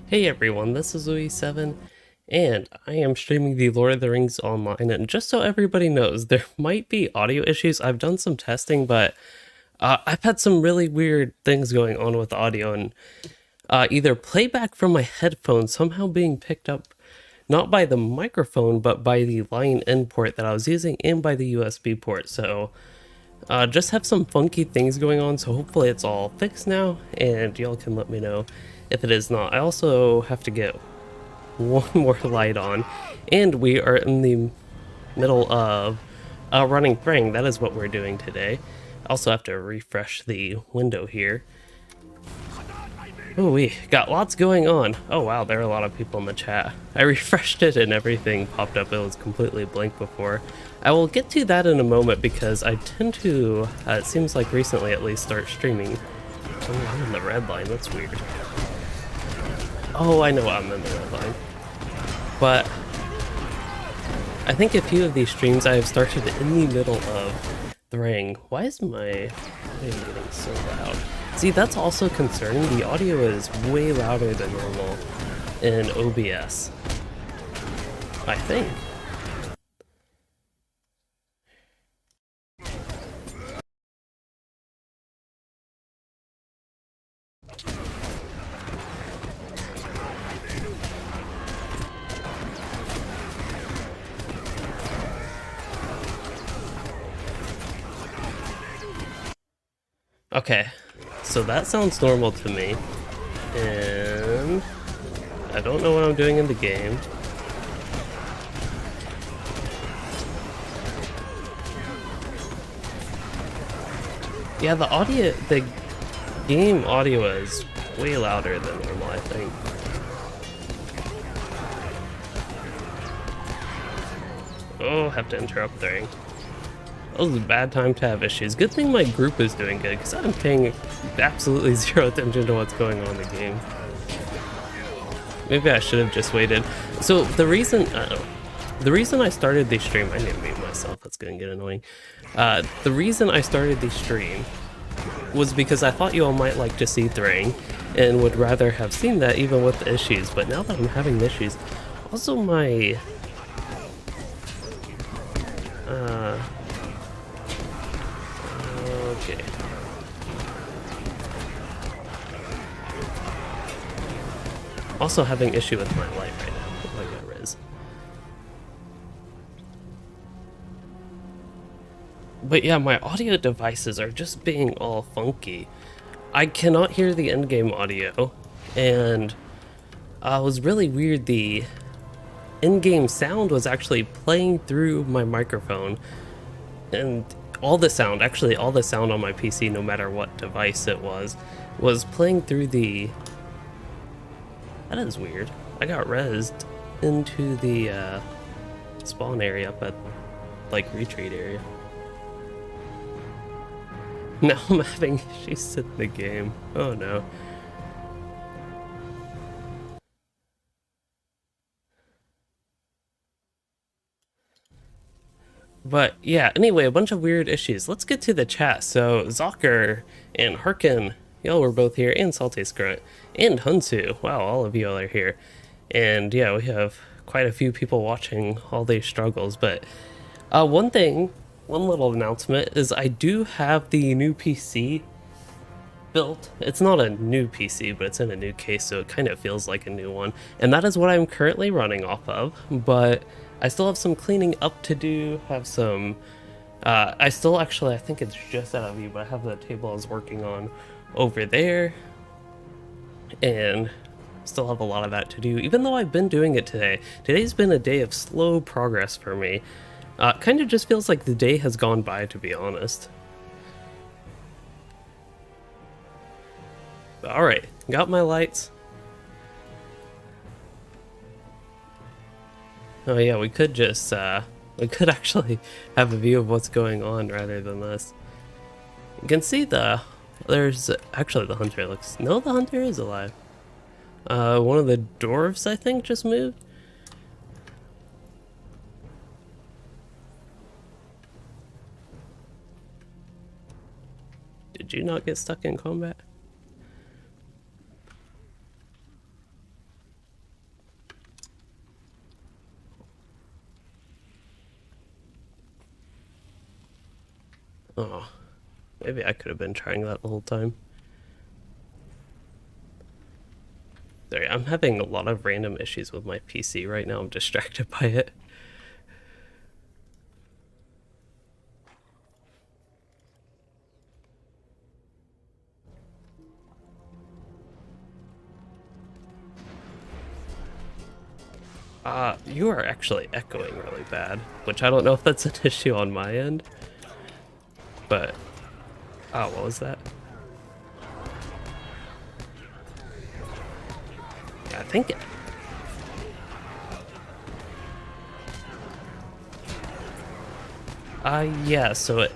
Hey everyone, this is Louis7, and I am streaming the Lord of the Rings online, and just so everybody knows, there might be audio issues. I've done some testing, but I've had some really weird things going on with audio, and either playback from my headphones somehow being picked up not by the microphone, but by the line in port that I was using and by the USB port, so just have some funky things going on, so hopefully it's all fixed now, and y'all can let me know if it is not. I also have to get one more light on, and we are in the middle of running Thring. That is what we're doing today. I also have to refresh the window here. Oh, we got lots going on. Oh wow, there are a lot of people in the chat. I refreshed it and everything popped up. It was completely blank before. I will get to that in a moment because I tend to, it seems like recently at least, start streaming. Oh, I'm in the red line. That's weird. Oh, I know I'm in the red line. But I think a few of these streams I have started in the middle of Thring. Why is my audio getting so loud? See, that's also concerning. The audio is way louder than normal in OBS, I think. Okay, so that sounds normal to me, and I don't know what I'm doing in the game. Yeah, the game audio is way louder than normal, I think. Oh, have to interrupt Thring. That was a bad time to have issues. Good thing my group is doing good, because I'm paying absolutely zero attention to what's going on in the game. Maybe I should have just waited. So the reason I started the stream, I need to mute myself, that's gonna get annoying. The reason I started the stream was because I thought you all might like to see Thring, and would rather have seen that even with the issues, but now that I'm having issues, also my okay. Also having issue with my light right now. Oh, I got res. But yeah, my audio devices are just being all funky. I cannot hear the in-game audio, and it was really weird. The in-game sound was actually playing through my microphone, and all the sound, actually all the sound on my PC, no matter what device it was playing through the... That is weird. I got rezzed into the spawn area up at, like, retreat area. Now I'm having issues in the game. Oh no. But yeah, anyway, a bunch of weird issues. Let's get to the chat. So Zocker and Harkin, y'all were both here, and Salty Scrut, and Hunsu. Wow, all of you all are here. And yeah, we have quite a few people watching all these struggles. But one little announcement is I do have the new PC built. It's not a new PC, but it's in a new case, so it kind of feels like a new one. And that is what I'm currently running off of, but I still have some cleaning up to do, have some... I still actually, I think it's just out of view, but I have the table I was working on over there, and still have a lot of that to do, even though I've been doing it today. Today's been a day of slow progress for me. Kind of just feels like the day has gone by, to be honest. Alright, got my lights. Oh yeah, we could just, we could actually have a view of what's going on rather than this. You can see there's, actually the hunter looks, no, the hunter is alive. One of the dwarves, I think, just moved. Did you not get stuck in combat? Oh, maybe I could have been trying that the whole time. Sorry, I'm having a lot of random issues with my PC right now. I'm distracted by it. You are actually echoing really bad, which I don't know if that's an issue on my end, but... Oh, what was that? I think... Yeah, so it...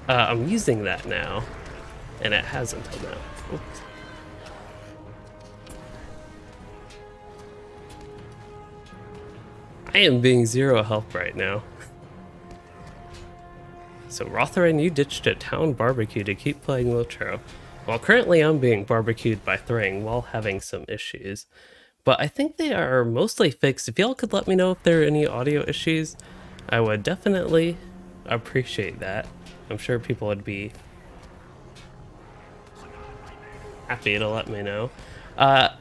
I'm using that now, and it has until now. Oops. I am being zero help right now. So Rothrin, you ditched a town barbecue to keep playing LOTRO. Well, currently I'm being barbecued by Thring while having some issues. But I think they are mostly fixed. If y'all could let me know if there are any audio issues, I would definitely appreciate that. I'm sure people would be happy to let me know.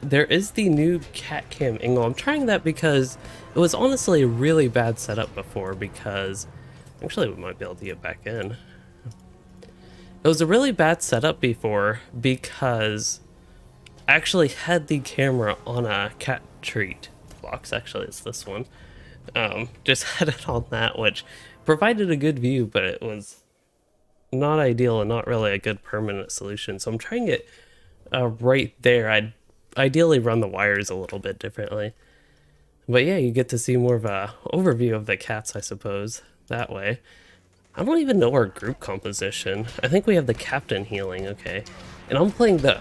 There is the new cat cam angle. I'm trying that because it was honestly a really bad setup before, because actually we might be able to get back in. It was a really bad setup before because I actually had the camera on a cat treat box. Actually, it's this one. Just had it on that, which provided a good view, but it was not ideal and not really a good permanent solution. So I'm trying it right there. I'd ideally run the wires a little bit differently. But yeah, you get to see more of a overview of the cats, I suppose, that way. I don't even know our group composition. I think we have the captain healing, okay. And I'm playing the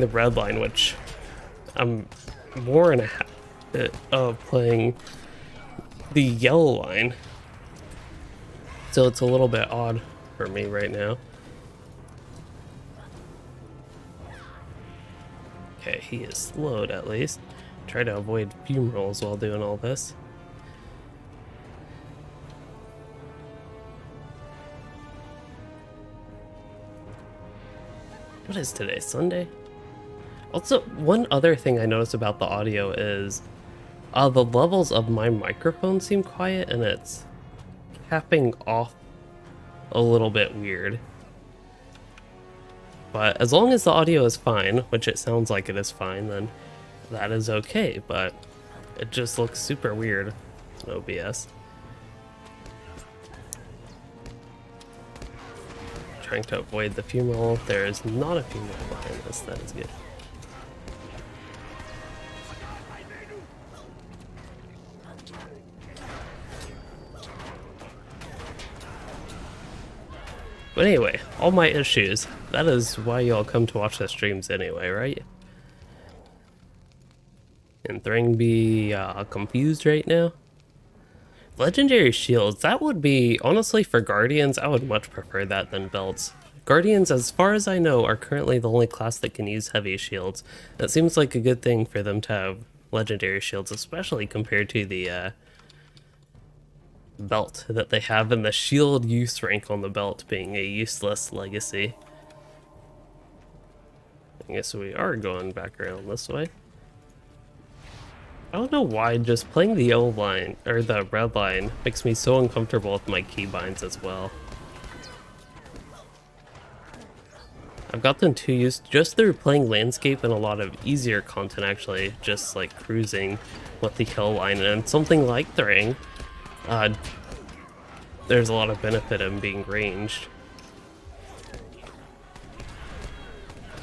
red line, which I'm more in a habit of playing the yellow line. So it's a little bit odd for me right now. Okay, he is slowed at least. Try to avoid fume rolls while doing all this. What is today? Sunday? Also, one other thing I noticed about the audio is the levels of my microphone seem quiet, and it's capping off a little bit weird. But as long as the audio is fine, which it sounds like it is fine, then that is okay, but it just looks super weird in OBS. Trying to avoid the fume roll. There is not a fume roll behind us, that is good. But anyway, all my issues. That is why y'all come to watch the streams anyway, right? And Thring be confused right now? Legendary shields, that would be, honestly, for Guardians, I would much prefer that than belts. Guardians, as far as I know, are currently the only class that can use heavy shields. That seems like a good thing for them to have legendary shields, especially compared to the belt that they have, and the shield use rank on the belt being a useless legacy. I guess we are going back around this way. I don't know why just playing the yellow line, or the red line, makes me so uncomfortable with my keybinds as well. I've gotten too used, just through playing landscape and a lot of easier content actually, just like cruising with the kill line, and something like Thring, there's a lot of benefit in being ranged.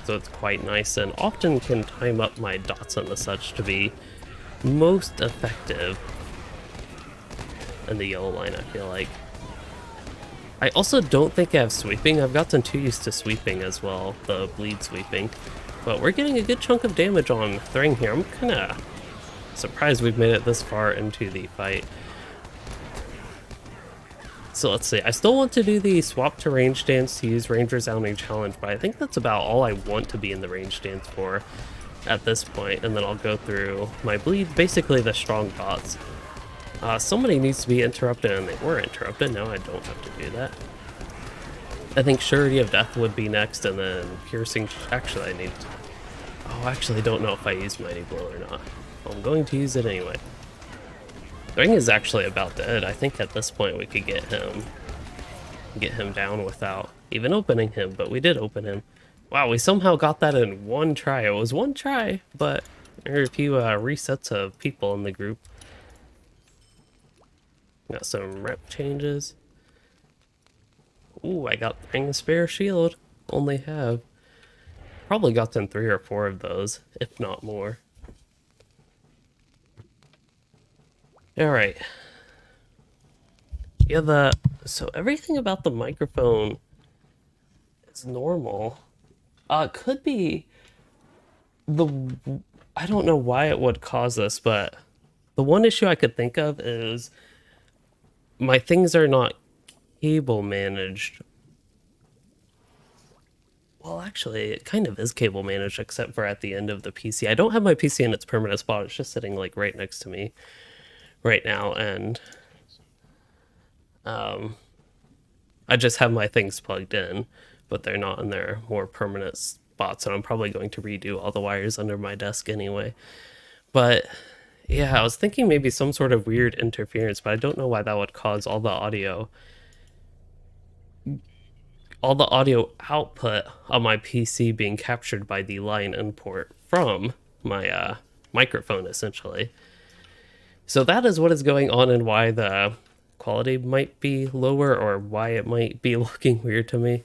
So it's quite nice, and often can time up my dots and the such to be most effective in the yellow line, I feel like. I also don't think I have sweeping. I've gotten too used to sweeping as well, the bleed sweeping. But we're getting a good chunk of damage on Thring here. I'm kinda surprised we've made it this far into the fight. So let's see, I still want to do the swap to range stance to use Ranger's Outing Challenge, but I think that's about all I want to be in the range stance for at this point, and then I'll go through my bleed, basically the strong bots. Somebody needs to be interrupted, and they were interrupted. No, I don't have to do that. I think Surety of Death would be next, and then Piercing... Actually, I need... Oh, I actually don't know if I use Mighty Blow or not. I'm going to use it anyway. The ring is actually about dead. I think at this point we could get him down without even opening him, but we did open him. Wow, we somehow got that in one try. It was one try, but there are a few resets of people in the group. Got some rep changes. Ooh, I got Ring of Spare Shield. Only have. Probably gotten 3 or 4 of those, if not more. Alright. Yeah, so everything about the microphone is normal. It could be I don't know why it would cause this, but the one issue I could think of is my things are not cable managed. Well, actually, it kind of is cable managed, except for at the end of the PC. I don't have my PC in its permanent spot. It's just sitting like right next to me right now, and I just have my things plugged in, but they're not in their more permanent spots, and I'm probably going to redo all the wires under my desk anyway. But yeah, I was thinking maybe some sort of weird interference, but I don't know why that would cause all the audio output on my PC being captured by the line import from my microphone, essentially. So that is what is going on and why the quality might be lower, or why it might be looking weird to me.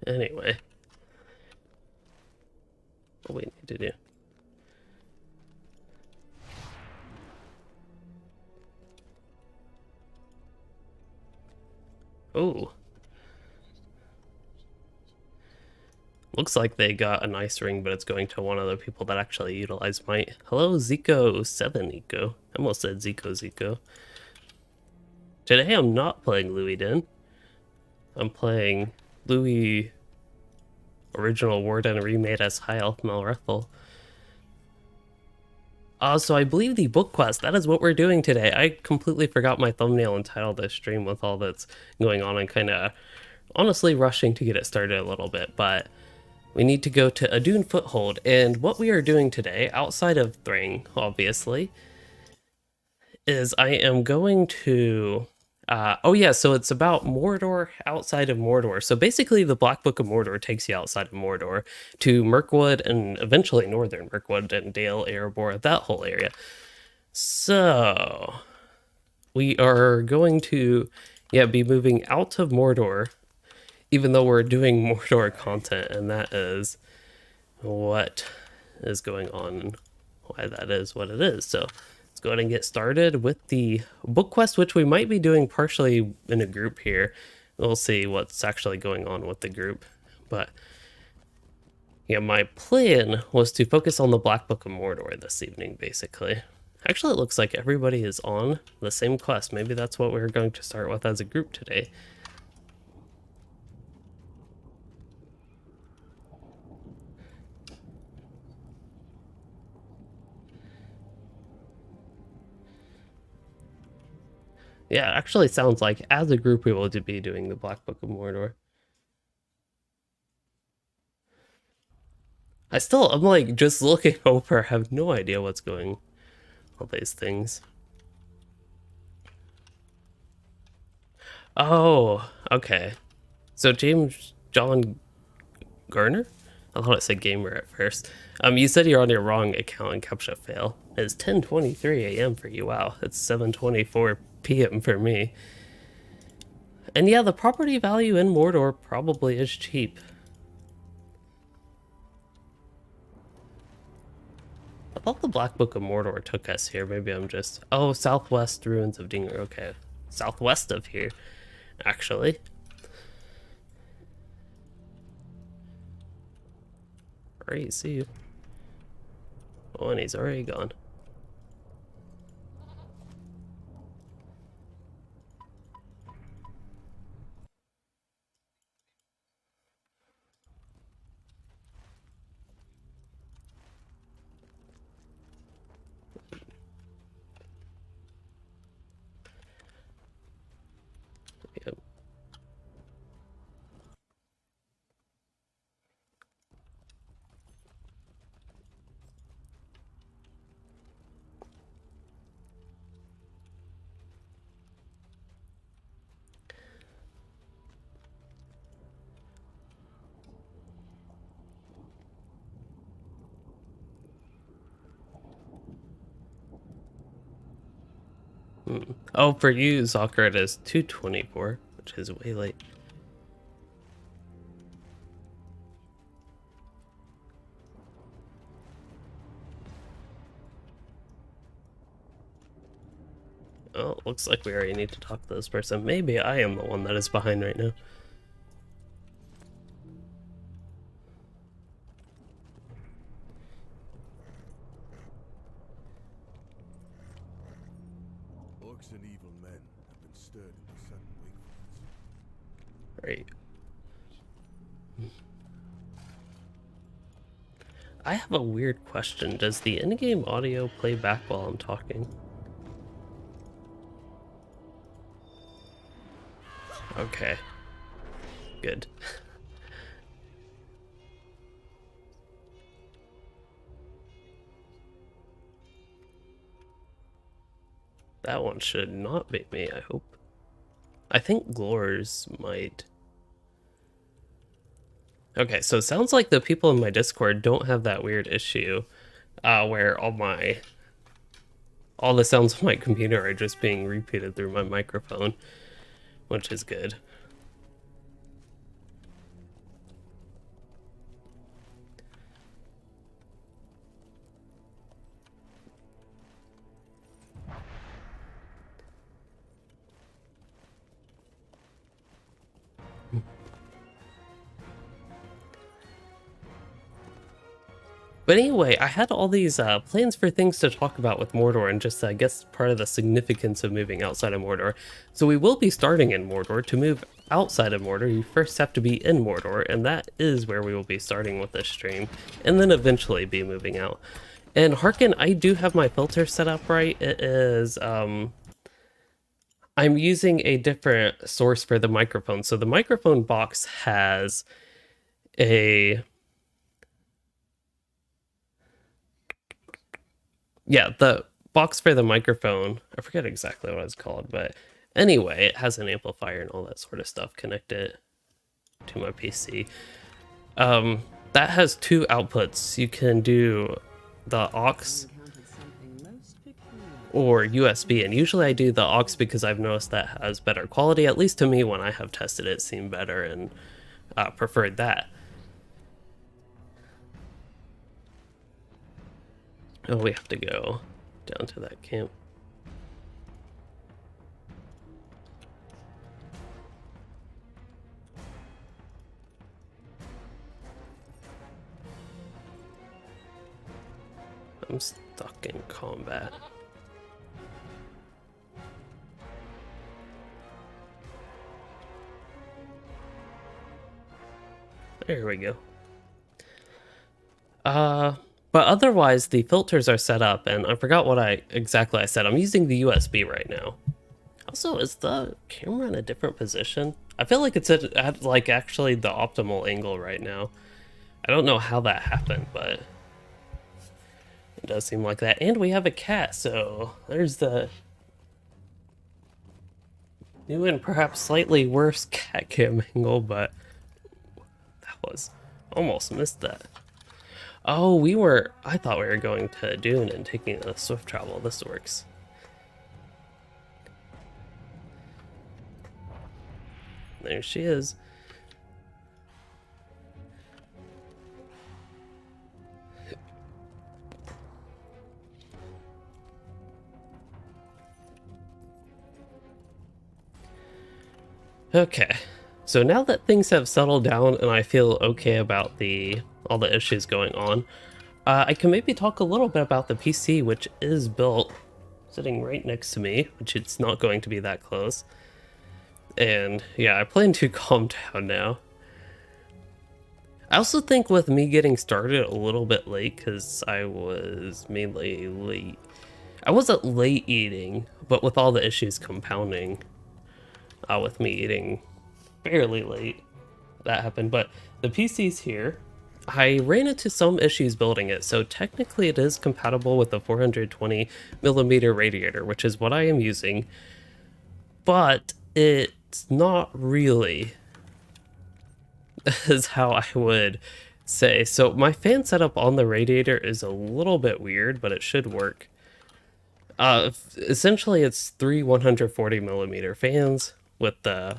Anyway, what we need to do. Oh. Looks like they got a nice ring, but it's going to one of the people that actually utilize might. Hello, Zico7 Eco. I almost said Zico. Today I'm not playing Louis Den. I'm playing Louis original Warden remade as High Elf Melrethel. So I believe the book quest, that is what we're doing today. I completely forgot my thumbnail and titled this stream with all that's going on, and kind of honestly rushing to get it started a little bit, but we need to go to Adun Foothold, and what we are doing today, outside of Thring, obviously, is I am going to... oh yeah, so it's about Mordor outside of Mordor. So basically the Black Book of Mordor takes you outside of Mordor to Mirkwood and eventually Northern Mirkwood and Dale, Erebor, that whole area. So we are going to, be moving out of Mordor, even though we're doing Mordor content, and that is what is going on and why that is what it is. So let's go ahead and get started with the book quest, which we might be doing partially in a group here. We'll see what's actually going on with the group. But yeah, my plan was to focus on the Black Book of Mordor this evening, basically. Actually, it looks like everybody is on the same quest. Maybe that's what we're going to start with as a group today. Yeah, it actually sounds like as a group we will be doing the Black Book of Mordor. I'm like just looking over, I have no idea what's going all these things. Oh, okay. So James John Garner? I thought it said gamer at first. You said you're on your wrong account and CAPTCHA fail. It's 10:23 a.m. for you. Wow, it's 7:24 p.m. for me. And yeah, the property value in Mordor probably is cheap. I thought the Black Book of Mordor took us here. Maybe I'm just... Oh, southwest ruins of Dinger. Okay. Southwest of here, actually. Alright, see you. Oh, and he's already gone. Yep. Oh, for you, Zocker, it is 2:24, which is way late. Oh, looks like we already need to talk to this person. Maybe I am the one that is behind right now. Orcs and evil men have been stirred into sudden wakefulness. Right. I have a weird question. Does the in-game audio play back while I'm talking? Okay. Good. That one should not be me, I hope. I think Glores might. Okay, so it sounds like the people in my Discord don't have that weird issue where all the sounds of my computer are just being repeated through my microphone, which is good. But anyway, I had all these plans for things to talk about with Mordor and just, I guess, part of the significance of moving outside of Mordor. So we will be starting in Mordor. To move outside of Mordor, you first have to be in Mordor, and that is where we will be starting with this stream, and then eventually be moving out. And Harkin, I do have my filter set up right. It is, I'm using a different source for the microphone. So the microphone box has a... Yeah, the box for the microphone, I forget exactly what it's called, but anyway, it has an amplifier and all that sort of stuff connected to my PC. That has two outputs. You can do the aux or USB, and usually I do the aux because I've noticed that has better quality. At least to me, when I have tested it, it seemed better and preferred that. Oh, we have to go down to that camp. I'm stuck in combat. There we go. But otherwise, the filters are set up, and I forgot what exactly I said. I'm using the USB right now. Also, is the camera in a different position? I feel like it's at like actually the optimal angle right now. I don't know how that happened, but it does seem like that. And we have a cat, so there's the new and perhaps slightly worse cat cam angle, but that was almost missed that. Oh, I thought we were going to Dune and taking a swift travel. This works. There she is. Okay, so now that things have settled down and I feel okay about all the issues going on, I can maybe talk a little bit about the PC, which is built sitting right next to me, which it's not going to be that close. And yeah, I plan to calm down now. I also think with me getting started a little bit late, because I was mainly late. I wasn't late eating, but with all the issues compounding, with me eating fairly late, that happened. But the PC's here. I ran into some issues building it, so technically it is compatible with the 420mm radiator, which is what I am using, but it's not really, is how I would say. So my fan setup on the radiator is a little bit weird, but it should work. Essentially, it's three 140 millimeter fans with the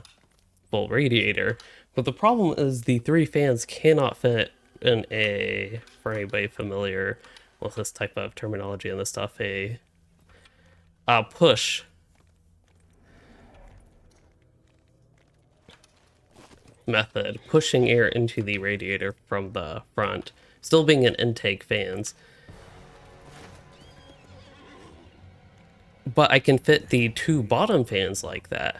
full radiator. But the problem is the three fans cannot fit in a, for anybody familiar with this type of terminology and this stuff, a push method, pushing air into the radiator from the front, still being an intake fans. But I can fit the two bottom fans like that.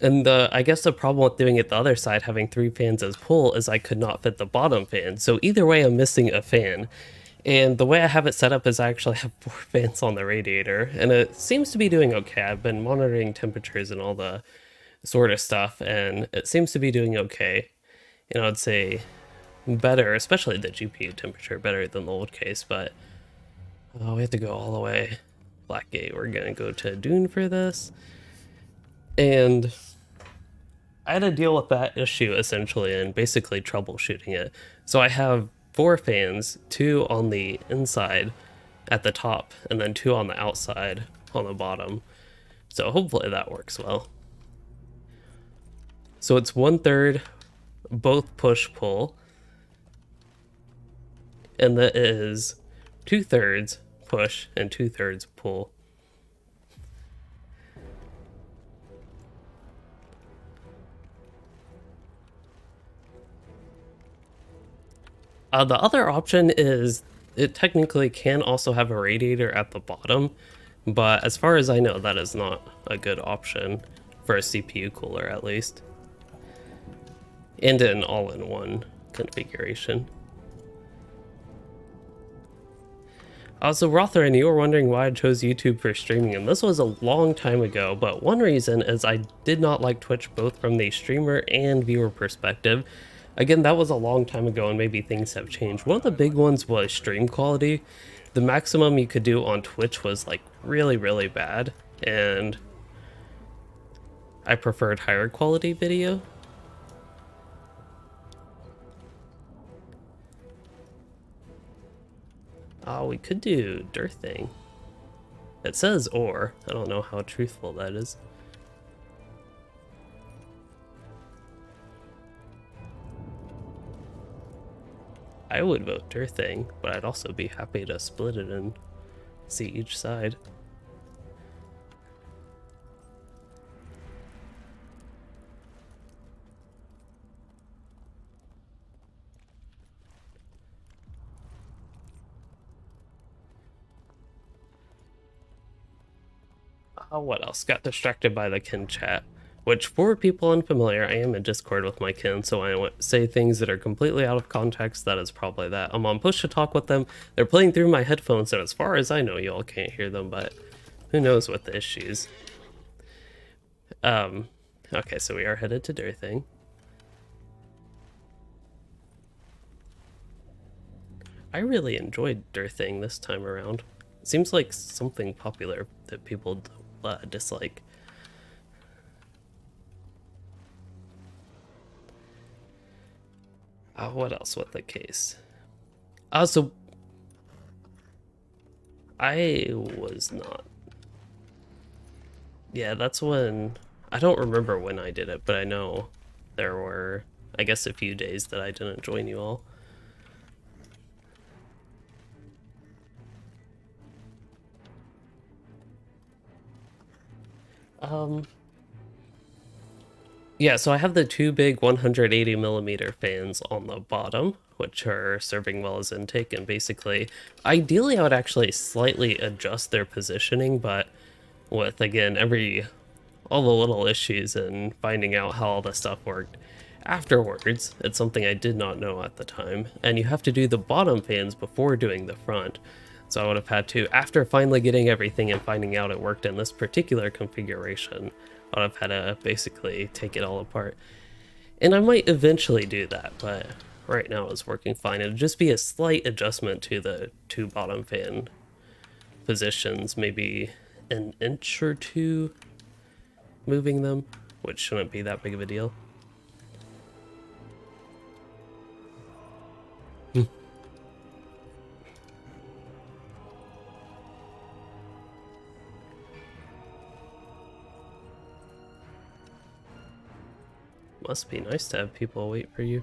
And I guess the problem with doing it the other side, having three fans as pull, is I could not fit the bottom fan. So either way, I'm missing a fan. And the way I have it set up is I actually have four fans on the radiator, and it seems to be doing okay. I've been monitoring temperatures and all the sort of stuff, and it seems to be doing okay. And I'd say better, especially the GPU temperature, better than the old case, but we have to go all the way. Blackgate, we're gonna go to Dune for this. And I had to deal with that issue essentially and basically troubleshooting it. So I have four fans, two on the inside at the top, and then two on the outside on the bottom. So hopefully that works well. So it's 1/3, both push-pull, and that is 2/3 push and 2/3 pull. The other option is it technically can also have a radiator at the bottom, but as far as I know, that is not a good option for a CPU cooler at least. And an all-in-one configuration. Also, Rothrin, you were wondering why I chose YouTube for streaming, and this was a long time ago, but one reason is I did not like Twitch both from the streamer and viewer perspective. Again, that was a long time ago and maybe things have changed. One of the big ones was stream quality. The maximum you could do on Twitch was like really, really bad, and I preferred higher quality video. Oh, we could do Dirthing. It says or. I don't know how truthful that is. I would vote Dirthing, but I'd also be happy to split it and see each side. What else? Got distracted by the kin chat, which for people unfamiliar, I am in Discord with my kin, so I say things that are completely out of context. That is probably that. I'm on push to talk with them. They're playing through my headphones, and as far as I know, you all can't hear them, but who knows what the issues. Okay, so we are headed to Dirthing. I really enjoyed Dirthing this time around. It seems like something popular that people dislike. What else with the case? So I was not. Yeah, that's when, I don't remember when I did it, but I know there were, I guess, a few days that I didn't join you all. Yeah, so I have the two big 180 millimeter fans on the bottom, which are serving well as intake, and basically, ideally I would actually slightly adjust their positioning, but with, again, all the little issues and finding out how all the stuff worked afterwards, it's something I did not know at the time, and you have to do the bottom fans before doing the front. So I would have had to, after finally getting everything and finding out it worked in this particular configuration, I would have had to basically take it all apart. And I might eventually do that, but right now it's working fine. It'd just be a slight adjustment to the two bottom fan positions, maybe an inch or two moving them, which shouldn't be that big of a deal. Must be nice to have people wait for you.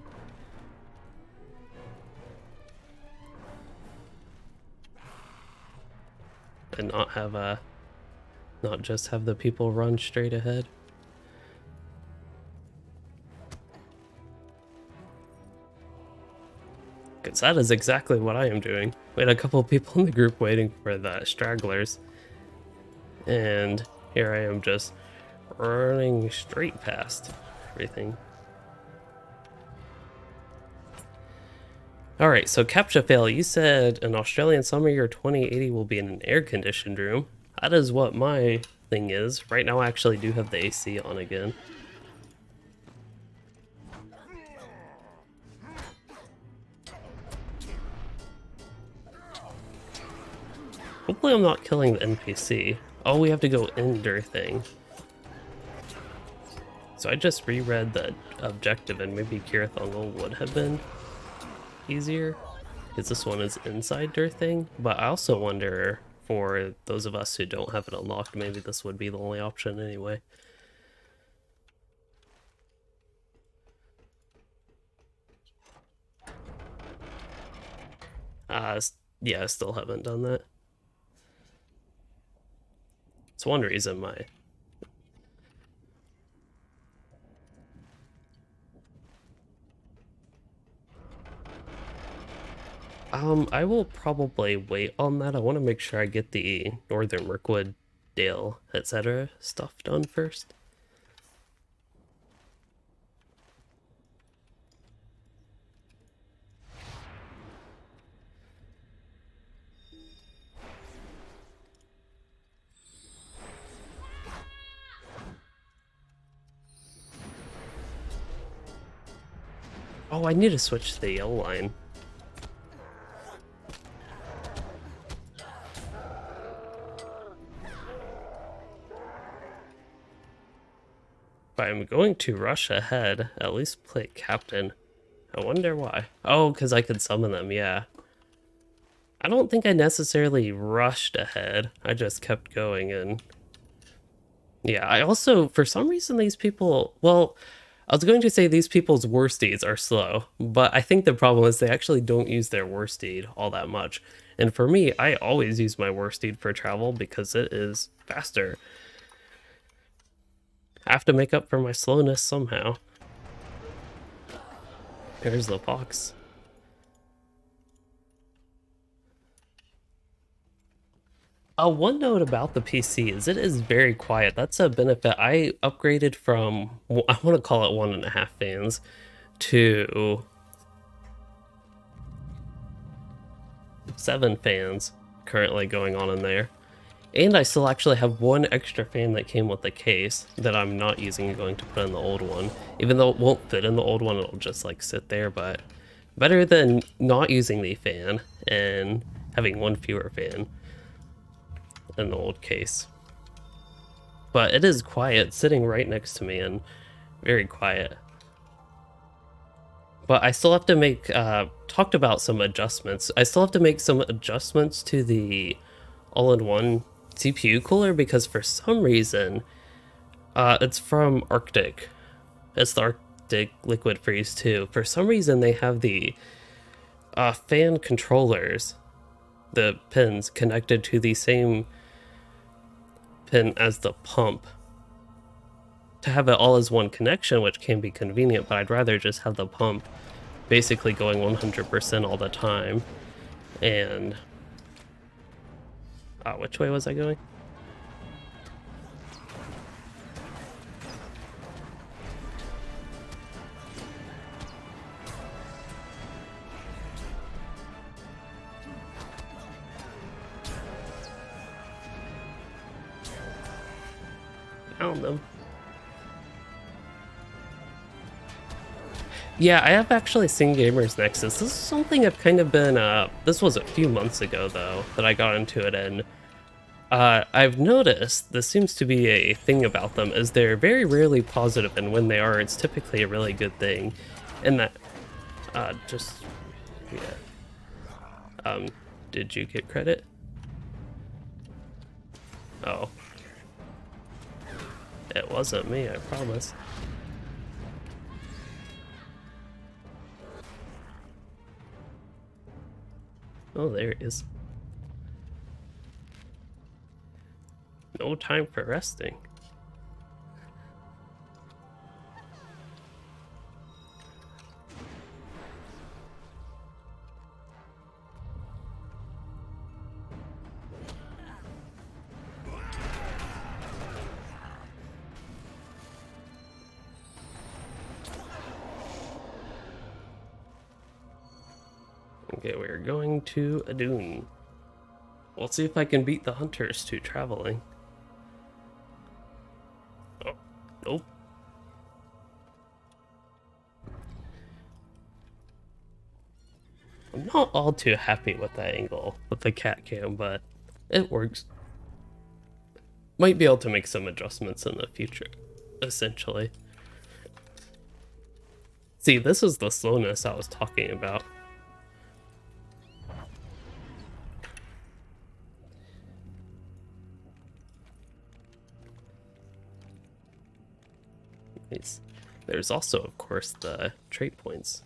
And not have not just have the people run straight ahead. Because that is exactly what I am doing. We had a couple people in the group waiting for the stragglers. And here I am just running straight past everything. Alright, so CAPTCHA fail. You said an Australian summer year 2080 will be in an air-conditioned room. That is what my thing is. Right now I actually do have the AC on again. Hopefully I'm not killing the NPC. Oh, we have to go Ender thing. So I just reread the objective and maybe Kirathongal would have been easier. Because this one is inside Dur thing. But I also wonder, for those of us who don't have it unlocked, maybe this would be the only option anyway. Yeah, I still haven't done that. It's one reason my... I will probably wait on that. I want to make sure I get the Northern Mirkwood, Dale, etc. stuff done first. Oh, I need to switch to the yellow line. If I'm going to rush ahead, at least play Captain. I wonder why. Oh, because I could summon them, yeah. I don't think I necessarily rushed ahead. I just kept going and... Yeah, I also, for some reason, these people... Well, I was going to say these people's war steeds are slow, but I think the problem is they actually don't use their war steed all that much. And for me, I always use my war steed for travel because it is faster. I have to make up for my slowness somehow. There's the fox. One note about the PC is it is very quiet. That's a benefit. I upgraded from, I want to call it 1.5 fans to 7 fans currently going on in there. And I still actually have one extra fan that came with the case that I'm not using and going to put in the old one. Even though it won't fit in the old one, it'll just like sit there, but better than not using the fan and having one fewer fan in the old case. But it is quiet, sitting right next to me and very quiet. But I still have to make, talked about some adjustments. I still have to make some adjustments to the all-in-one CPU cooler because for some reason, it's from Arctic. It's the Arctic Liquid Freeze 2. For some reason, they have the fan controllers, the pins connected to the same pin as the pump to have it all as one connection, which can be convenient, but I'd rather just have the pump basically going 100% all the time. And which way was I going? Found them. Yeah, I have actually seen Gamers Nexus. This is something I've kind of been, this was a few months ago though, that I got into it, and I've noticed this seems to be a thing about them, is they're very rarely positive, and when they are, it's typically a really good thing. And that, yeah. Did you get credit? Oh. It wasn't me, I promise. Oh, there it is. No time for resting. Okay, we're going to a dune. We'll see if I can beat the hunters to traveling. Oh, nope. I'm not all too happy with that angle with the cat cam, but it works. Might be able to make some adjustments in the future, essentially. See, this is the slowness I was talking about. Nice. There's also, of course, the trait points.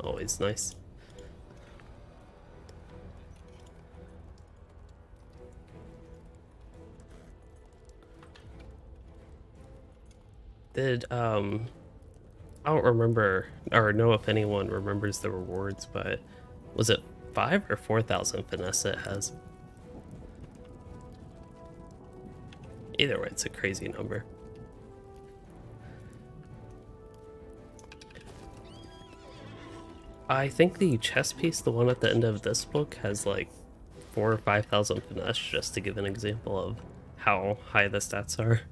Always nice. I don't remember or know if anyone remembers the rewards, but was it 5 or 4,000 finesse it has? Either way, it's a crazy number. I think the chess piece, the one at the end of this book, has like 4,000 or 5,000 finesse, just to give an example of how high the stats are.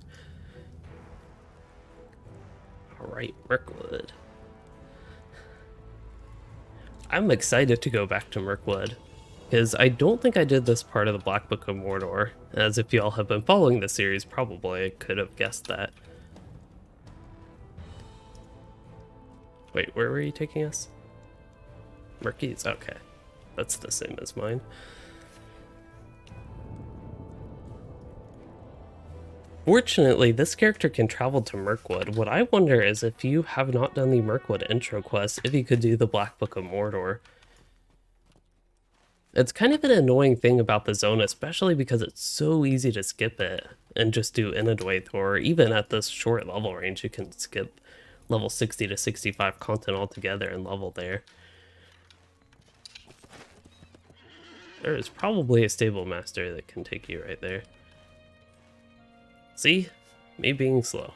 Alright, Mirkwood. I'm excited to go back to Mirkwood, because I don't think I did this part of the Black Book of Mordor, as if y'all have been following the series, probably I could have guessed that. Wait, where were you taking us? Murky's? Okay. That's the same as mine. Fortunately, this character can travel to Mirkwood. What I wonder is if you have not done the Mirkwood intro quest, if you could do the Black Book of Mordor. It's kind of an annoying thing about the zone, especially because it's so easy to skip it and just do Inadwaith, or even at this short level range, you can skip level 60 to 65 content altogether and level there. There is probably a stable master that can take you right there. See? Me being slow.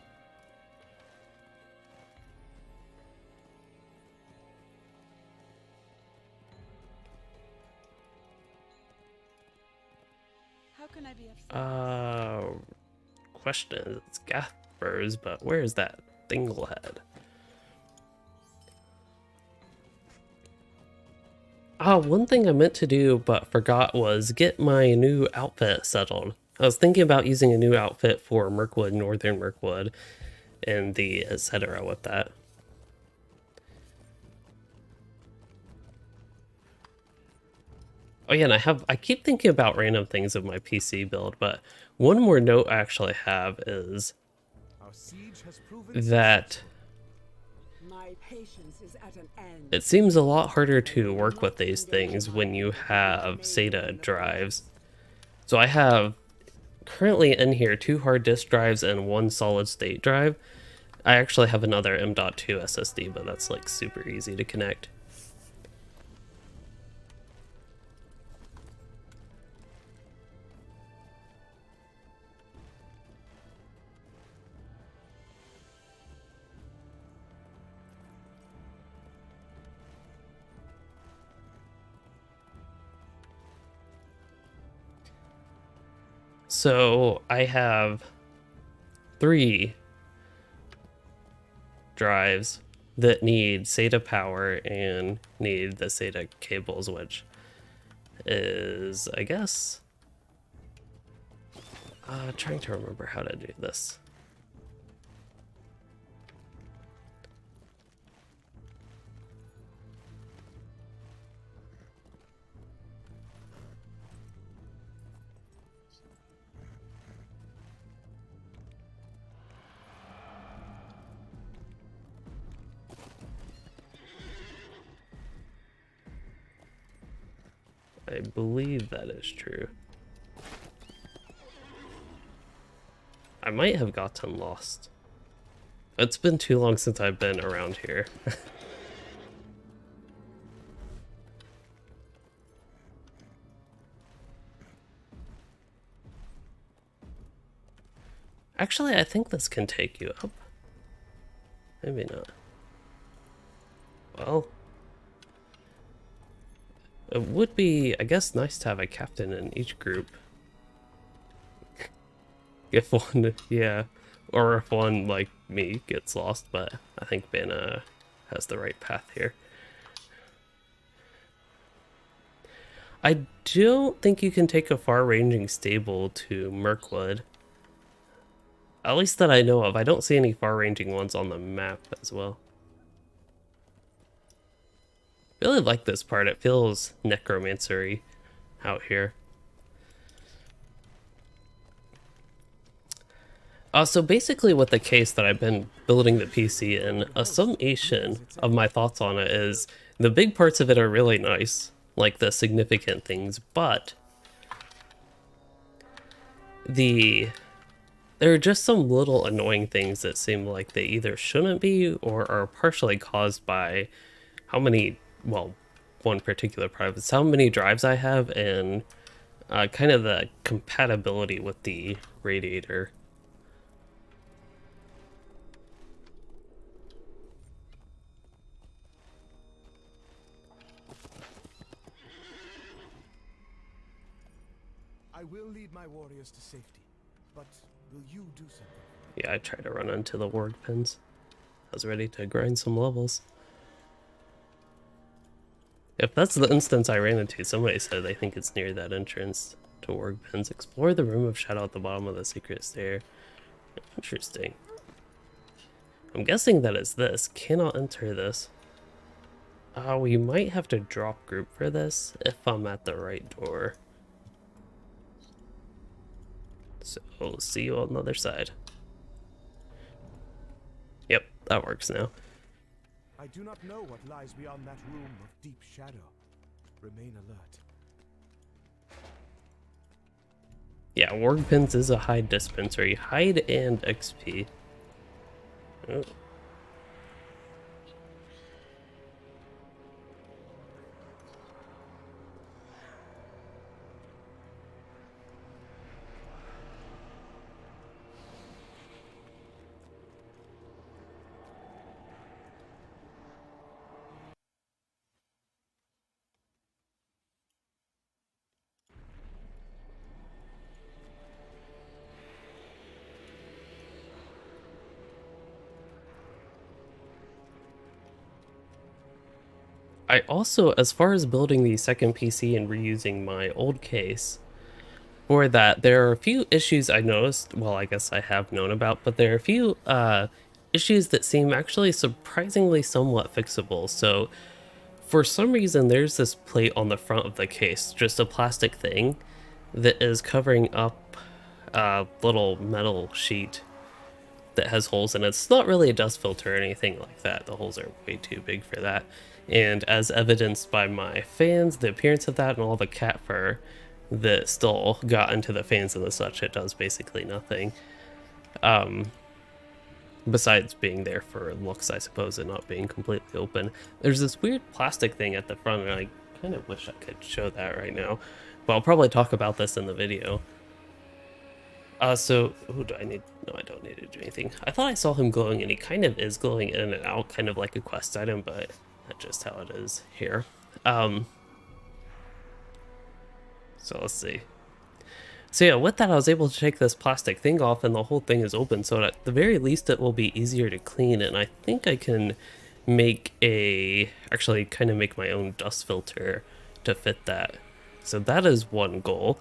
How can I be of service? Question. It's Gathbers, but where is that Thinglehead? One thing I meant to do but forgot was get my new outfit settled. I was thinking about using a new outfit for Mirkwood, Northern Mirkwood, and the etc. with that. Oh yeah, and I keep thinking about random things of my PC build, but one more note I actually have is Our siege has proven that My patience is at an end. it seems a lot harder to work with these things when you have SATA drives. So I have currently in here 2 hard disk drives and 1 solid state drive. I actually have another M.2 SSD, but that's like super easy to connect. So I have 3 drives that need SATA power and need the SATA cables, which is, I guess, trying to remember how to do this. I believe that is true. I might have gotten lost. It's been too long since I've been around here. Actually, I think this can take you up. Maybe not. Well, it would be, I guess, nice to have a captain in each group. If one, yeah, or if one, like me, gets lost, but I think Ben has the right path here. I don't think you can take a far-ranging stable to Mirkwood. At least that I know of. I don't see any far-ranging ones on the map as well. Really like this part. It feels necromancer-y out here. So basically with the case that I've been building the PC in, a summation of my thoughts on it is the big parts of it are really nice, like the significant things, but there are just some little annoying things that seem like they either shouldn't be or are partially caused by how many, well, one particular part of it's how many drives I have and kind of the compatibility with the radiator. I will lead my warriors to safety, but will you do something? Yeah, I tried to run into the ward pins. I was ready to grind some levels. If that's the instance I ran into, somebody said they think it's near that entrance to ward pins. Explore the room of shadow at the bottom of the secret stair. Interesting. I'm guessing that is this. Cannot enter this. We might have to drop group for this if I'm at the right door. So, see you on the other side. Yep, that works now. I do not know what lies beyond that room of deep shadow. Remain alert. Yeah, ward pins is a hide dispensary. Hide and XP. Oh. I also, as far as building the second PC and reusing my old case, for that, there are a few issues I noticed, well, I guess I have known about, but there are a few issues that seem actually surprisingly somewhat fixable. So, for some reason, there's this plate on the front of the case, just a plastic thing, that is covering up a little metal sheet that has holes in it. It's not really a dust filter or anything like that. The holes are way too big for that. And as evidenced by my fans, the appearance of that, and all the cat fur that still got into the fans and the such, it does basically nothing. Besides being there for looks, I suppose, and not being completely open. There's this weird plastic thing at the front, and I kind of wish I could show that right now. But I'll probably talk about this in the video. So, who do I need? No, I don't need to do anything. I thought I saw him glowing, and he kind of is glowing in and out, kind of like a quest item, but that's just how it is here. So let's see. So yeah, with that, I was able to take this plastic thing off, and the whole thing is open, so at the very least it will be easier to clean, and I think I can make actually kind of make my own dust filter to fit that. So that is one goal.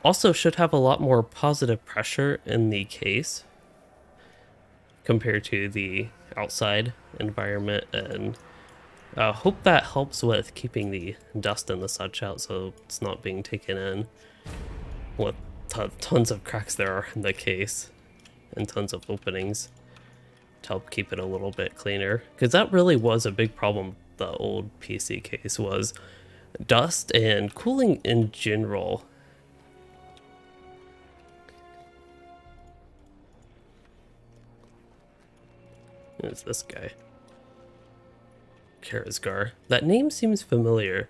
Also should have a lot more positive pressure in the case compared to the outside environment, and hope that helps with keeping the dust and the such out so it's not being taken in. What tons of cracks there are in the case and tons of openings to help keep it a little bit cleaner, because that really was a big problem. The old PC case was dust and cooling in general. Who's this guy? Karazgar. That name seems familiar.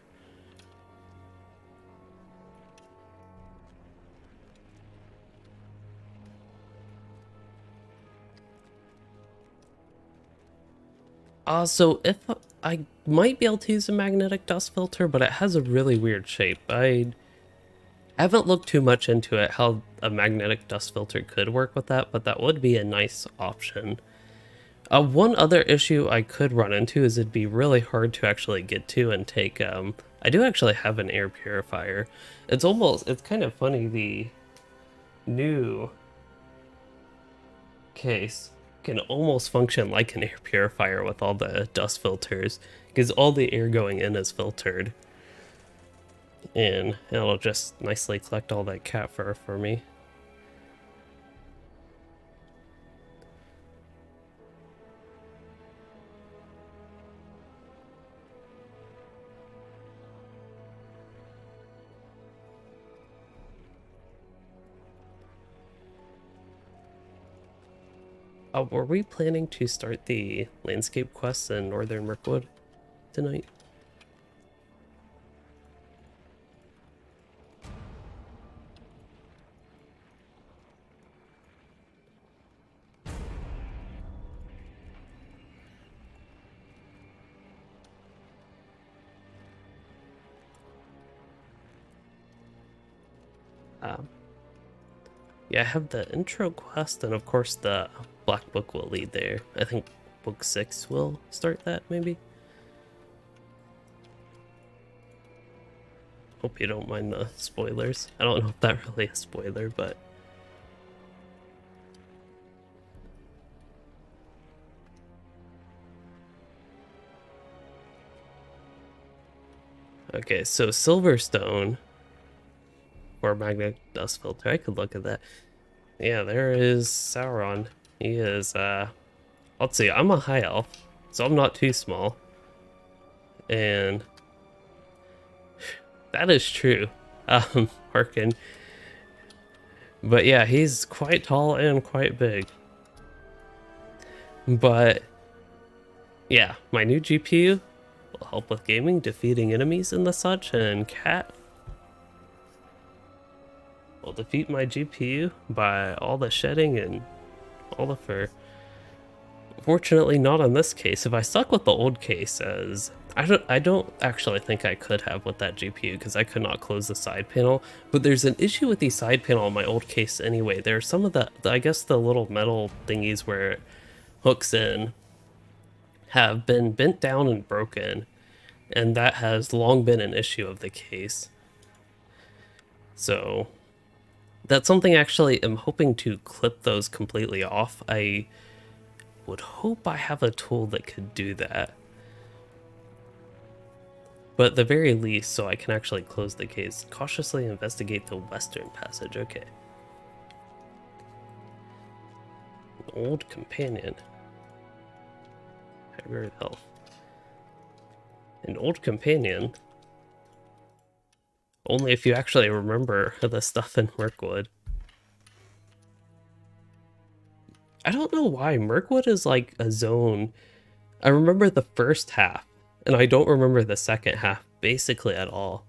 So if I might be able to use a magnetic dust filter, but it has a really weird shape. I haven't looked too much into it, how a magnetic dust filter could work with that, but that would be a nice option. One other issue I could run into is it'd be really hard to actually get to and take, I do actually have an air purifier. It's kind of funny, the new case can almost function like an air purifier with all the dust filters, because all the air going in is filtered. And it'll just nicely collect all that cat fur for me. Were we planning to start the landscape quests in Northern Mirkwood tonight? Yeah, I have the intro quest, and of course the Black Book will lead there. I think Book 6 will start that, maybe? Hope you don't mind the spoilers. I don't know if that really is a spoiler, but... Okay, so Silverstone, or magnetic dust filter, I could look at that. Yeah, there is Sauron. He is, let's see, I'm a high elf, so I'm not too small. And that is true, Harkin. But yeah, he's quite tall and quite big. But yeah, my new GPU will help with gaming, defeating enemies and the such, and Cat will defeat my GPU by all the shedding and all the fur. Fortunately, not on this case. If I stuck with the old case, as I don't actually think I could have with that GPU, because I could not close the side panel. But there's an issue with the side panel on my old case anyway. There's some of the, I guess the little metal thingies where it hooks in have been bent down and broken, and that has long been an issue of the case. So that's something actually I'm hoping to clip those completely off. I would hope I have a tool that could do that. But at the very least, so I can actually close the case, cautiously investigate the western passage. Okay. An old companion. Haggard health. An old companion. Only if you actually remember the stuff in Mirkwood. I don't know why. Mirkwood is like a zone. I remember the first half, and I don't remember the second half basically at all.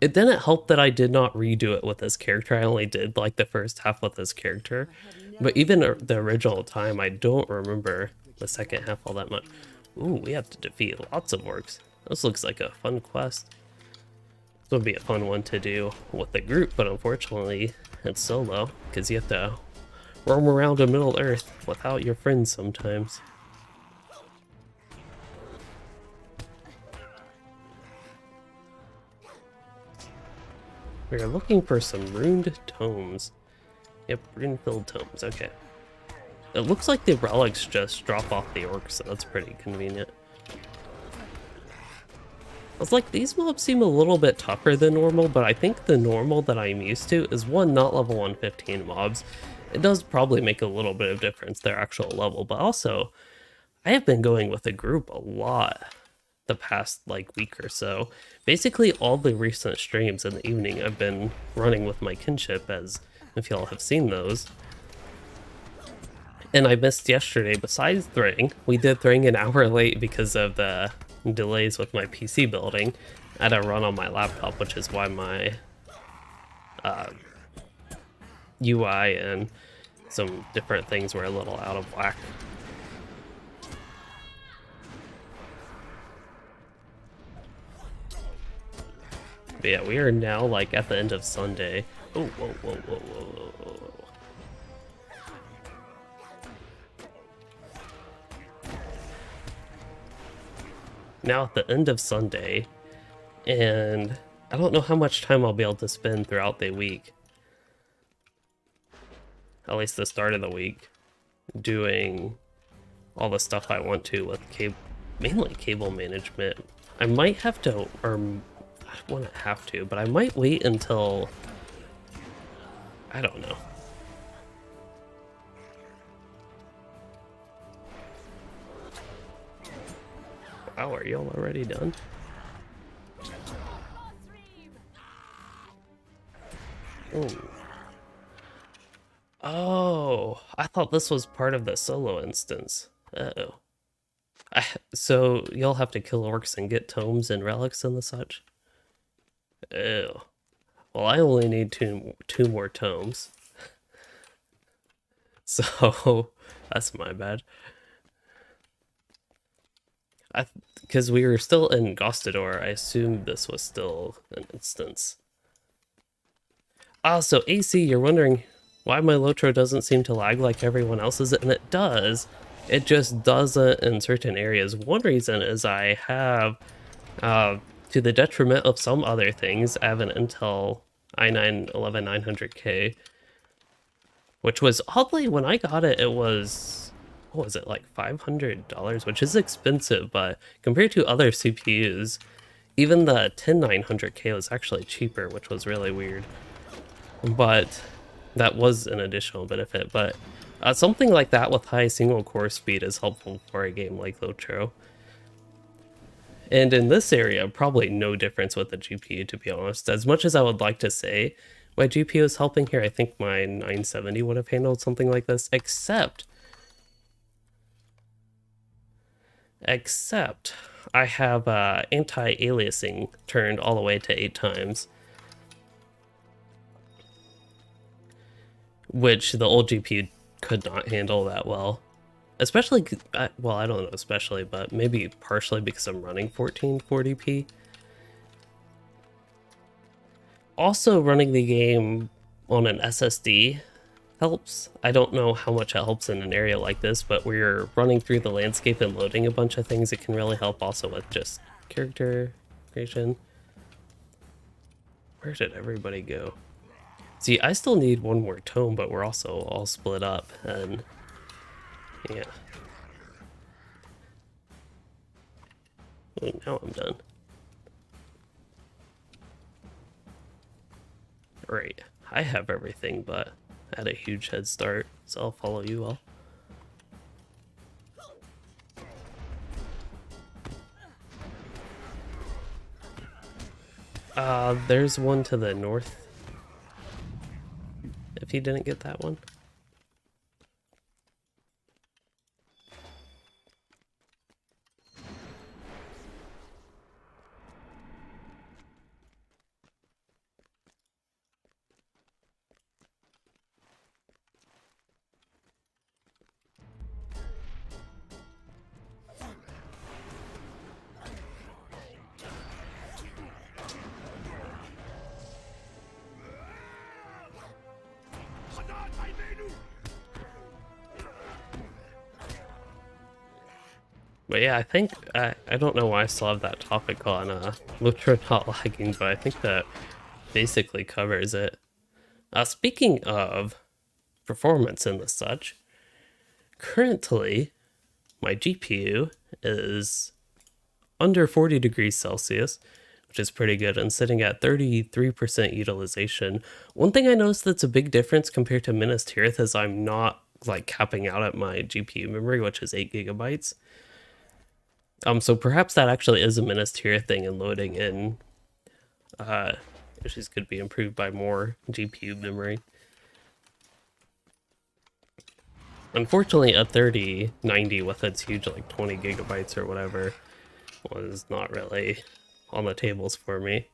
It didn't help that I did not redo it with this character. I only did like the first half with this character. But even the original time, I don't remember the second half all that much. Ooh, we have to defeat lots of orcs. This looks like a fun quest. This would be a fun one to do with the group, but unfortunately it's solo, because you have to roam around in Middle Earth without your friends sometimes. We are looking for some runed tomes. Yep, rune-filled tomes, okay. It looks like the relics just drop off the orcs, so that's pretty convenient. I was like, these mobs seem a little bit tougher than normal, but I think the normal that I'm used to is one, not level 115 mobs. It does probably make a little bit of difference, their actual level, but also, I have been going with a group a lot. the past like week or so. Basically all the recent streams in the evening I've been running with my kinship, as if y'all have seen those. And I missed yesterday besides Thring. We did Thring an hour late because of the delays with my PC building. I had to run on my laptop, which is why my UI and some different things were a little out of whack. But yeah, we are now like at the end of Sunday. Oh, whoa, whoa, whoa, whoa, whoa, whoa. Now at the end of Sunday, and I don't know how much time I'll be able to spend throughout the week, at least the start of the week, doing all the stuff I want to with mainly cable management. I might have to, or I wouldn't have to, but I might wait until, I don't know. Wow, are y'all already done? Oh. Oh, I thought this was part of the solo instance. Uh-oh. So you'll have to kill orcs and get tomes and relics and the such? Oh. Well, I only need two more tomes. So, that's my bad. Because we were still in Gostador, I assumed this was still an instance. Ah, so AC, you're wondering why my LOTRO doesn't seem to lag like everyone else's, and it does. It just doesn't in certain areas. One reason is I have, to the detriment of some other things, I have an Intel i9-11900K, which was, oddly, when I got it, it was, what was it, like $500, which is expensive, but compared to other CPUs, even the 10900K was actually cheaper, which was really weird. But that was an additional benefit. But something like that with high single core speed is helpful for a game like LOTRO. And in this area, probably no difference with the GPU, to be honest. As much as I would like to say my GPU is helping here, I think my 970 would have handled something like this, except I have anti-aliasing turned all the way to 8 times. Which the old GPU could not handle that well. Especially, well, I don't know especially, but maybe partially because I'm running 1440p. Also, running the game on an SSD helps. I don't know how much it helps in an area like this, but where you're running through the landscape and loading a bunch of things, it can really help also with just character creation. Where did everybody go? See, I still need one more tome, but we're also all split up, and yeah. Oh, now I'm done. Right, I have everything, but I had a huge head start, so I'll follow you all. There's one to the north. If you didn't get that one. But yeah, I think, I don't know why I still have that topic on LOTRO not lagging, but I think that basically covers it. Speaking of performance and the such, currently my GPU is under 40 degrees Celsius, which is pretty good, and sitting at 33% utilization. One thing I noticed that's a big difference compared to Minas Tirith is I'm not like capping out at my GPU memory, which is 8 gigabytes. So perhaps that actually is a ministerial thing, and loading in issues could be improved by more GPU memory. Unfortunately, a 3090 with its huge like 20 gigabytes or whatever was not really on the tables for me.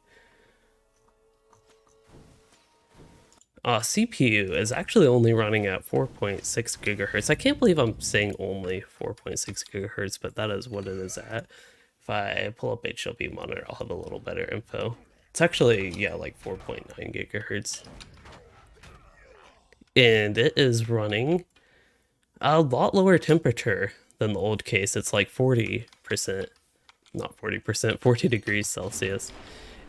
CPU is actually only running at 4.6 gigahertz. I can't believe I'm saying only 4.6 gigahertz, but that is what it is at. If I pull up HLB monitor, I'll have a little better info. It's actually, yeah, like 4.9 gigahertz. And it is running a lot lower temperature than the old case. It's like 40%, not 40%, 40 degrees Celsius.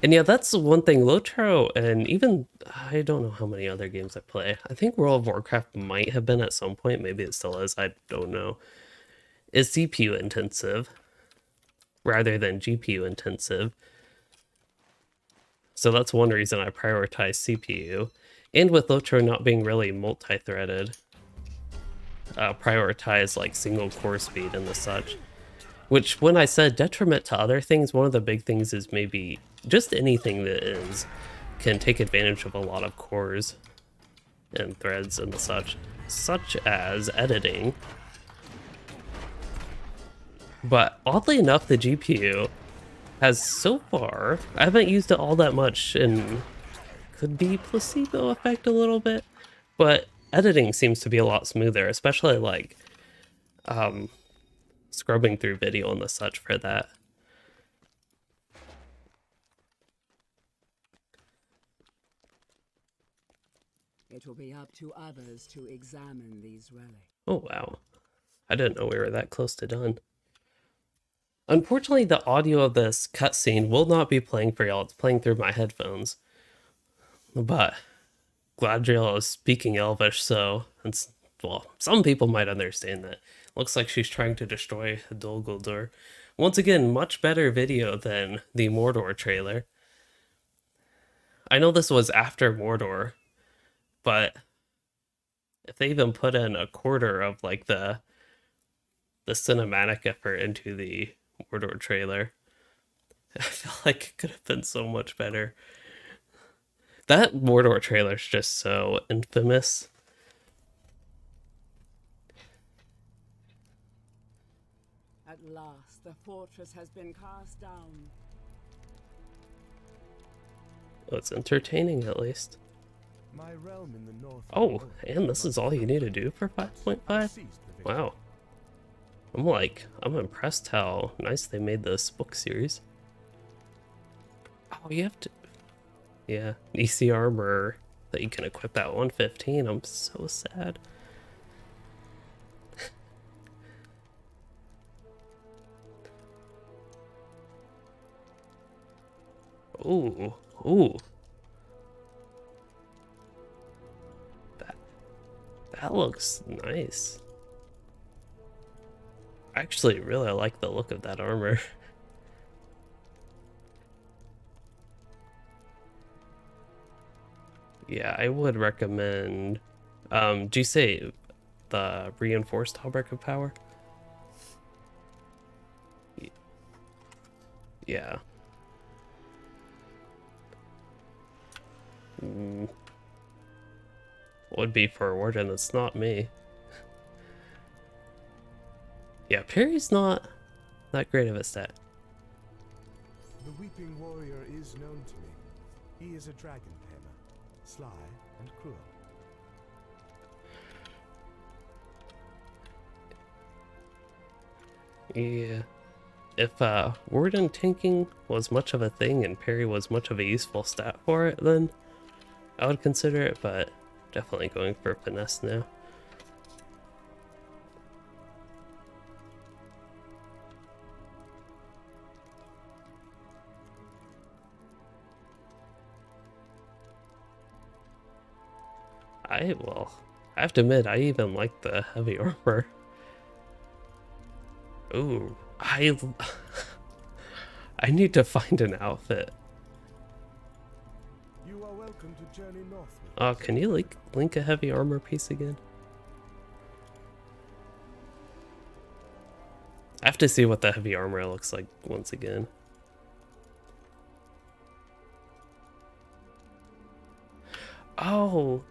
And yeah, that's one thing. LOTRO, and even, I don't know how many other games I play. I think World of Warcraft might have been at some point. Maybe it still is. I don't know. Is CPU intensive rather than GPU intensive. So that's one reason I prioritize CPU. And with LOTRO not being really multi-threaded, prioritize like single core speed and the such. Which, when I said detriment to other things, one of the big things is maybe just anything that can take advantage of a lot of cores and threads and the such as editing. But oddly enough, the GPU has so far, I haven't used it all that much, and could be placebo effect a little bit, but editing seems to be a lot smoother, especially like scrubbing through video and the such for that. It will be up to others to examine these relics. Oh wow, I didn't know we were that close to done. Unfortunately, the audio of this cutscene will not be playing for y'all. It's playing through my headphones. But Gladriel is speaking Elvish, so it's, well, some people might understand that. Looks like she's trying to destroy Dol Guldur. Once again, much better video than the Mordor trailer. I know this was after Mordor, but if they even put in a quarter of like the cinematic effort into the Mordor trailer, I feel like it could have been so much better. That Mordor trailer is just so infamous. At last, the fortress has been cast down. Well, it's entertaining at least. My realm in the north. Oh, and this is all you need to do for 5.5? Wow. I'm impressed how nice they made this book series. Oh, you have to... Yeah, EC armor that you can equip at 115. I'm so sad. Ooh, ooh. That looks nice. I actually really like the look of that armor. Yeah, I would recommend... do you say the reinforced Hallbreak of Power? Yeah. Would be for Warden, it's not me. Yeah, parry's not that great of a stat. The Weeping Warrior is known to me. He is a dragon tamer, sly and cruel. Yeah. If Warden tanking was much of a thing and parry was much of a useful stat for it, then I would consider it, but definitely going for finesse now. I have to admit, I even like the heavy armor. Ooh, I need to find an outfit. You are welcome to journey northward. Can you link a heavy armor piece again? I have to see what the heavy armor looks like once again. Oh,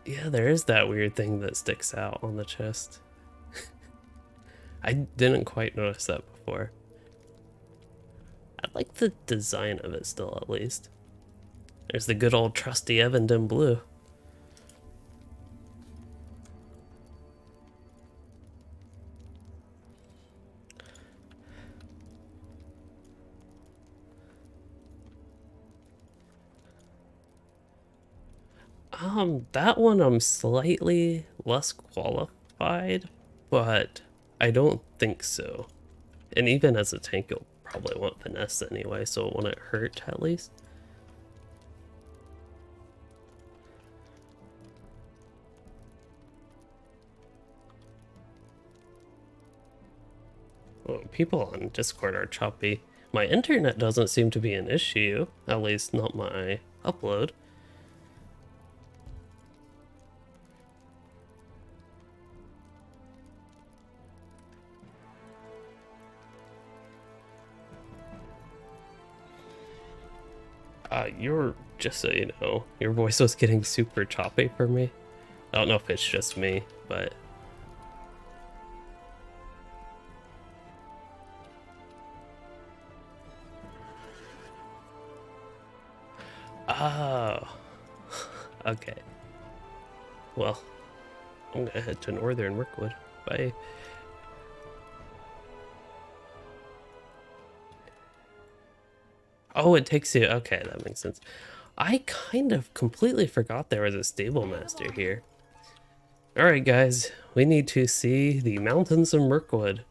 yeah, there is that weird thing that sticks out on the chest. I didn't quite notice that before. I like the design of it still, at least. There's the good old trusty Evandon blue. That one I'm slightly less qualified, but I don't think so. And even as a tank, you'll probably want finesse anyway, so it won't hurt at least. Oh, people on Discord are choppy. My internet doesn't seem to be an issue, at least not my upload. Just so you know, your voice was getting super choppy for me. I don't know if it's just me, but... Oh, okay. Well, I'm gonna head to Northern Mirkwood. Bye. Oh, it takes you... Okay, that makes sense. I kind of completely forgot there was a stable master here. Alright guys, we need to see the mountains of Mirkwood.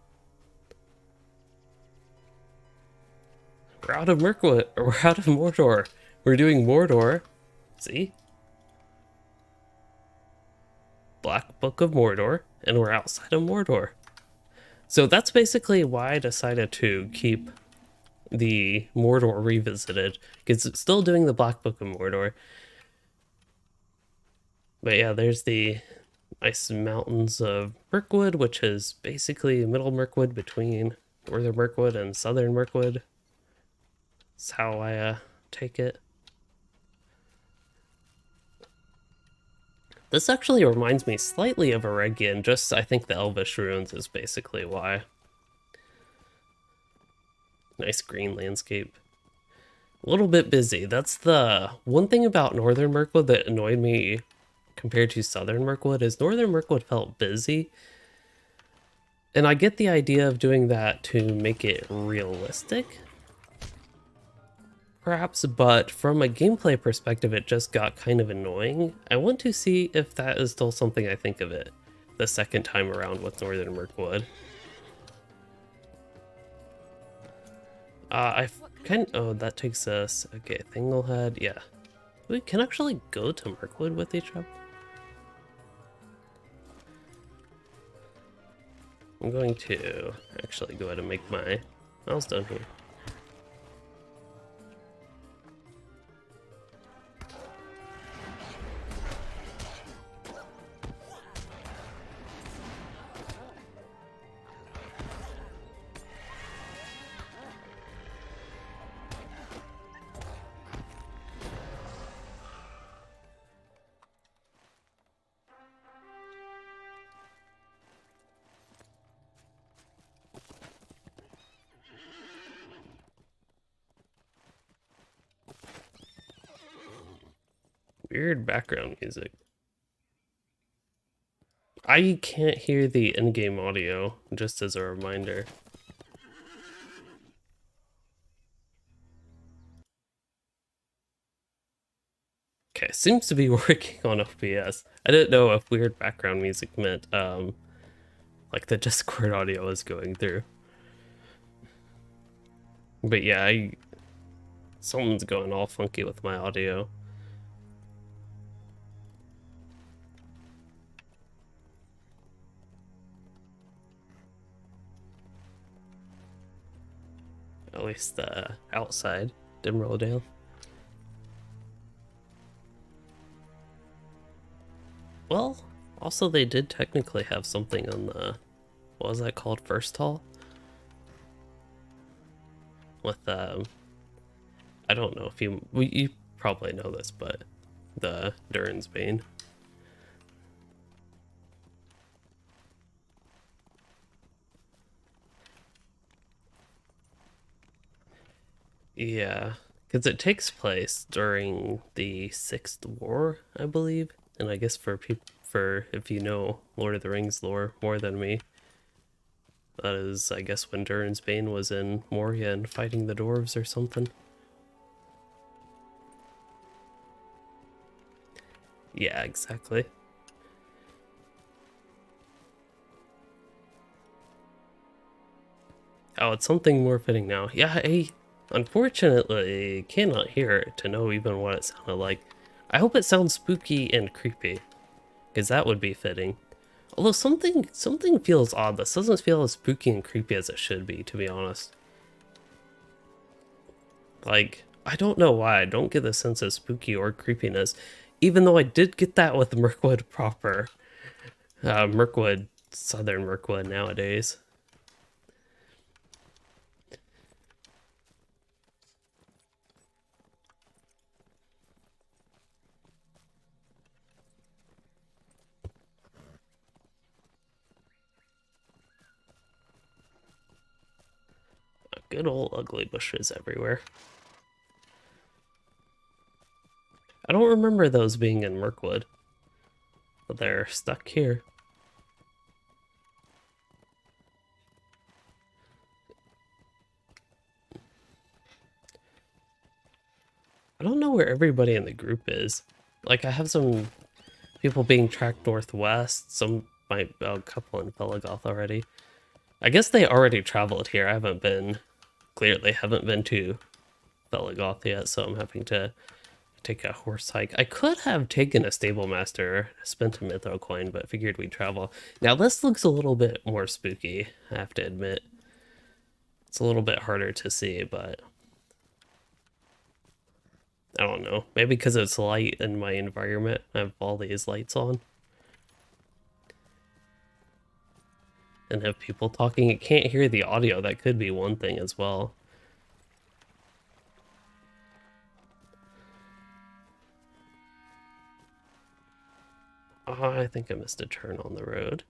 We're out of Mirkwood, or we're out of Mordor. We're doing Mordor. See? Black Book of Mordor, and we're outside of Mordor. So that's basically why I decided to keep the Mordor revisited, because it's still doing the Black Book of Mordor. But yeah, there's the nice mountains of Mirkwood, which is basically middle Mirkwood between Northern Mirkwood and Southern Mirkwood. That's how I take it. This actually reminds me slightly of Eregion, just I think the Elvish ruins is basically why. Nice green landscape. A little bit busy. That's the one thing about Northern Mirkwood that annoyed me compared to Southern Mirkwood, is Northern Mirkwood felt busy. And I get the idea of doing that to make it realistic, perhaps, but from a gameplay perspective it just got kind of annoying. I want to see if that is still something I think of it the second time around with Northern Mirkwood. Oh, that takes us, okay, Thinglehead, yeah. We can actually go to Mirkwood with each other. I'm going to actually go ahead and make my milestone here. Weird background music. I can't hear the in-game audio, just as a reminder. Okay, seems to be working on OBS. I didn't know if weird background music meant, like the Discord audio was going through. But yeah, something's going all funky with my audio. At least outside Dimrildale. Well, also they did technically have something on the, what was that called, First Hall? with I don't know if you probably know this, but the Durin's Bane. Yeah, because it takes place during the Sixth War, I believe, and I guess for if you know Lord of the Rings lore more than me, that is, I guess, when Durin's Bane was in Moria and fighting the dwarves or something. Yeah, exactly. Oh, it's something more fitting now. Yeah, I unfortunately cannot hear it to know even what it sounded like. I hope it sounds spooky and creepy, because that would be fitting. Although something feels odd. This doesn't feel as spooky and creepy as it should be, to be honest. Like, I don't know why. I don't get the sense of spooky or creepiness, even though I did get that with Mirkwood proper. Mirkwood, Southern Mirkwood nowadays. Good old ugly bushes everywhere. I don't remember those being in Mirkwood, but they're stuck here. I don't know where everybody in the group is. Like, I have some people being tracked northwest, a couple in Pelagoth already. I guess they already traveled here. I haven't been to Pelagoth yet, so I'm having to take a horse hike. I could have taken a stable master, spent a mytho coin, but figured we'd travel. Now this looks a little bit more spooky, I have to admit. It's a little bit harder to see, but I don't know. Maybe because it's light in my environment. I have all these lights on. And have people talking. It can't hear the audio. That could be one thing as well. Oh, I think I missed a turn on the road.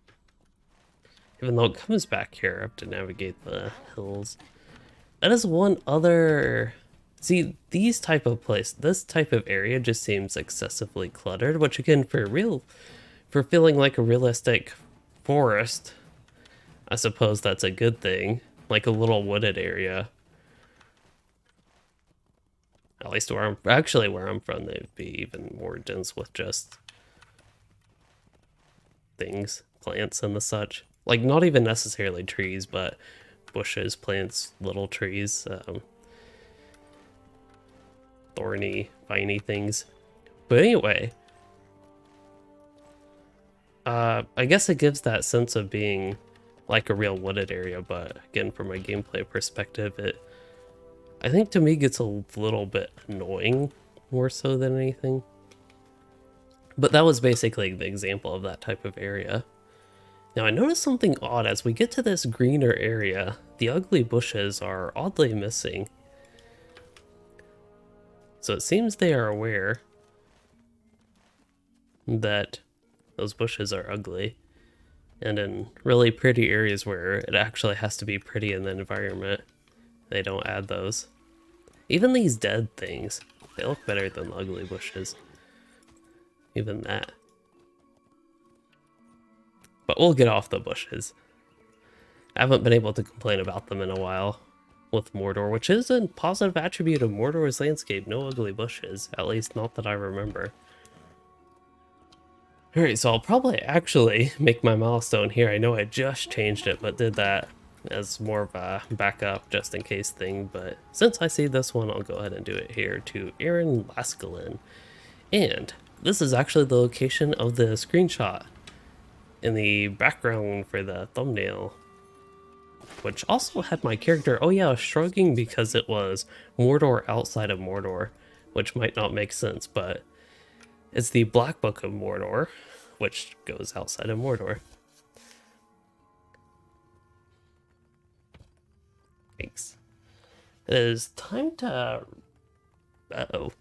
Even though it comes back here, I have to navigate the hills. That is one other... See, this type of area just seems excessively cluttered, which again, for feeling like a realistic forest, I suppose that's a good thing. Like a little wooded area. At least where I'm from, they'd be even more dense with just things, plants and the such. Like, not even necessarily trees, but bushes, plants, little trees, thorny, viney things. But anyway, I guess it gives that sense of being like a real wooded area, but again, from a gameplay perspective, I think to me gets a little bit annoying more so than anything. But that was basically the example of that type of area. Now I noticed something odd as we get to this greener area. The ugly bushes are oddly missing. So it seems they are aware that those bushes are ugly. And in really pretty areas where it actually has to be pretty in the environment, they don't add those. Even these dead things, they look better than the ugly bushes. Even that. But we'll get off the bushes. I haven't been able to complain about them in a while with Mordor, which is a positive attribute of Mordor's landscape. No ugly bushes, at least not that I remember. Alright, so I'll probably actually make my milestone here. I know I just changed it, but did that as more of a backup just in case thing. But since I see this one, I'll go ahead and do it here to Aaron Laskalin. And this is actually the location of the screenshot in the background for the thumbnail, which also had my character, oh yeah, shrugging because it was Mordor outside of Mordor, which might not make sense, but it's the Black Book of Mordor, which goes outside of Mordor. Thanks. It is time to... Uh-oh.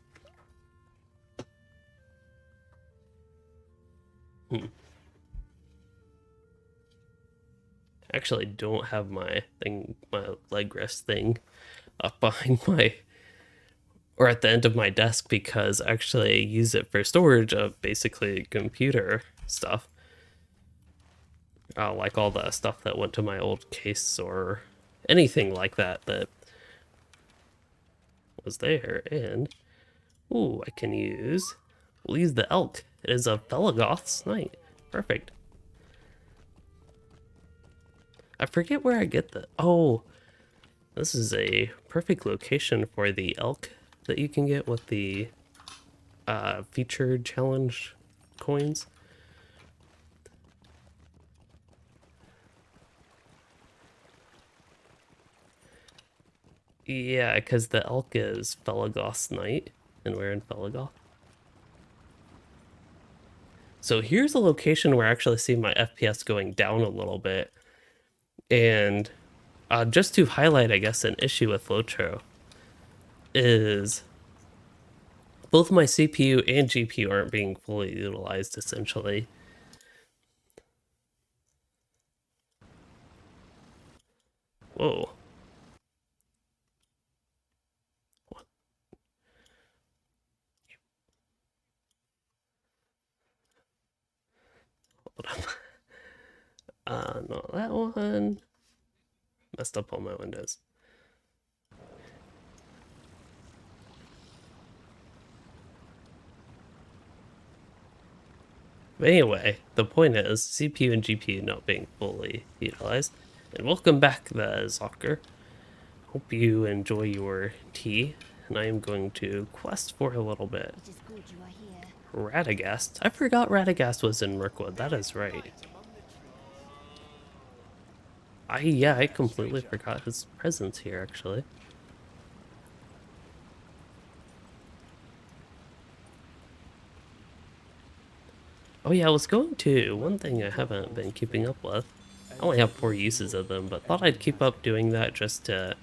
Actually don't have my thing, my leg rest thing up behind my, or at the end of my desk, because actually I use it for storage of basically computer stuff. Like all the stuff that went to my old case or anything like that that was there. And, ooh, we'll use the elk. It is a Felagot's night. Perfect. I forget where I get the, oh, this is a perfect location for the elk that you can get with the featured challenge coins. Yeah, because the elk is Felagot's night, and we're in Felagoth. So here's a location where I actually see my FPS going down a little bit. And just to highlight, I guess, an issue with LOTRO is both my CPU and GPU aren't being fully utilized, essentially. Whoa. What? Hold on. Not that one. Messed up all my windows. But anyway, the point is CPU and GPU not being fully utilized. And welcome back, the Zocker. Hope you enjoy your tea, and I am going to quest for a little bit. It is good you are here. Radagast. I forgot Radagast was in Mirkwood. That is right. I completely forgot his presence here, actually. Oh yeah, I was going to. One thing I haven't been keeping up with. I only have 4 uses of them, but thought I'd keep up doing that just to...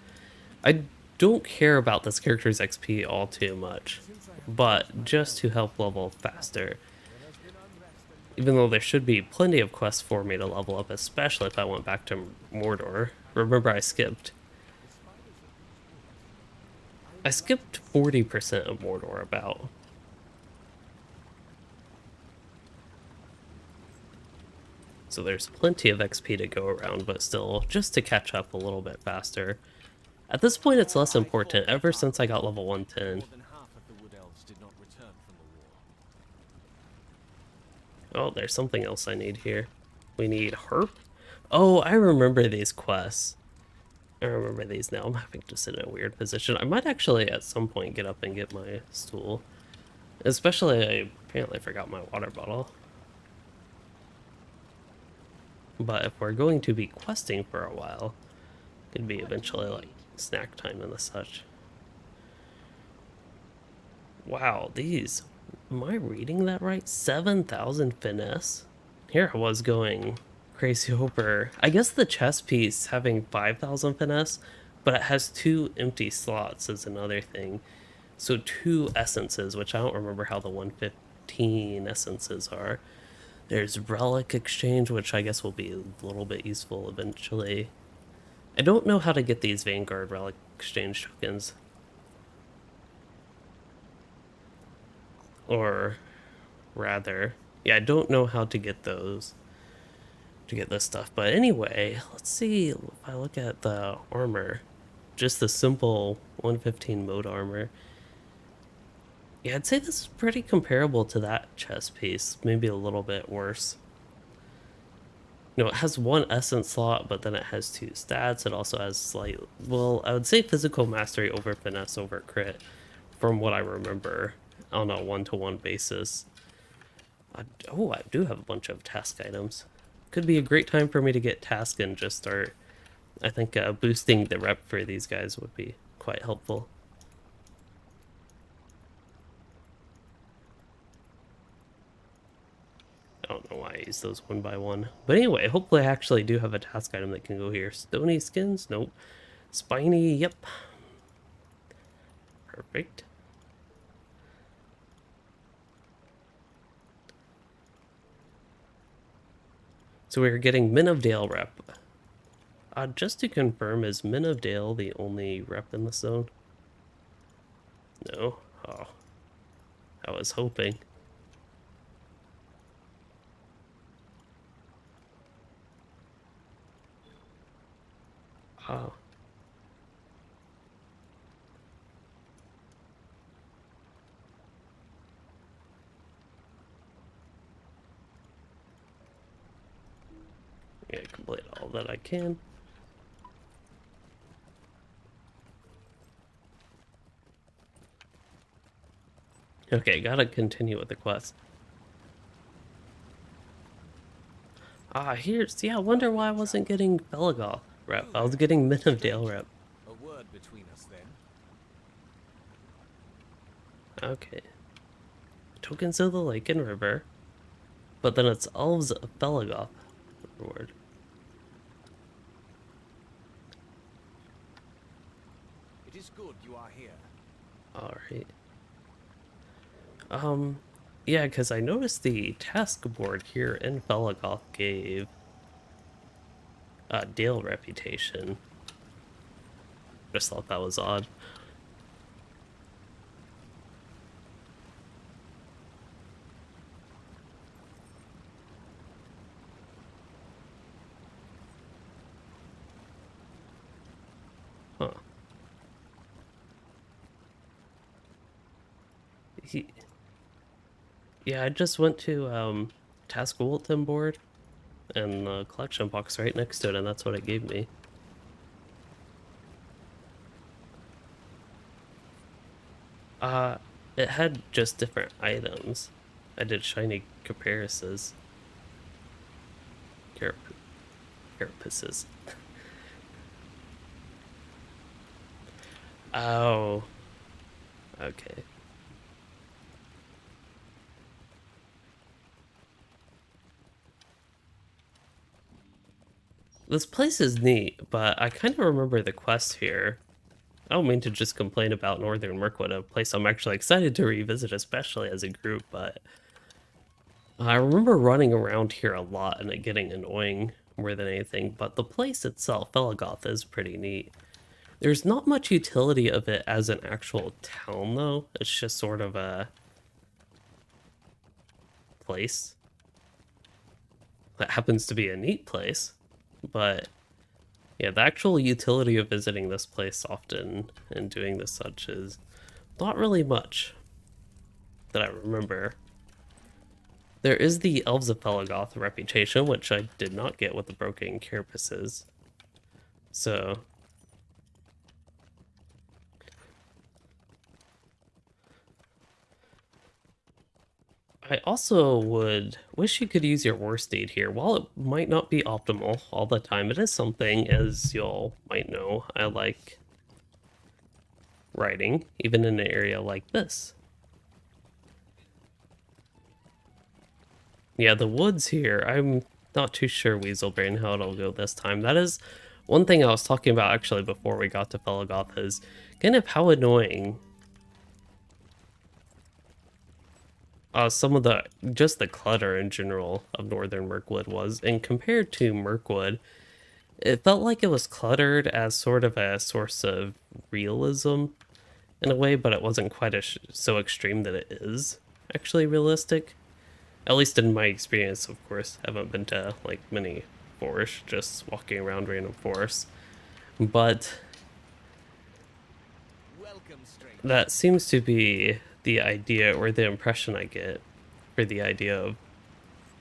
I don't care about this character's XP all too much, but just to help level faster. Even though there should be plenty of quests for me to level up, especially if I went back to Mordor. Remember, I skipped 40% of Mordor about. So there's plenty of XP to go around, but still, just to catch up a little bit faster. At this point, it's less important, ever since I got level 110. Oh, there's something else I need here. We need herp. Oh, I remember these quests. I remember these now. I'm having to sit in a weird position. I might actually at some point get up and get my stool. Especially, I apparently forgot my water bottle. But if we're going to be questing for a while, it could be eventually like snack time and the such. Wow, these... Am I reading that right? 7,000 finesse? Here I was going crazy over... I guess the chess piece having 5,000 finesse, but it has 2 empty slots is another thing. So 2 essences, which I don't remember how the 115 essences are. There's relic exchange, which I guess will be a little bit useful eventually. I don't know how to get these Vanguard relic exchange tokens. Or rather, yeah, I don't know how to get those, to get this stuff. But anyway, let's see if I look at the armor, just the simple 115 mode armor. Yeah, I'd say this is pretty comparable to that chest piece, maybe a little bit worse. You know, it has 1 essence slot, but then it has 2 stats. It also has slight, well, I would say physical mastery over finesse over crit, from what I remember, on a 1-to-1 basis. I do have a bunch of task items. Could be a great time for me to get task and just start. I think boosting the rep for these guys would be quite helpful. I don't know why I use those one by one. But anyway, hopefully I actually do have a task item that can go here. Stony skins? Nope. Spiny, yep. Perfect. So we're getting Men of Dale rep. Just to confirm, is Men of Dale the only rep in the zone? No? Oh. I was hoping. Oh. Yeah, complete all that I can. Okay, gotta continue with the quest. Here's... Yeah, I wonder why I wasn't getting Belagoth rep. I was getting Men of Dale rep. A word between us then. Okay. Tokens of the Lake and River. But then it's Elves of Belagoth reward. It is good you are here. Alright. Yeah, because I noticed the task board here in Belagoth gave Dale reputation. Just thought that was odd. Huh. Yeah, I just went to Task Bulletin board and the collection box right next to it, and that's what it gave me. It had just different items. I did shiny comparisons. Carapaces. Oh. Okay. This place is neat, but I kind of remember the quest here. I don't mean to just complain about Northern Mirkwood, a place I'm actually excited to revisit, especially as a group, but I remember running around here a lot and it getting annoying more than anything, but the place itself, Belagoth, is pretty neat. There's not much utility of it as an actual town, though. It's just sort of a place that happens to be a neat place, but yeah, the actual utility of visiting this place often and doing this such is not really much that I remember. There is the Elves of Belagoth reputation, which I did not get with the broken carapaces. So I also would wish you could use your war steed here. While it might not be optimal all the time, it is something, as y'all might know, I like riding, even in an area like this. Yeah, the woods here, I'm not too sure, Weaselbrain, how it'll go this time. That is one thing I was talking about actually before we got to Belagoth, is kind of how annoying some of just the clutter in general of Northern Mirkwood was, and compared to Mirkwood, it felt like it was cluttered as sort of a source of realism in a way, but it wasn't quite so extreme that it is actually realistic. At least in my experience, of course. I haven't been to like many forests, just walking around random forests. But that seems to be the idea, or the impression I get for the idea of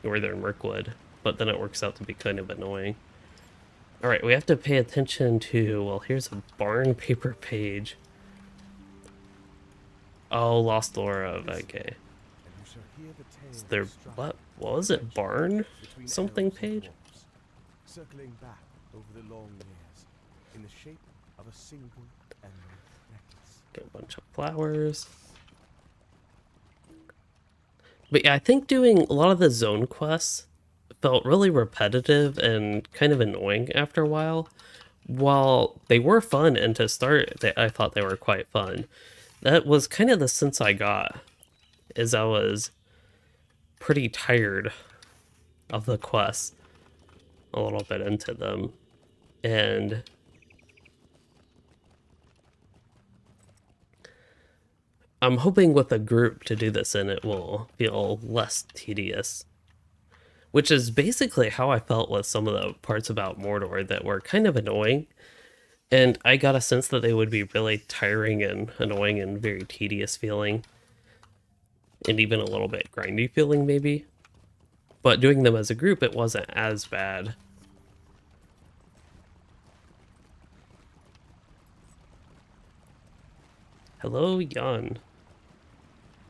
Northern Mirkwood, but then it works out to be kind of annoying. Alright, we have to pay attention to, well, here's a barn paper page. Oh, Lost Lore of, okay. Is there, what was it, barn something page? Circling back over the long years in the shape of a single emerald necklace. Get a bunch of flowers. But yeah, I think doing a lot of the zone quests felt really repetitive and kind of annoying after a while. While they were fun, and to start, I thought they were quite fun, That was kind of the sense I got, as I was pretty tired of the quests, a little bit into them, and I'm hoping with a group to do this and it will feel less tedious. Which is basically how I felt with some of the parts about Mordor that were kind of annoying. And I got a sense that they would be really tiring and annoying and very tedious feeling. And even a little bit grindy feeling, maybe. But doing them as a group, it wasn't as bad. Hello, Jan.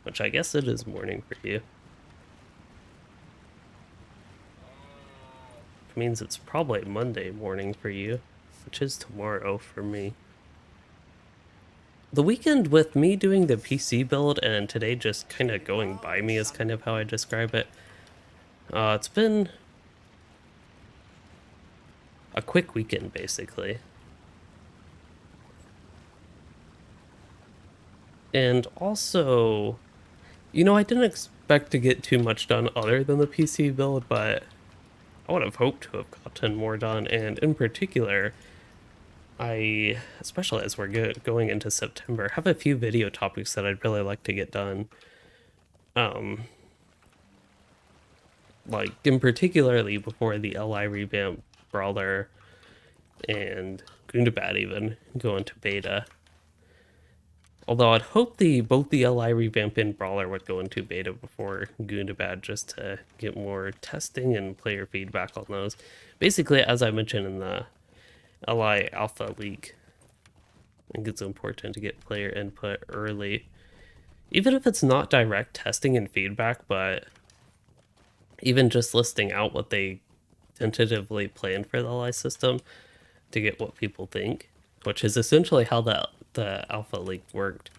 Which I guess it is morning for you. Which means it's probably Monday morning for you, which is tomorrow for me. The weekend with me doing the PC build and today just kind of going by me is kind of how I describe it. It's been a quick weekend, basically. And also, you know, I didn't expect to get too much done other than the PC build, but I would have hoped to have gotten more done, and in particular, especially as we're going into September, have a few video topics that I'd really like to get done. Like, in particularly before the LI revamp, Brawler, and Gundabad even go into beta. Although I'd hope both the LI revamp and Brawler would go into beta before Gundabad just to get more testing and player feedback on those. Basically, as I mentioned in the LI alpha leak, I think it's important to get player input early. Even if it's not direct testing and feedback, but even just listing out what they tentatively plan for the LI system to get what people think, which is essentially how the alpha leak worked.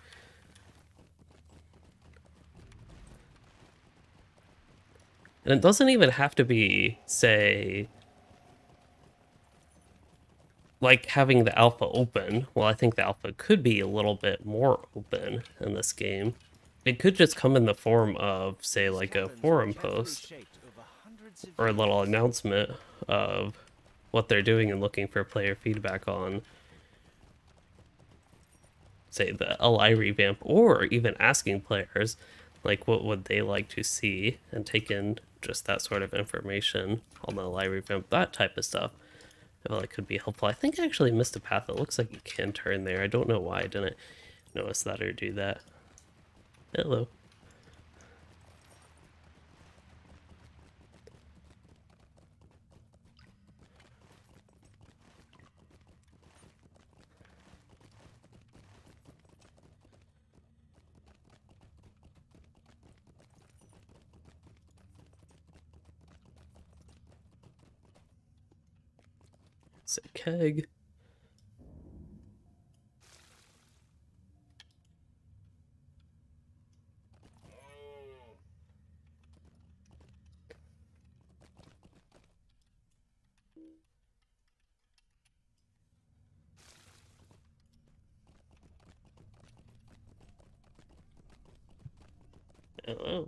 And it doesn't even have to be, say, like having the alpha open. Well, I think the alpha could be a little bit more open in this game. It could just come in the form of, say, like a forum post or a little announcement of what they're doing and looking for player feedback on, say, the LI revamp, or even asking players, like, what would they like to see, and take in just that sort of information on the LI revamp, that type of stuff. I feel like could be helpful. I think I actually missed a path. It looks like you can turn there. I don't know why I didn't notice that or do that. Hello. It's a keg. Hello.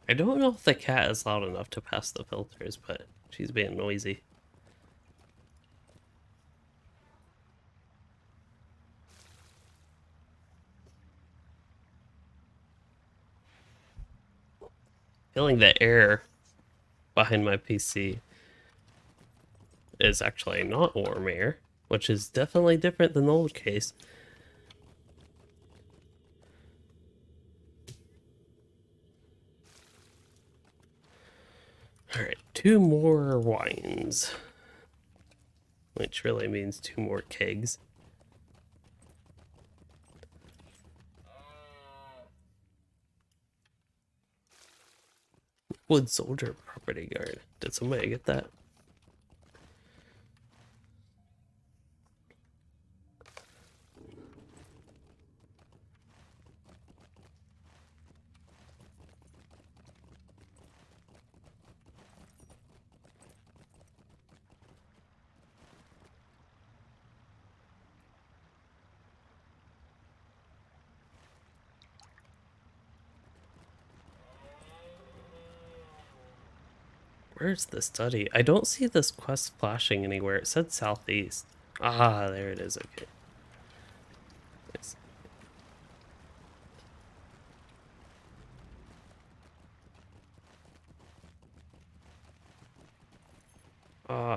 I don't know if the cat is loud enough to pass the filters, but she's being noisy. Feeling the air behind my PC is actually not warm air, which is definitely different than the old case. Alright, 2 more wines. Which really means 2 more kegs. Wood Soldier Property Guard. Did somebody get that? Where's the study? I don't see this quest flashing anywhere. It said southeast. Ah, there it is. Okay. Nice.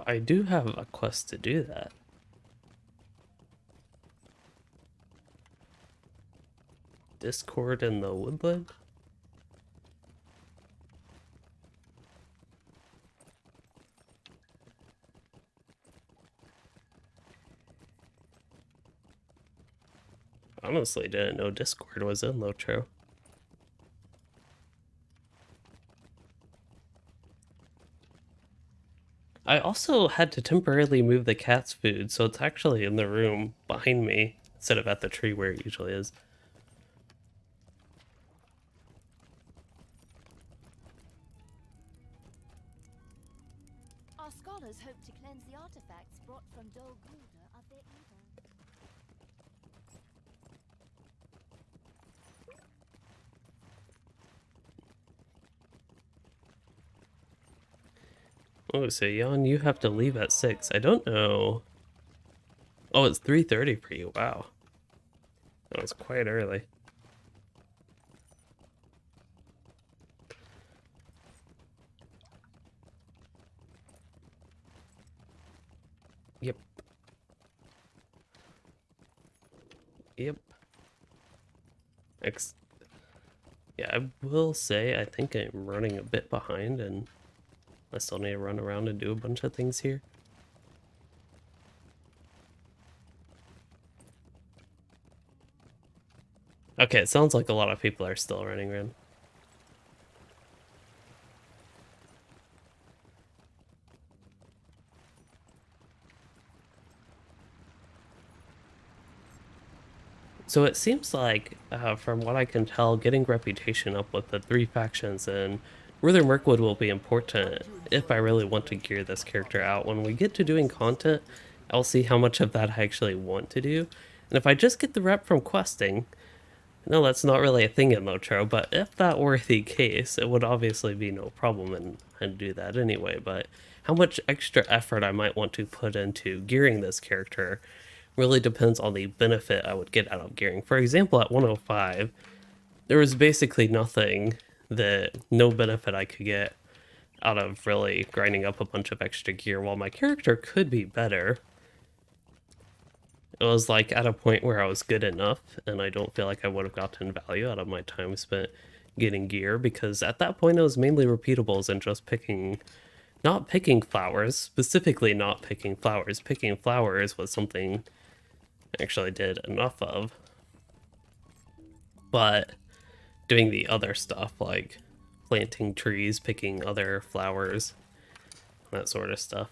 I do have a quest to do that. Discord in the woodland? Honestly, didn't know Discord was in LOTRO. I also had to temporarily move the cat's food, so it's actually in the room behind me instead of at the tree where it usually is. Our scholars hope to cleanse the artifacts brought from Dol Guldur of their evil. Oh, so Jan, you have to leave at 6. I don't know. Oh, it's 3:30 for you. Wow. That was quite early. Yep. Yep. Yeah, I will say I think I'm running a bit behind and I still need to run around and do a bunch of things here. Okay, it sounds like a lot of people are still running around. So it seems like, from what I can tell, getting reputation up with the 3 factions in Northern Mirkwood will be important if I really want to gear this character out. When we get to doing content, I'll see how much of that I actually want to do. And if I just get the rep from questing, no, that's not really a thing in LOTRO, but if that were the case, it would obviously be no problem and do that anyway. But how much extra effort I might want to put into gearing this character really depends on the benefit I would get out of gearing. For example, at 105, there was basically no benefit I could get out of really grinding up a bunch of extra gear. While my character could be better, it was like at a point where I was good enough, and I don't feel like I would have gotten value out of my time spent getting gear, because at that point it was mainly repeatables and just not picking flowers, specifically not picking flowers. Picking flowers was something I actually did enough of, but doing the other stuff like planting trees, picking other flowers, that sort of stuff.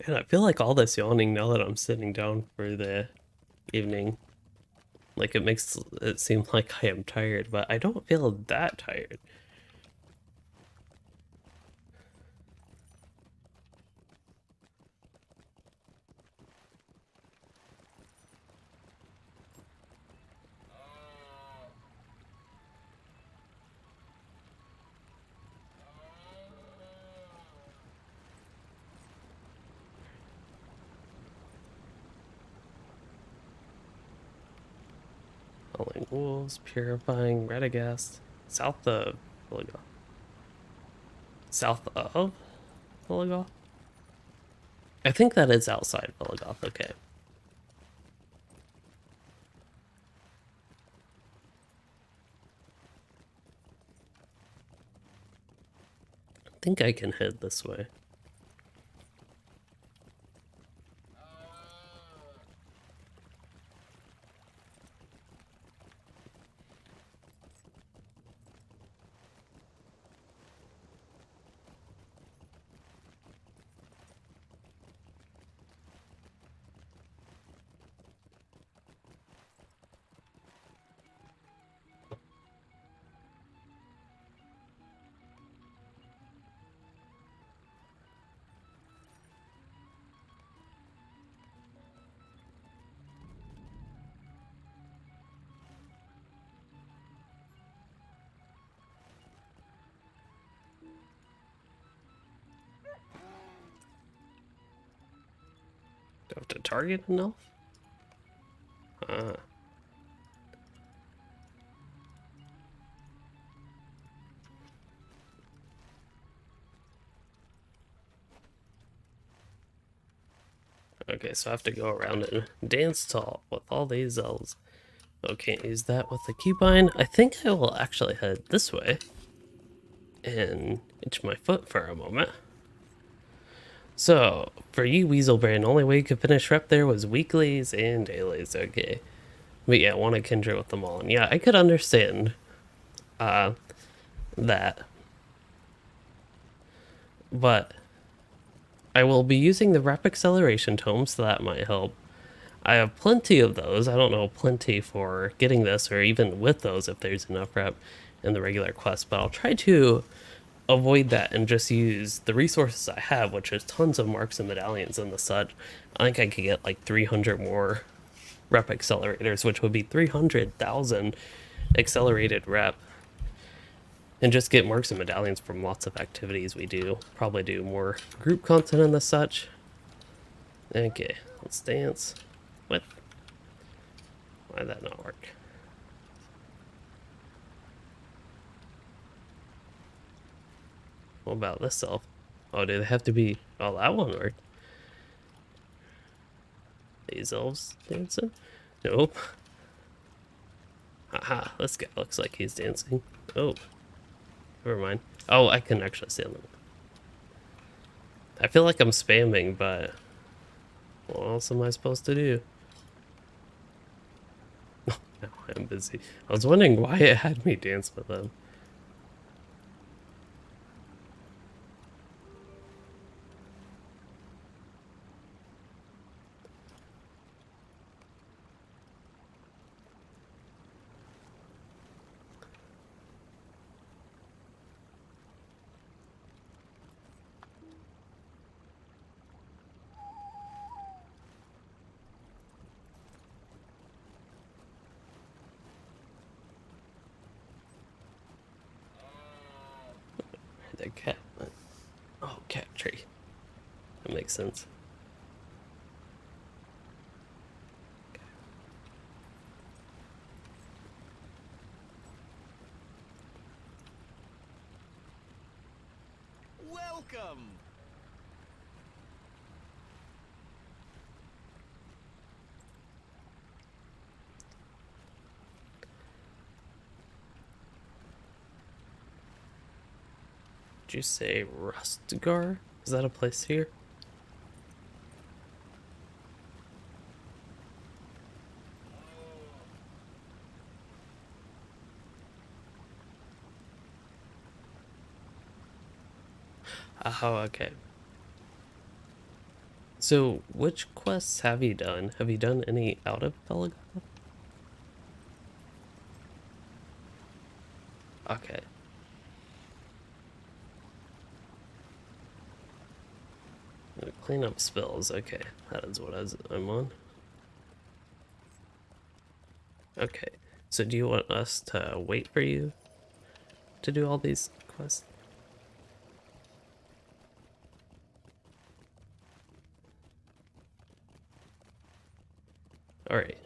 And I feel like all this yawning now that I'm sitting down for the evening, like it makes it seem like I am tired, but I don't feel that tired. Howling wolves, purifying Radagast, south of Villigoth. South of Villigoth? I think that is outside Villigoth, okay. I think I can head this way. Do I have to target an elf? Ah. Okay, so I have to go around and dance tall with all these elves. Oh, can't use that with the keybind. I think I will actually head this way and itch my foot for a moment. So, for you, Weaselbrain, the only way you could finish rep there was weeklies and dailies. Okay. But yeah, want to kindred with them all. And yeah, I could understand that. But I will be using the rep acceleration tome, so that might help. I have plenty of those. I don't know plenty for getting this, or even with those if there's enough rep in the regular quest, but I'll try to avoid that and just use the resources I have, which is tons of marks and medallions and the such. I think I could get like 300 more rep accelerators, which would be 300,000 accelerated rep, and just get marks and medallions from lots of activities we do. Probably do more group content and the such. Okay, let's dance. What? Why'd that not work? What about this elf? Oh, do they have to be... Oh, that one worked. These elves dancing? Nope. Haha, this guy looks like he's dancing. Oh. Never mind. Oh, I can actually see them. I feel like I'm spamming, but... What else am I supposed to do? No, I'm busy. I was wondering why it had me dance with them. The cat. Oh, cat tree. That makes sense. Welcome! Did you say Rustgar? Is that a place here? Oh, okay. So, which quests have you done? Have you done any out of Felagor? Okay. Clean up spills. Okay, that is what I'm on. Okay, so do you want us to wait for you to do all these quests? Alright.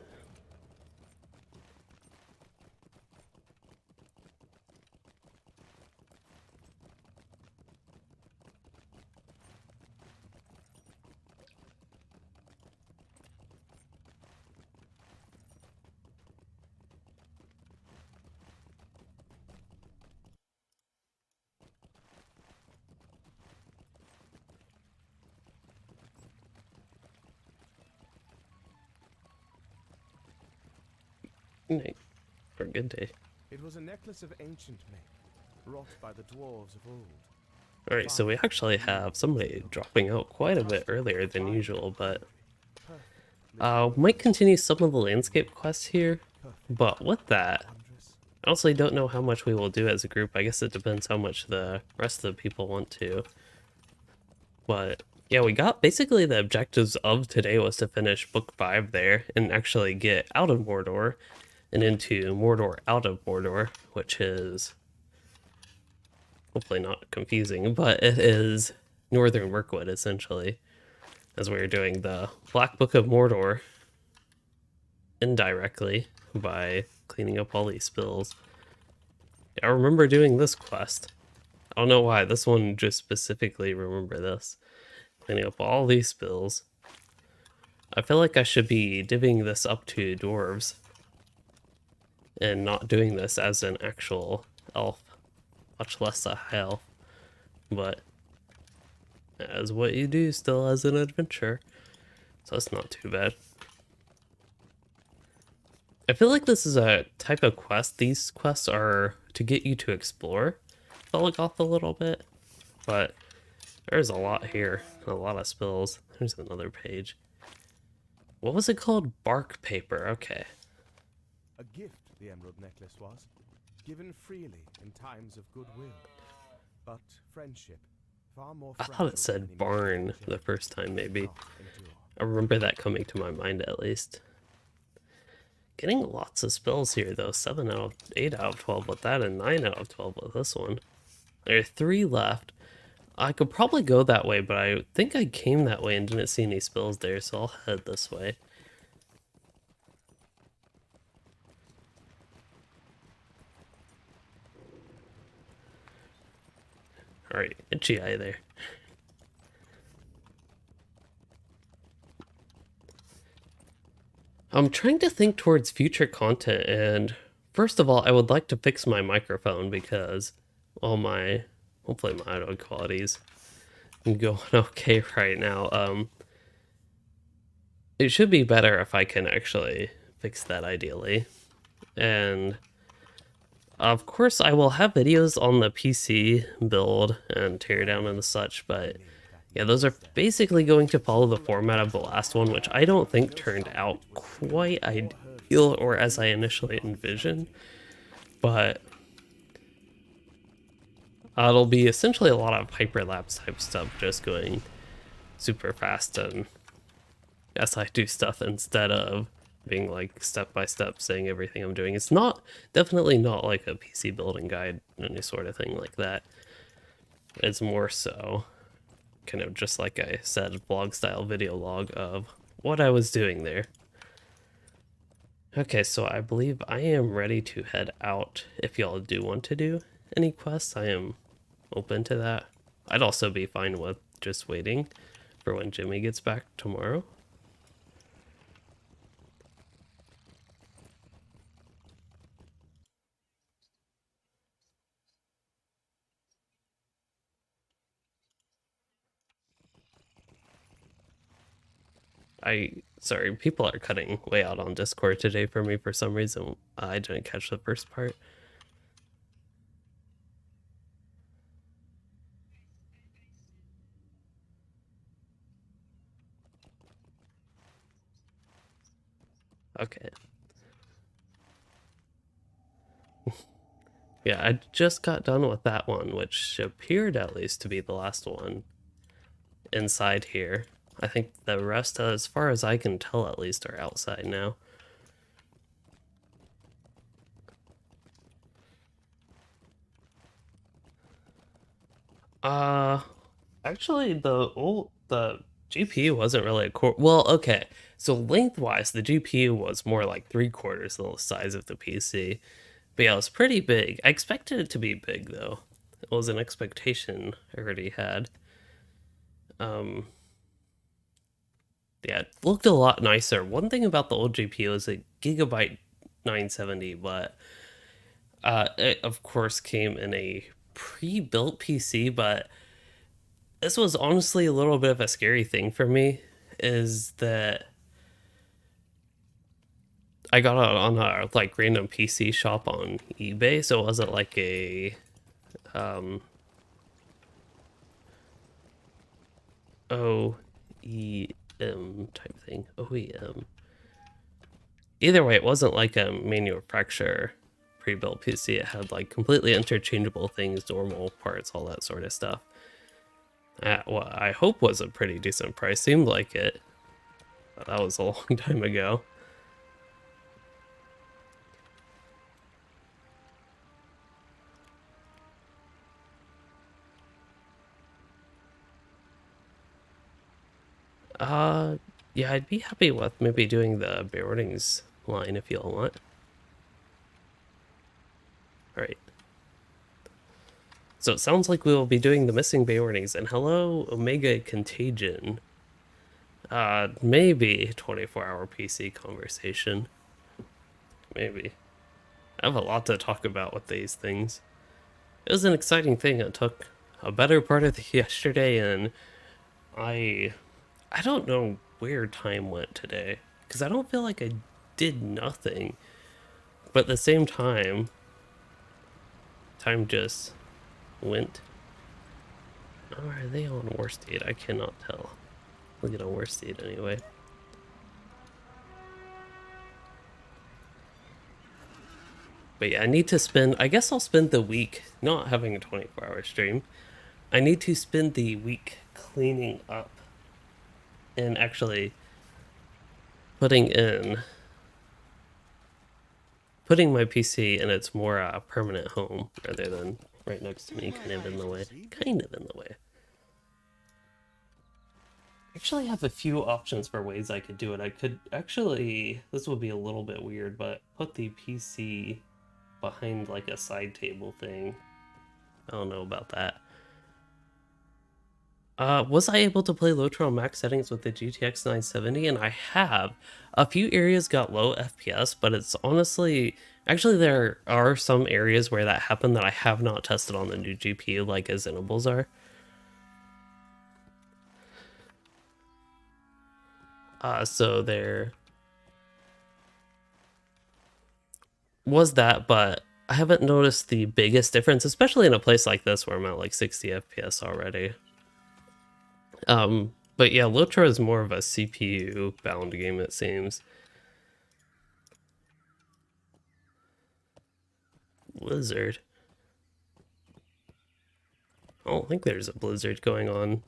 Night. Or good day. It was a necklace of ancient make, wrought by the dwarves of old. Alright, so we actually have somebody dropping out quite a bit earlier than usual, but might continue some of the landscape quests here, but with that, I honestly don't know how much we will do as a group. I guess it depends how much the rest of the people want to. But yeah, we got basically the objectives of today was to finish book 5 there and actually get out of Mordor and into Mordor out of Mordor, which is hopefully not confusing, but it is Northern Mirkwood essentially. as we were doing the Black Book of Mordor indirectly by cleaning up all these spills. I remember doing this quest. I don't know why, this one just specifically remember this. Cleaning up all these spills. I feel like I should be divvying this up to dwarves and not doing this as an actual elf, much less a high elf, but as what you do still as an adventure, so it's not too bad. I feel like this is a type of quest. These quests are to get you to explore Felgoth a little bit, but there's a lot here, a lot of spills. There's another page. What was it called? Bark paper, okay. A gift the emerald necklace was, given freely in times of goodwill. But friendship, far more I thought fragile it said than any barn magic the first time, maybe. cannot endure. I remember that coming to my mind at least. Getting lots of spells here though. 8 out of 12 with that and 9 out of 12 with this one. There are 3 left. I could probably go that way, but I think I came that way and didn't see any spells there, so I'll head this way. Alright, itchy eye there. I'm trying to think towards future content, and first of all, I would like to fix my microphone because all my, hopefully my audio quality's going okay right now. It should be better if I can actually fix that ideally. And of course I will have videos on the PC build and teardown and such, but yeah, those are basically going to follow the format of the last one, which I don't think turned out quite ideal or as I initially envisioned. But it'll be essentially a lot of hyperlapse type stuff, just going super fast and as I do stuff instead of being like step by step saying everything I'm doing. It's definitely not like a PC building guide, any sort of thing like that. It's more so kind of just like I said, vlog style video log of what I was doing there. Okay, so I believe I am ready to head out. If y'all do want to do any quests, I am open to that. I'd also be fine with just waiting for when Jimmy gets back tomorrow. Sorry, people are cutting way out on Discord today for me for some reason. I didn't catch the first part. Okay. Yeah, I just got done with that one, which appeared at least to be the last one inside here. I think the rest, as far as I can tell at least, are outside now. Actually, the GPU wasn't really a core. Well, okay, so lengthwise, the GPU was more like 3/4 the size of the PC. But yeah, it was pretty big. I expected it to be big though. It was an expectation I already had. Yeah, it looked a lot nicer. One thing about the old GPU is a Gigabyte 970, but it of course came in a pre-built PC, but this was honestly a little bit of a scary thing for me, is that I got it on a like random PC shop on eBay, so it wasn't like a OEM type thing. OEM. Either way, it wasn't like a manufacturer pre-built PC. It had like completely interchangeable things, normal parts, all that sort of stuff. What I hope was a pretty decent price. Seemed like it. But that was a long time ago. Yeah, I'd be happy with maybe doing the Bear Warnings line if you all want. Alright. So it sounds like we will be doing the missing Bay Warnings, and hello, Omega Contagion. Maybe 24-hour PC conversation. Maybe. I have a lot to talk about with these things. It was an exciting thing. It took a better part of yesterday, and I don't know where time went today, because I don't feel like I did nothing. But at the same time, time just went. Oh, are they on war state? I cannot tell. We'll get on war state anyway. But yeah, I need to spend, I guess I'll spend the week not having a 24-hour stream. I need to spend the week cleaning up and actually putting my PC in its more permanent home rather than right next to me, kind of in the way. Actually, I have a few options for ways I could do it. I could actually, this would be a little bit weird, but put the PC behind like a side table thing. I don't know about that. Was I able to play LOTRO on max settings with the GTX 970? And I have. A few areas got low FPS, but it's honestly... Actually, there are some areas where that happened that I have not tested on the new GPU, like as enables are. So there was that, but I haven't noticed the biggest difference, especially in a place like this where I'm at like 60 FPS already. But yeah, LOTRO is more of a CPU bound game, it seems. Blizzard. I don't think there's a blizzard going on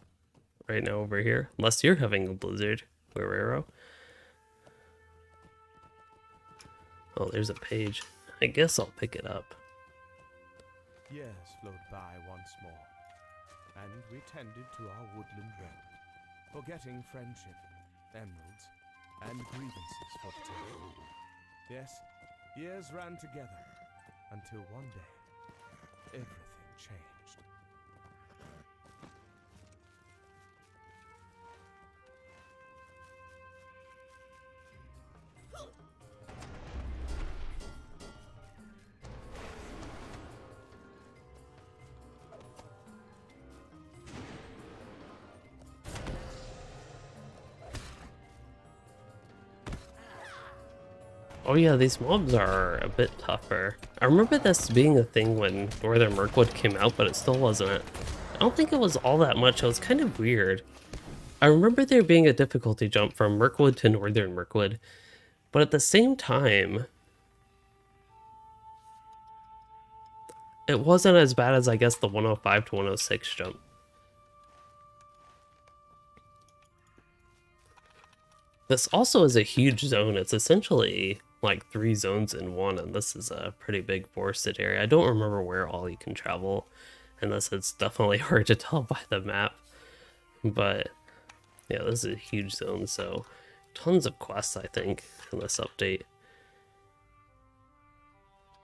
right now over here, unless you're having a blizzard, Guerrero. Oh, there's a page. I guess I'll pick it up. Years flowed by once more, and we tended to our woodland realm, forgetting friendship, emeralds, and grievances for the time. Yes, years ran together, until one day, everything changed. Oh yeah, these mobs are a bit tougher. I remember this being a thing when Northern Mirkwood came out, but it still wasn't. I don't think it was all that much. It was kind of weird. I remember there being a difficulty jump from Mirkwood to Northern Mirkwood, but at the same time, it wasn't as bad as I guess the 105 to 106 jump. This also is a huge zone. It's essentially like 3 zones in one, and this is a pretty big forested area. I don't remember where all you can travel, and this it's definitely hard to tell by the map. But yeah, this is a huge zone, so tons of quests, I think, in this update.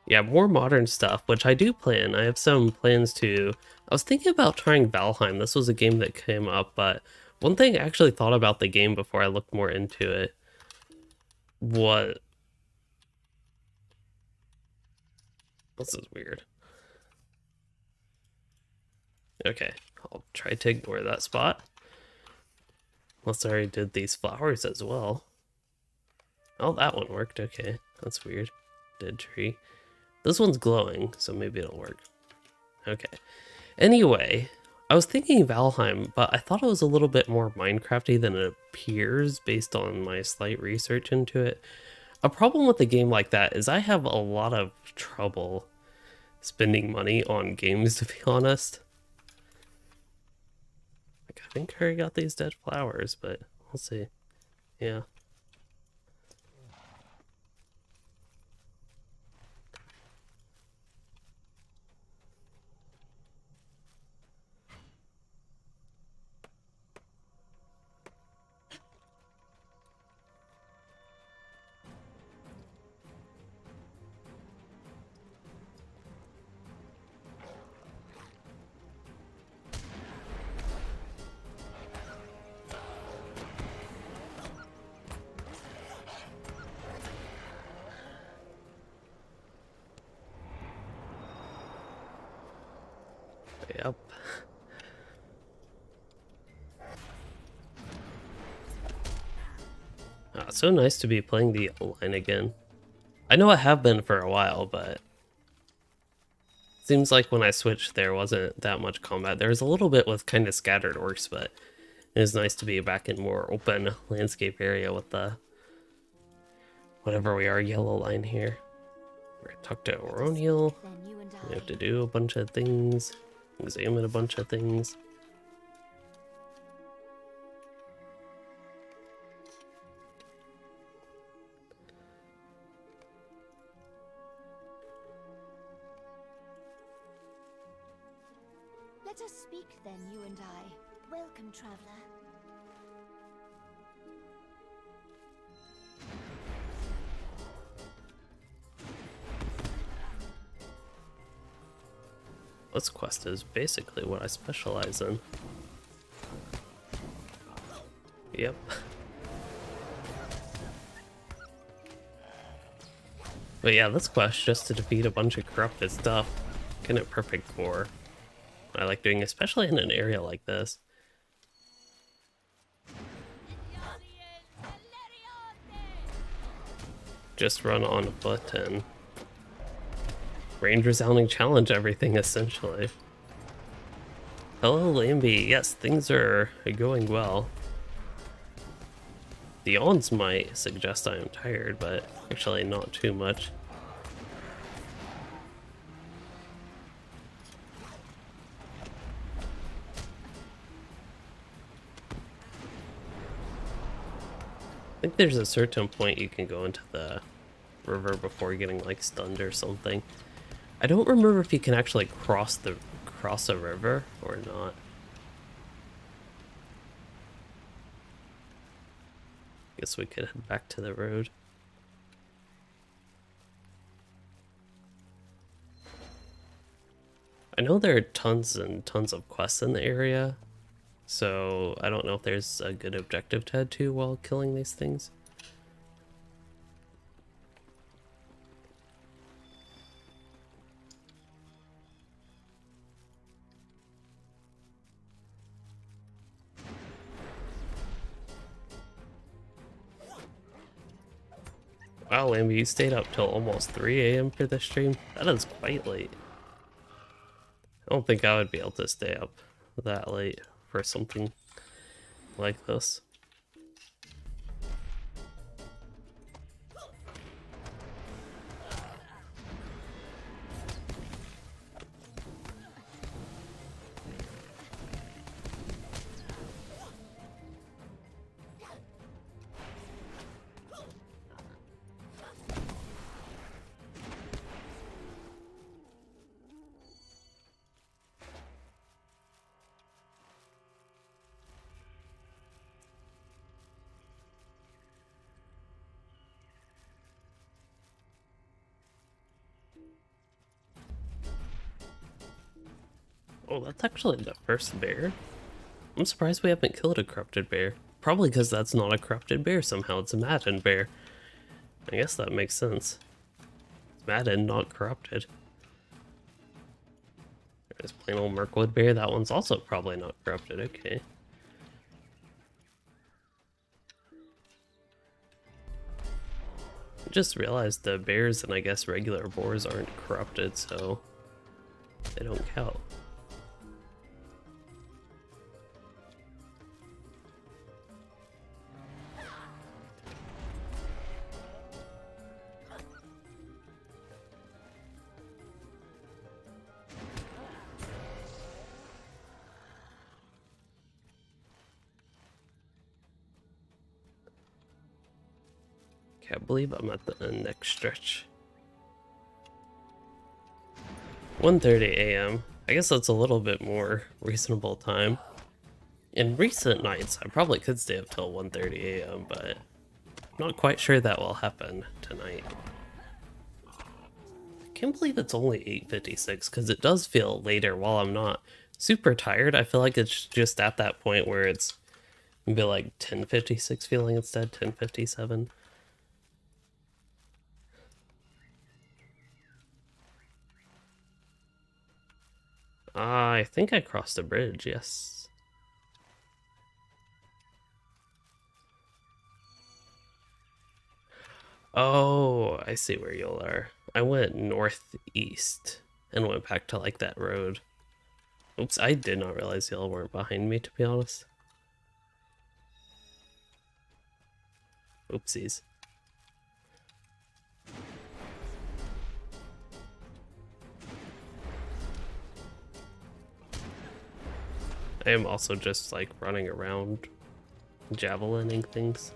Yeah, more modern stuff, which I do plan. I have some plans to... I was thinking about trying Valheim. This was a game that came up, but one thing I actually thought about the game before I looked more into it was... This is weird. Okay, I'll try to ignore that spot. Unless I already did these flowers as well. Oh, that one worked. Okay, that's weird. Dead tree. This one's glowing, so maybe it'll work. Okay. Anyway, I was thinking Valheim, but I thought it was a little bit more Minecrafty than it appears based on my slight research into it. A problem with a game like that is I have a lot of trouble spending money on games, to be honest. Like, I think I already got these dead flowers, but we'll see. Yeah. Yep. It's so nice to be playing the line again. I know I have been for a while, but seems like when I switched there wasn't that much combat. There was a little bit with kind of scattered orcs, but it is nice to be back in more open landscape area with the whatever we are, yellow line here. We're gonna talk to Oroniel. Then you and We I. have to do a bunch of things, examine a bunch of things. Let us speak then, you and I. Welcome, traveler. This quest is basically what I specialize in. Yep. But yeah, this quest just to defeat a bunch of corrupted stuff. Kind of perfect for what I like doing, especially in an area like this. Just run on foot and range resounding challenge everything essentially. Hello Lambie, yes, things are going well. The yawns might suggest I am tired, but actually not too much. I think there's a certain point you can go into the river before getting like stunned or something. I don't remember if you can actually cross a river or not. Guess we could head back to the road. I know there are tons and tons of quests in the area, so I don't know if there's a good objective to head to while killing these things. Wow, Lambie, you stayed up till almost 3 a.m. for this stream? That is quite late. I don't think I would be able to stay up that late for something like this. Oh, that's actually the first bear. I'm surprised we haven't killed a corrupted bear. Probably because that's not a corrupted bear somehow, it's a maddened bear. I guess that makes sense. It's maddened, not corrupted. There's plain old Mirkwood bear, that one's also probably not corrupted, okay. I just realized the bears and I guess regular boars aren't corrupted, so they don't count. Can't believe I'm at the next stretch. 1:30 a.m. I guess that's a little bit more reasonable time. In recent nights, I probably could stay up till 1:30 a.m., but I'm not quite sure that will happen tonight. I can't believe it's only 8:56 because it does feel later while I'm not super tired. I feel like it's just at that point where it's maybe like 10:56 feeling instead, 10:57. I think I crossed a bridge, yes. Oh, I see where y'all are. I went northeast and went back to like that road. Oops, I did not realize y'all weren't behind me, to be honest. Oopsies. I am also just like running around javelining things.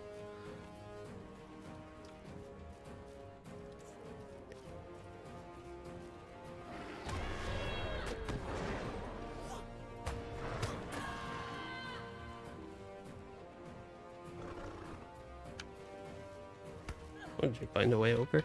Oh, did you find a way over?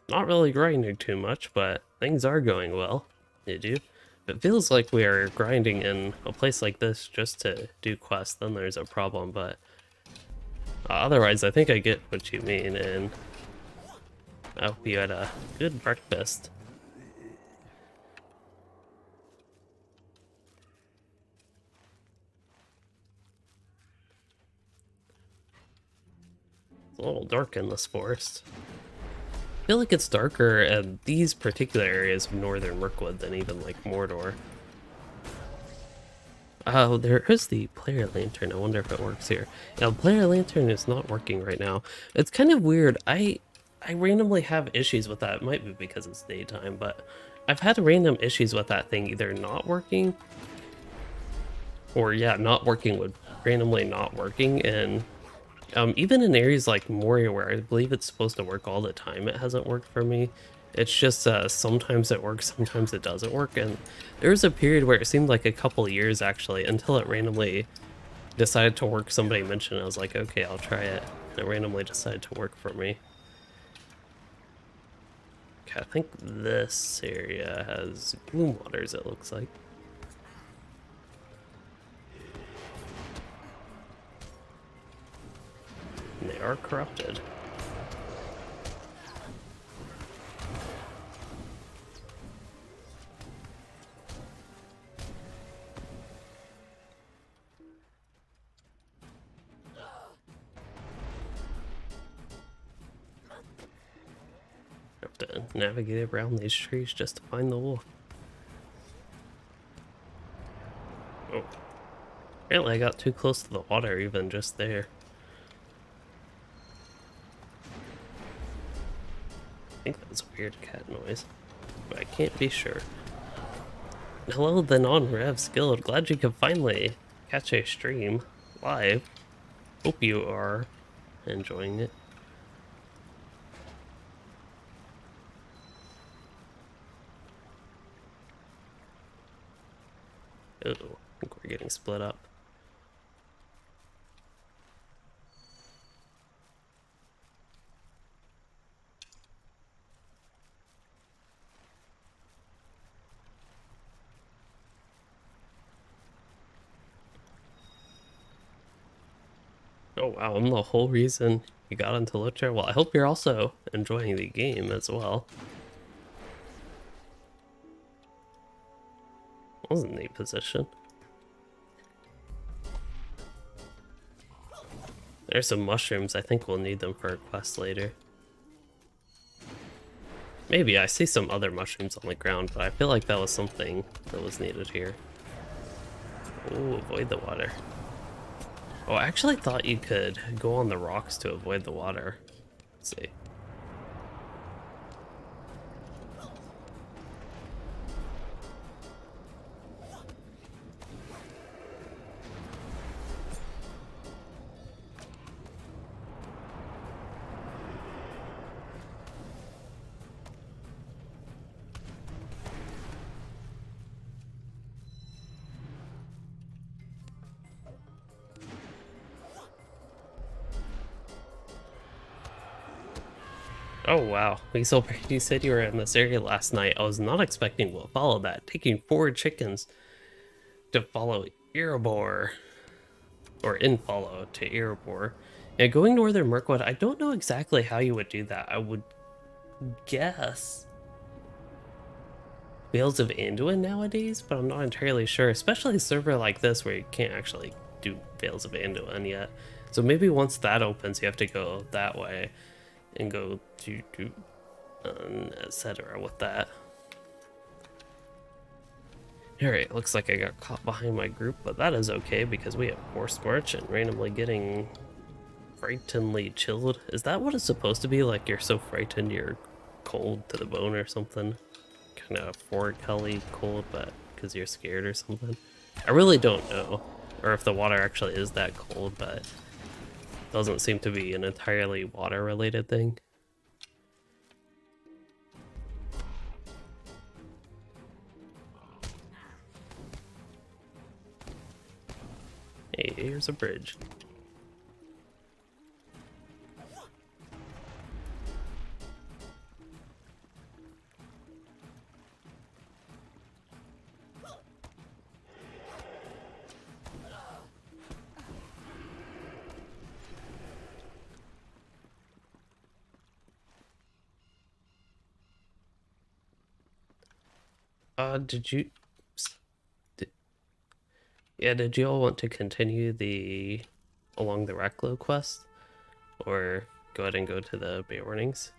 Not really grinding too much, but things are going well. Did you? If it feels like we are grinding in a place like this just to do quests, then there's a problem, but otherwise I think I get what you mean, and I hope you had a good breakfast. It's a little dark in this forest. I feel like it's darker in these particular areas of Northern Mirkwood than even like Mordor. Oh, there is the player lantern. I wonder if it works here. Yeah, the player lantern is not working right now. It's kind of weird. I randomly have issues with that. It might be because it's daytime, but I've had random issues with that thing either not working or yeah, not working with randomly not working, and even in areas like Moria, where I believe it's supposed to work all the time, it hasn't worked for me. It's just sometimes it works, sometimes it doesn't work, and there was a period where it seemed like a couple years actually, until it randomly decided to work. Somebody mentioned it, I was like, okay, I'll try it, and it randomly decided to work for me. Okay, I think this area has gloom waters, it looks like. And they are corrupted. Have to navigate around these trees just to find the wolf. Oh. Apparently I got too close to the water even just there. I think that was a weird cat noise, but I can't be sure. Hello, the non-Revs Guild. Glad you could finally catch a stream live. Hope you are enjoying it. Oh, I think we're getting split up. Oh wow, I'm the whole reason you got into LOTRO. Well, I hope you're also enjoying the game as well. That was a neat position. There's some mushrooms. I think we'll need them for a quest later. Maybe. I see some other mushrooms on the ground, but I feel like that was something that was needed here. Oh, avoid the water. Oh, I actually thought you could go on the rocks to avoid the water. Let's see. Oh wow, Weasel Brady said you were in this area last night. I was not expecting we'll follow that. Taking 4 chickens to follow Erebor. Or in follow to Erebor. And going Northern Mirkwood, I don't know exactly how you would do that. I would guess Veils of Anduin nowadays, but I'm not entirely sure, especially a server like this where you can't actually do Veils of Anduin yet. So maybe once that opens, you have to go that way and go to etc. with that. Alright, looks like I got caught behind my group, but that is okay because we have forced march and randomly getting frighteningly chilled. Is that what it's supposed to be? Like you're so frightened you're cold to the bone or something? Kind of fork-helly cold, but because you're scared or something? I really don't know. Or if the water actually is that cold, but it doesn't seem to be an entirely water-related thing. Hey, here's a bridge. Did you... Yeah, did you all want to continue along the Recklow quest? Or go ahead and go to the Bay Warnings?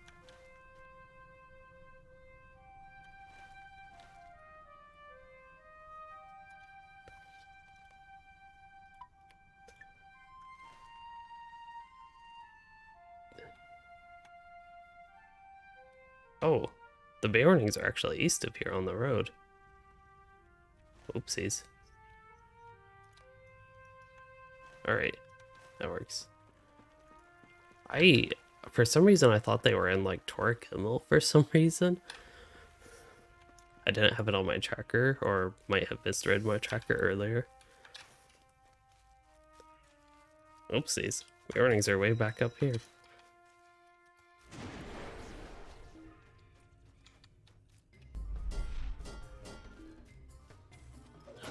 Oh, the Bay Warnings are actually east of here on the road. Oopsies. Alright, that works. For some reason, I thought they were in, like, Torquemil for some reason. I didn't have it on my tracker, or might have misread my tracker earlier. Oopsies. The earnings are way back up here.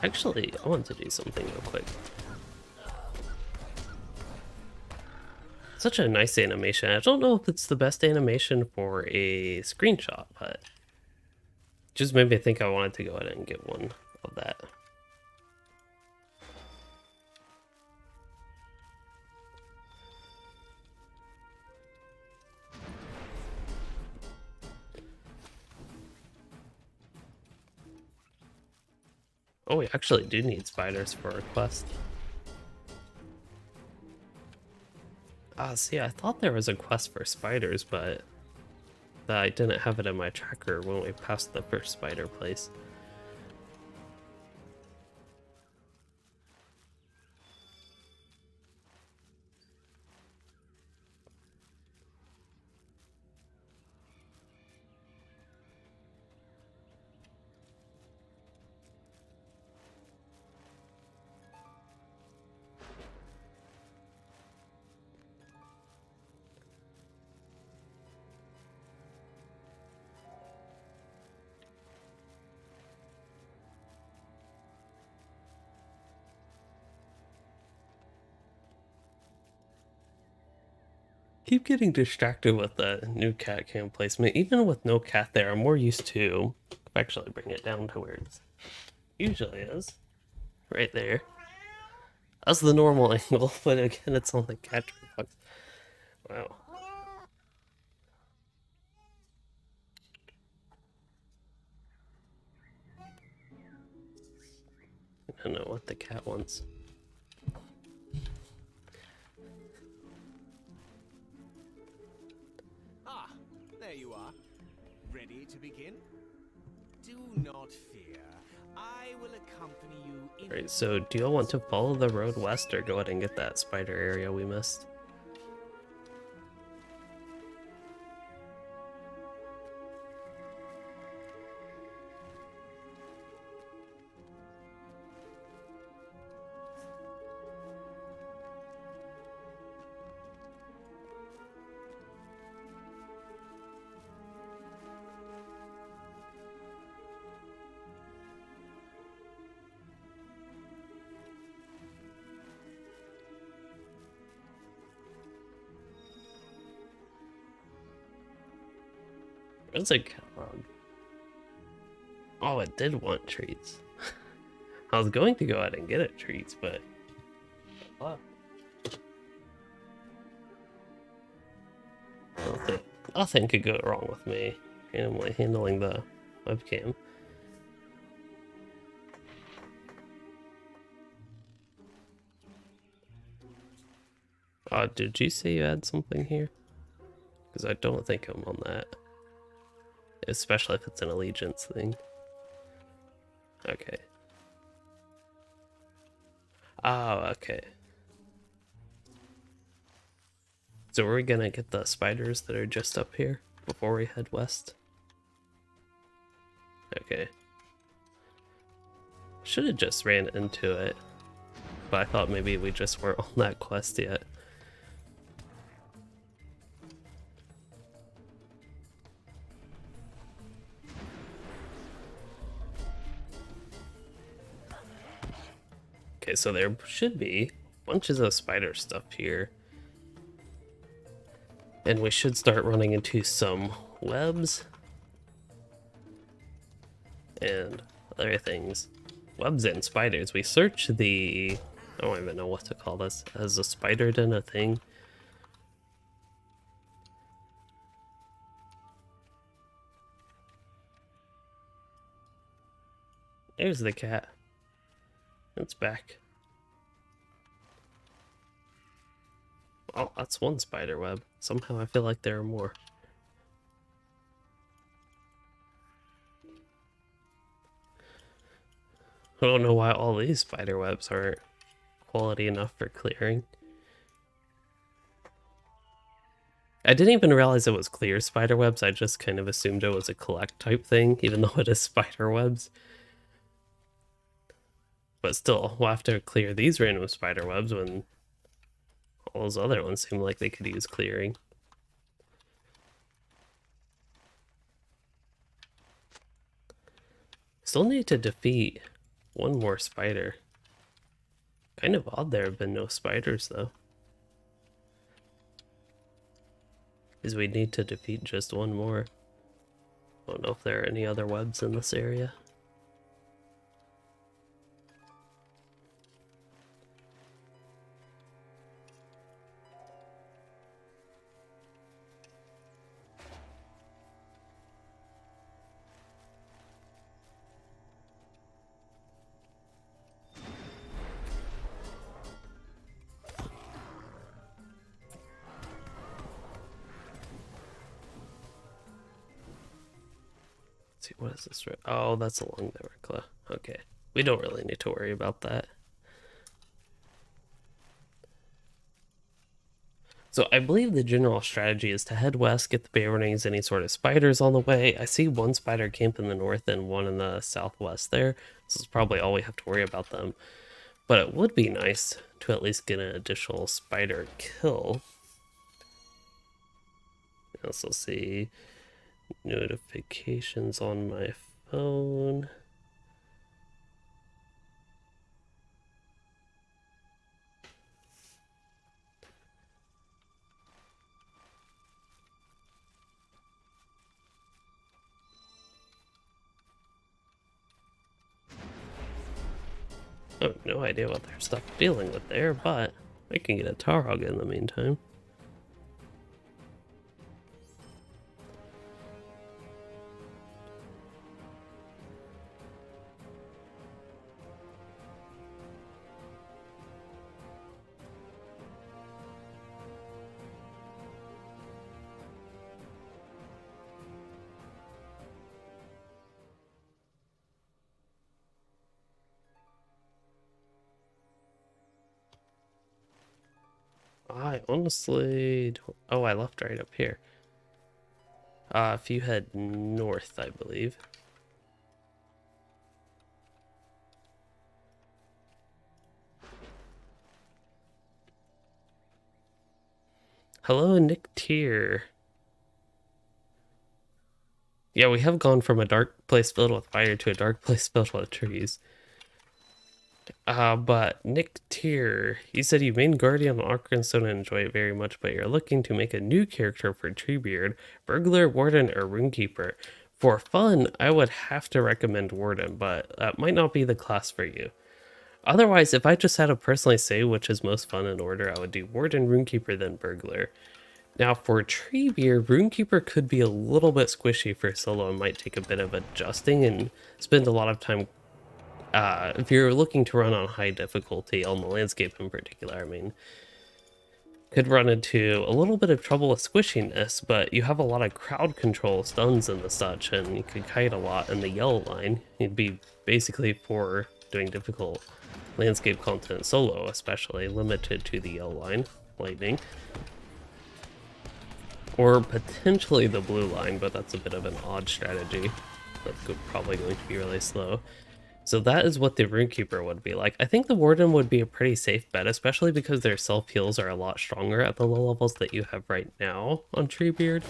Actually, I want to do something real quick. Such a nice animation. I don't know if it's the best animation for a screenshot, but just made me think I wanted to go ahead and get one of that. Oh, we actually do need spiders for our quest. See, I thought there was a quest for spiders, but I didn't have it in my tracker when we passed the first spider place. Keep getting distracted with the new cat cam placement. Even with no cat there, I'm more used to actually bring it down to where it usually is. Right there. That's the normal angle, but again, it's on the cat box. Wow. I don't know what the cat wants. Ah, there you are. Ready to begin? Do not fear. I will accompany you in... Alright, so do y'all want to follow the road west or go ahead and get that spider area we missed? Where's a catalog? Oh, it did want treats. I was going to go ahead and get it treats, but... Oh. Nothing could go wrong with me randomly handling the webcam. Did you say you had something here? Because I don't think I'm on that. Especially if it's an allegiance thing. Okay. Oh, okay. So are we gonna get the spiders that are just up here before we head west? Okay. Should have just ran into it. But I thought maybe we just weren't on that quest yet. Okay, so there should be bunches of spider stuff here. And we should start running into some webs. And other things. Webs and spiders. We searched the... I don't even know what to call this. As a spider den a thing? There's the cat. It's back. Oh, that's one spider web. Somehow I feel like there are more. I don't know why all these spider webs aren't quality enough for clearing. I didn't even realize it was clear spider webs. I just kind of assumed it was a collect type thing, even though it is spider webs. But still, we'll have to clear these random spider webs when all those other ones seem like they could use clearing. Still need to defeat one more spider. Kind of odd there have been no spiders though. Because we need to defeat just one more. I don't know if there are any other webs in this area. See, what is this? Oh, that's along the Rikla. Okay. We don't really need to worry about that. So I believe the general strategy is to head west, get the Bearings, any sort of spiders on the way. I see one spider camp in the north and one in the southwest there. This is probably all we have to worry about them. But it would be nice to at least get an additional spider kill. I also see notifications on my phone. I have no idea what they're stuck dealing with there, but I can get a Tarhog in the meantime. I honestly don't... Oh, I left right up here. If you head north, I believe. Hello, Nick Tier. Yeah, we have gone from a dark place filled with fire to a dark place filled with trees. But Nick Tier, he said you main Guardian on Arkansas and enjoy it very much, but you're looking to make a new character for Treebeard, Burglar, Warden, or Runekeeper. For fun, I would have to recommend Warden, but that might not be the class for you. Otherwise, if I just had to personally say which is most fun in order, I would do Warden, Runekeeper, then Burglar. Now for Treebeard, Runekeeper could be a little bit squishy for solo and might take a bit of adjusting and spend a lot of time if you're looking to run on high difficulty on the landscape in particular. I mean, could run into a little bit of trouble with squishiness, but you have a lot of crowd control stuns and the such, and you could kite a lot in the yellow line. You'd be basically, for doing difficult landscape content solo especially, limited to the yellow line, lightning. Or potentially the blue line, but that's a bit of an odd strategy. That's probably going to be really slow. So that is what the Runekeeper would be like. I think the Warden would be a pretty safe bet, especially because their self-heals are a lot stronger at the low levels that you have right now on Treebeard.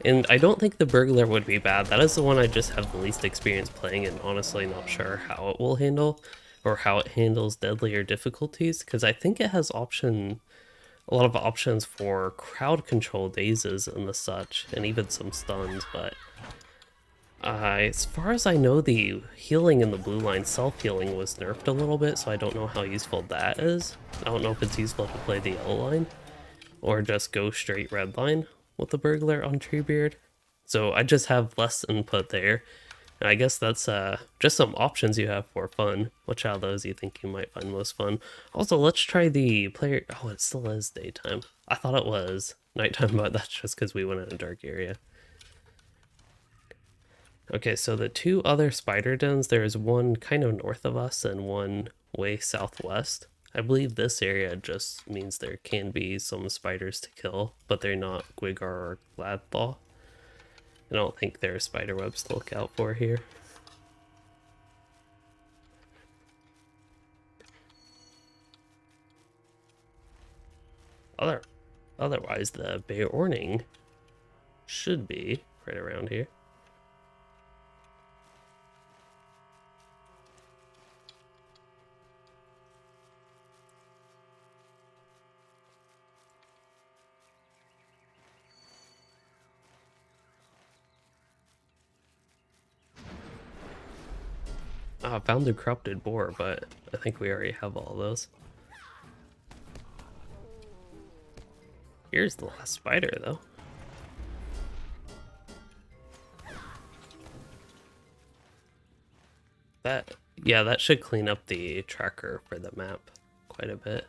And I don't think the Burglar would be bad. That is the one I just have the least experience playing and honestly not sure how it will handle, or how it handles deadlier difficulties, because I think it has a lot of options for crowd control dazes and the such, and even some stuns, but as far as I know, the healing in the blue line, self-healing, was nerfed a little bit, so I don't know how useful that is. I don't know if it's useful to play the yellow line, or just go straight red line with the Burglar on Treebeard. So I just have less input there. And I guess that's just some options you have for fun. Which out of those you think you might find most fun? Also, let's try the player... Oh, it still is daytime. I thought it was nighttime, but that's just because we went in a dark area. Okay, so the two other spider dens, there's one kind of north of us and one way southwest. I believe this area just means there can be some spiders to kill, but they're not Gwigar or Gladthaw. I don't think there are spider webs to look out for here. Otherwise, the Beorning should be right around here. I found the corrupted boar, but I think we already have all those. Here's the last spider, though. Yeah, that should clean up the tracker for the map quite a bit.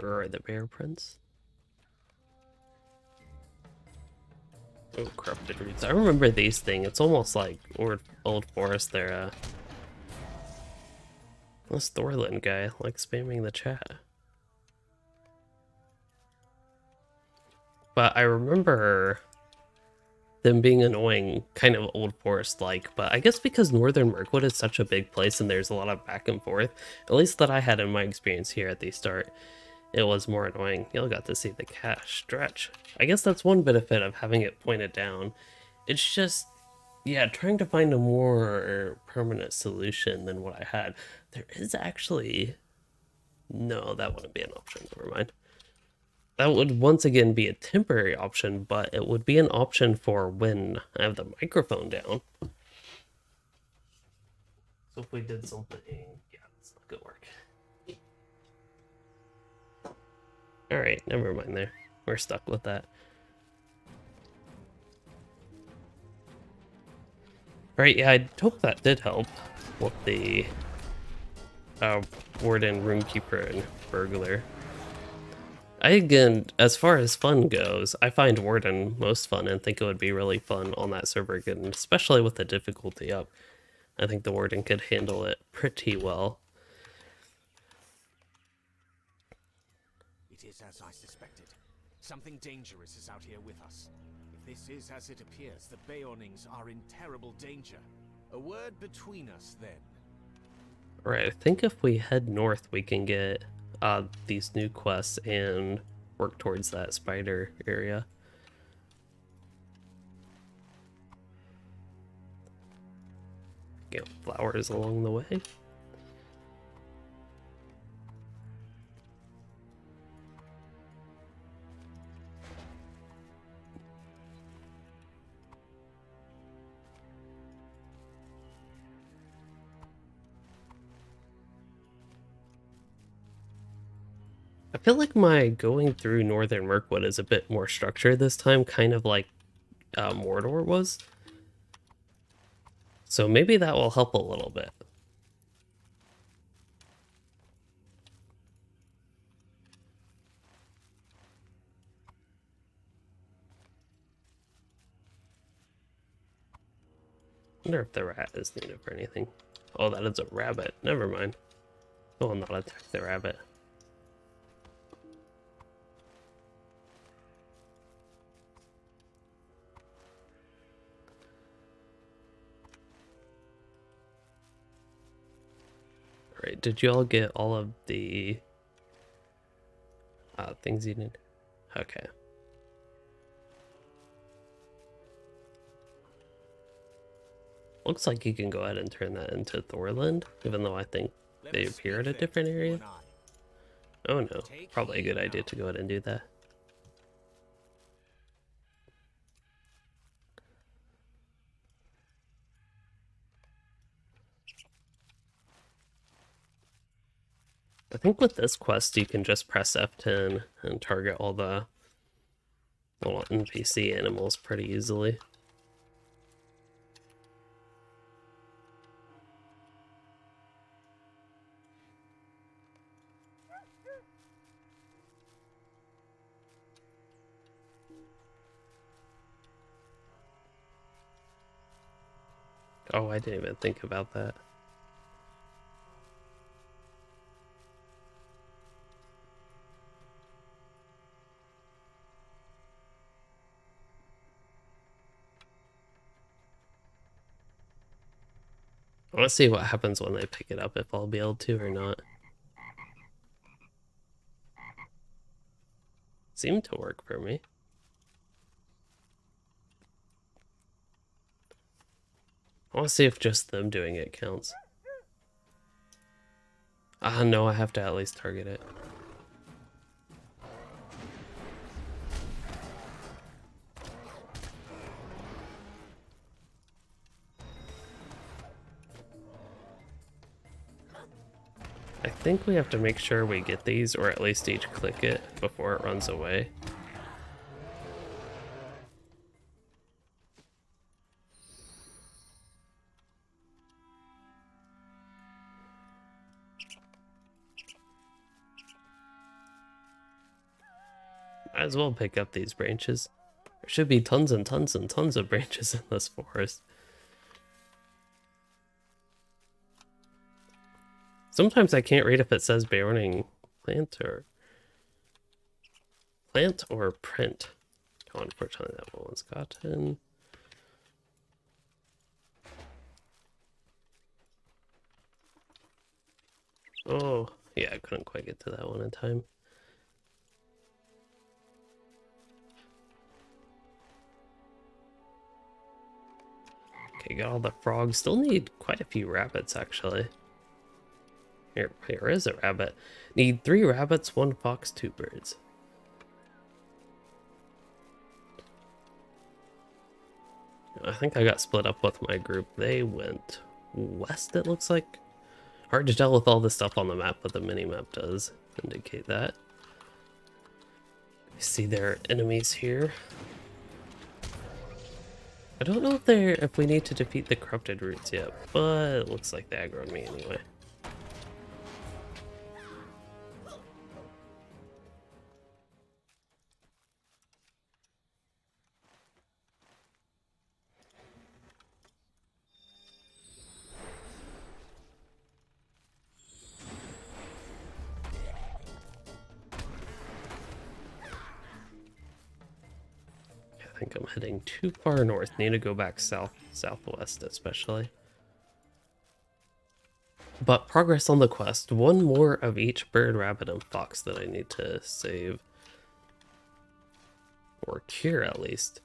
Or the bear prints. Oh, corrupted roots. I remember these things. It's almost like Old Forest there. This Thorlin guy, like spamming the chat. But I remember them being annoying, kind of Old Forest-like, but I guess because Northern Mirkwood is such a big place and there's a lot of back and forth, at least that I had in my experience here at the start, it was more annoying. Y'all got to see the cache stretch. I guess that's one benefit of having it pointed down. It's just, yeah, trying to find a more permanent solution than what I had. There is actually... No, that wouldn't be an option. Never mind. That would once again be a temporary option, but it would be an option for when I have the microphone down. So if we did something... Yeah, it's not gonna work. Alright, never mind there. We're stuck with that. Alright, yeah, I hope that did help with the Warden, Runekeeper, and Burglar. Again, as far as fun goes, I find Warden most fun and think it would be really fun on that server again, especially with the difficulty up. I think the Warden could handle it pretty well. It is as I suspected. Something dangerous is out here with us. If this is as it appears, the Beornings are in terrible danger. A word between us, then. Alright, I think if we head north, we can get these new quests and work towards that spider area. Get flowers along the way. I feel like my going through Northern Mirkwood is a bit more structured this time, kind of like Mordor was. So maybe that will help a little bit. Wonder if the rat is needed for anything. Oh, that is a rabbit. Never mind. I will not attack the rabbit. Alright, did you all get all of the things you need? Okay. Looks like you can go ahead and turn that into Thorland, even though I think they appear at a different area. Oh no, probably a good idea to go ahead and do that. I think with this quest you can just press F10 and target all the little NPC animals pretty easily. Oh, I didn't even think about that. I want to see what happens when I pick it up, if I'll be able to or not. Seemed to work for me. I want to see if just them doing it counts. Ah, no, I have to at least target it. I think we have to make sure we get these, or at least each click it before it runs away. Might as well pick up these branches. There should be tons and tons and tons of branches in this forest. Sometimes I can't read if it says Beorning plant or print. Oh, unfortunately that one's gotten. Oh, yeah, I couldn't quite get to that one in time. Okay, got all the frogs. Still need quite a few rabbits, actually. Here is a rabbit. Need 3 rabbits, 1 fox, 2 birds. I think I got split up with my group. They went west, it looks like. Hard to tell with all the stuff on the map, but the mini-map does indicate that. I see there are enemies here. I don't know if we need to defeat the corrupted roots yet, but it looks like they aggroed me anyway. think I'm heading too far north. Need to go back south, southwest especially. But progress on the quest. One more of each bird, rabbit, and fox that I need to save. Or cure, at least.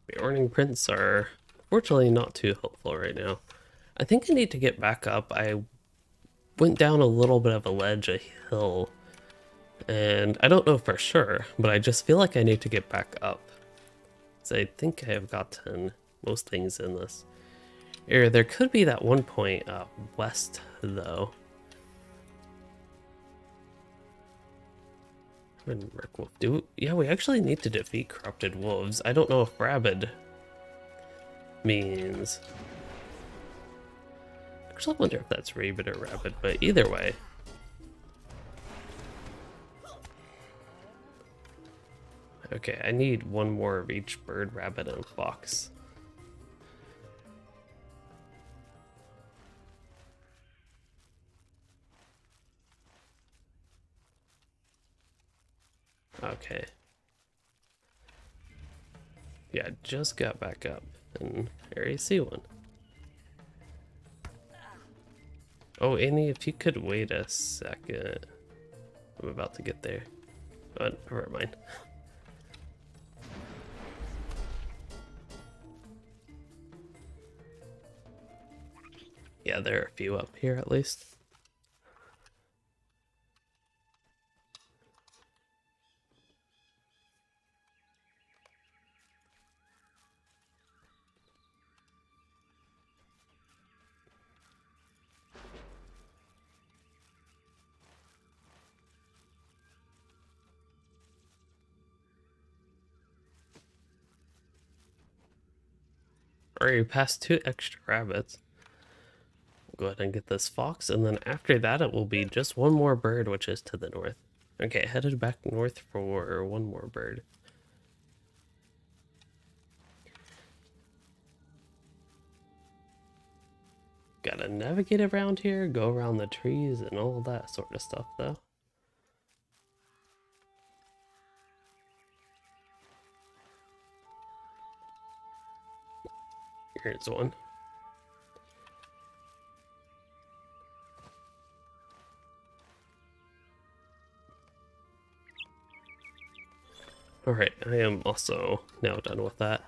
The Warning prints are fortunately not too helpful right now. I think I need to get back up. I went down a little bit of a ledge, a hill, and I don't know for sure, but I just feel like I need to get back up. So I think I have gotten most things in this area. There could be that one point west, though. Mirkwood. Yeah, we actually need to defeat corrupted wolves. I don't know if rabid means... Actually, I wonder if that's rabid or rabbit, but either way. Okay, I need one more of each bird, rabbit, and fox. Okay. Yeah, just got back up, and I already see one. Oh, Annie, if you could wait a second. I'm about to get there. But never mind. Yeah, there are a few up here at least. Alright, we passed 2 extra rabbits. We'll go ahead and get this fox, and then after that it will be just one more bird, which is to the north. Okay, headed back north for one more bird. Gotta navigate around here, go around the trees and all that sort of stuff though. Here's one. Alright, I am also now done with that.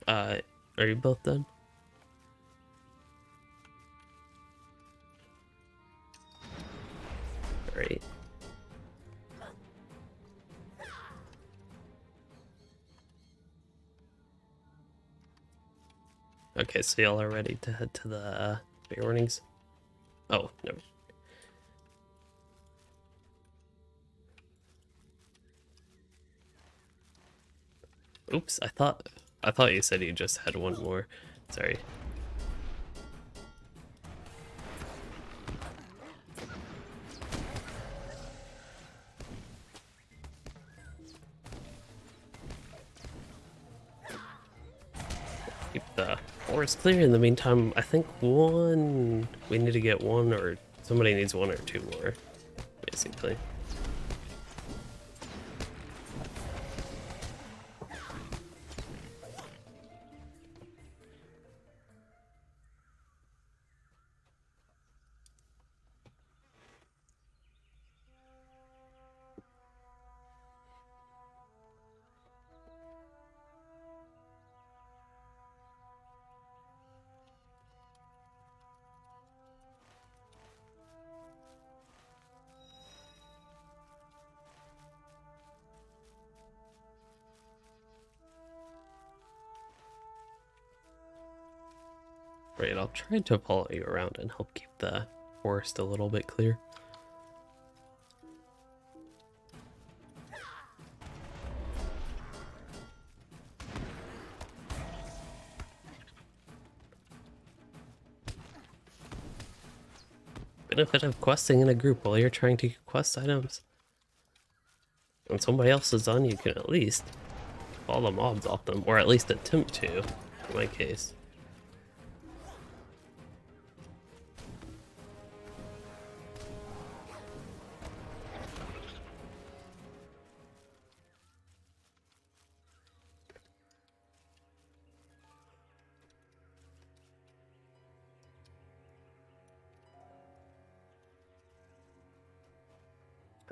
Are you both done? Alright. Okay, so y'all are ready to head to the Bay Warnings? Oh, no. Oops, I thought you said you just had one more. Sorry. Keep the forest clear. In the meantime, I think we need to get one, or somebody needs 1 or 2 more, basically. Right, I'll try to follow you around and help keep the forest a little bit clear. Benefit of questing in a group while you're trying to quest items. When somebody else is on, you can at least follow the mobs off them, or at least attempt to. in my case.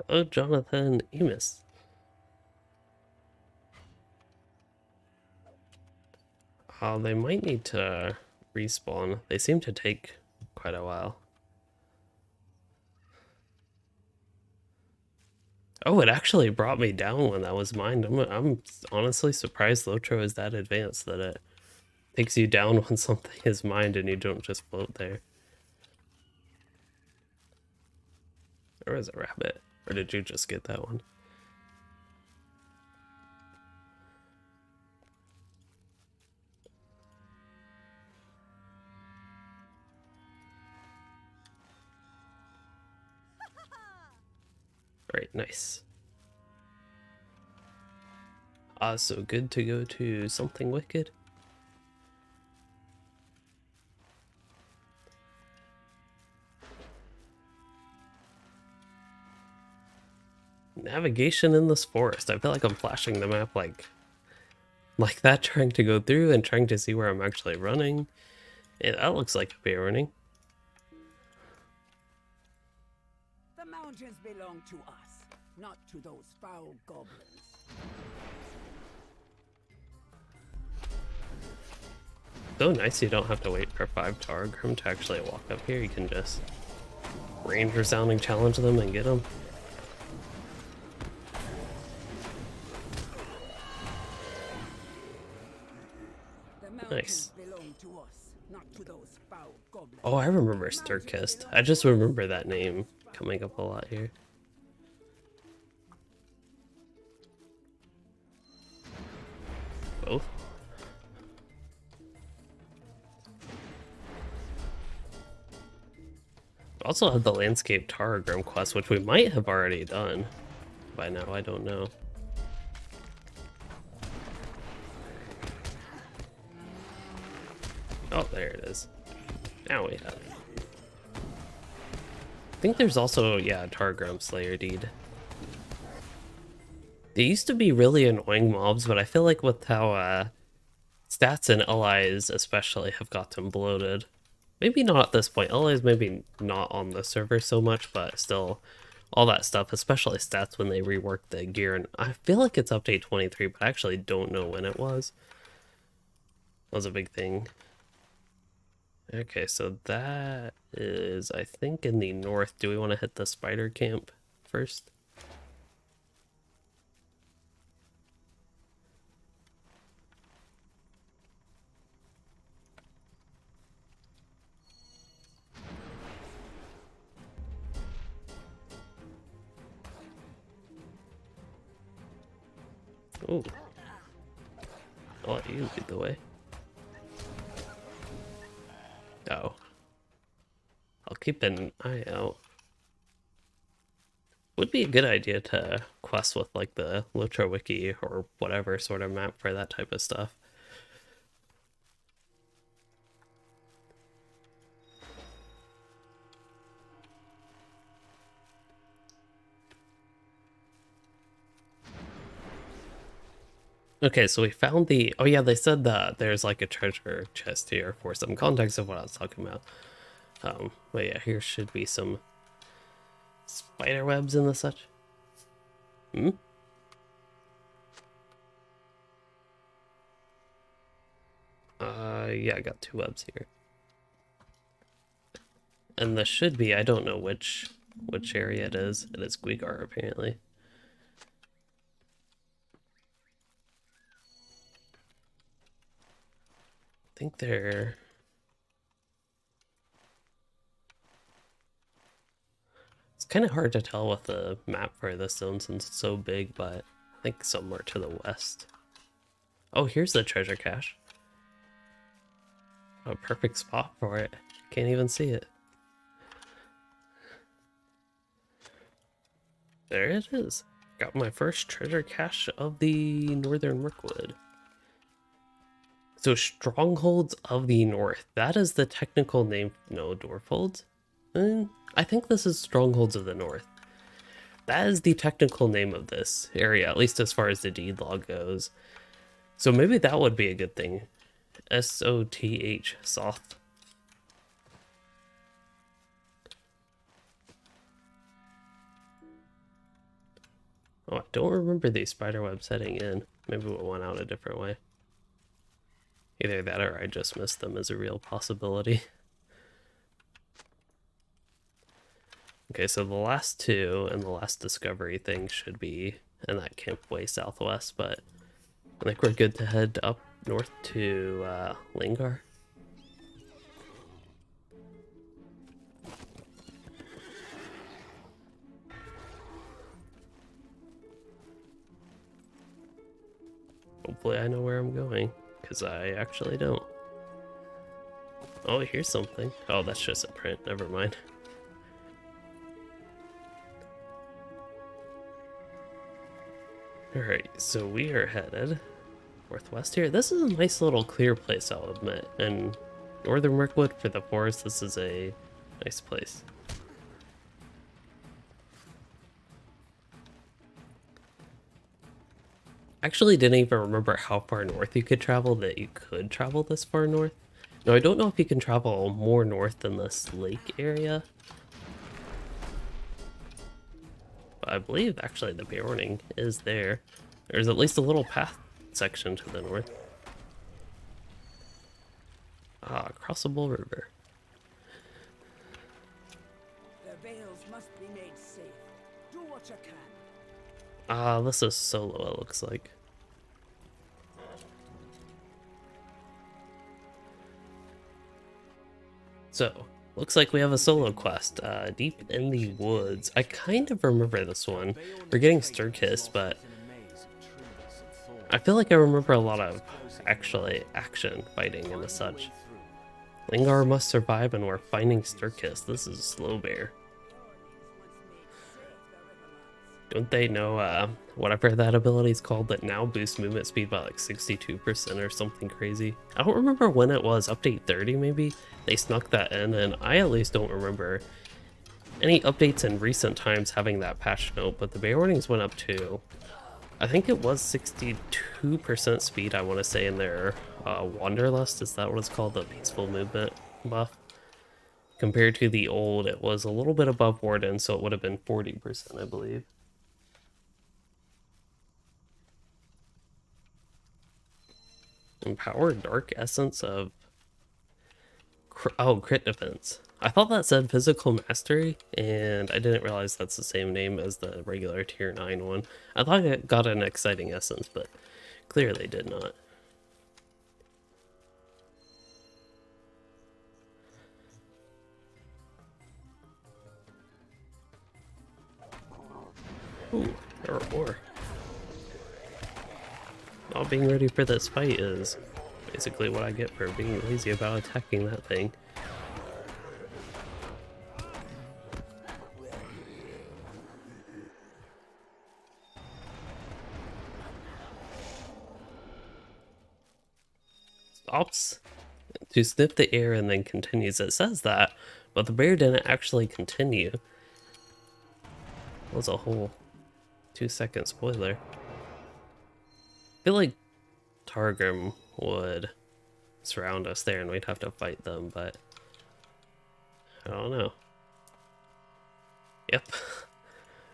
Hello, Jonathan Emus. They might need to respawn. They seem to take quite a while. Oh, it actually brought me down when that was mined. I'm honestly surprised LOTRO is that advanced that it takes you down when something is mined and you don't just float there. There was a rabbit. Or did you just get that one? Alright, nice. So good to go to something wicked. Navigation in this forest. I feel like I'm flashing the map like that, trying to go through and trying to see where I'm actually running. Yeah, that looks like a bear running. The mountains belong to us, not to those foul goblins. So nice you don't have to wait for 5 Targrim to actually walk up here. You can just ranger sounding challenge them and get them. Nice. Belong to us, not to those foul goblins. Oh, I remember Sturkist. I just remember that name coming up a lot here. Both. We also have the Landscape Targrim quest, which we might have already done by now. I don't know. Oh, there it is. Now we have it. I think there's also, yeah, Targrim Slayer Deed. They used to be really annoying mobs, but I feel like with how stats and allies especially have gotten bloated. Maybe not at this point. Allies maybe not on the server so much, but still all that stuff, especially stats when they reworked the gear. And I feel like it's update 23, but I actually don't know when it was. That was a big thing. Okay, so that is, I think, in the north. Do we want to hit the spider camp first? Ooh. I'll let you lead the way. Oh. I'll keep an eye out. Would be a good idea to quest with like the LOTRO wiki or whatever sort of map for that type of stuff. Okay, so we found the... Oh yeah, they said that there's like a treasure chest here for some context of what I was talking about. But yeah, here should be some spider webs and the such. Hmm? Yeah, I got 2 webs here. And this should be, I don't know which area it is. It is Guigar, apparently. I think they're... It's kind of hard to tell with the map for this zone since it's so big, but I think somewhere to the west. Oh, here's the treasure cache. A perfect spot for it. Can't even see it. There it is. Got my first treasure cache of the Northern Mirkwood. So Strongholds of the North. That is the technical name. No, Dwarfholds? I think this is Strongholds of the North. That is the technical name of this area, at least as far as the deed log goes. So maybe that would be a good thing. S-O-T-H, Soth. Oh, I don't remember these spiderwebs heading in. Maybe we went out a different way. Either that or I just missed them as a real possibility. Okay, so the last two and the last discovery thing should be in that camp way southwest, but I think we're good to head up north to Lingar. Hopefully I know where I'm going, because I actually don't. Oh, here's something. Oh, that's just a print. Never mind. Alright, so we are headed northwest here. This is a nice little clear place, I'll admit. And Northern Mirkwood for the forest, this is a nice place. Actually didn't even remember how far north you could travel, that you could travel this far north. Now, I don't know if you can travel more north than this lake area. But I believe actually the Warning is there. There's at least a little path section to the north. Ah, crossable river. The veils must be made safe. Do what you can. Ah, this is solo, it looks like. So, looks like we have a solo quest, Deep in the Woods. I kind of remember this one. We're getting Sturkissed, but I feel like I remember a lot of, actually, action fighting and such. Lingar must survive and we're finding Sturkissed. This is Slow Bear. Don't they know, whatever that ability is called that now boosts movement speed by like 62% or something crazy? I don't remember when it was, update 30 maybe? They snuck that in, and I at least don't remember any updates in recent times having that patch note, but the Bear Warnings went up to, I think it was 62% speed, I want to say, in their Wanderlust, is that what it's called, the peaceful movement buff? Compared to the old, it was a little bit above Warden, so it would have been 40%, I believe. Empowered Dark Essence of... crit defense. I thought that said physical mastery, and I didn't realize that's the same name as the regular tier 9 one. I thought it got an exciting essence, but clearly did not. Ooh, there are more. Not being ready for this fight is basically what I get for being lazy about attacking that thing. Stops to sniff the air and then continues. It says that, but the bear didn't actually continue. That was a whole 2-second spoiler. I feel like Targrim would surround us there and we'd have to fight them, but I don't know. Yep.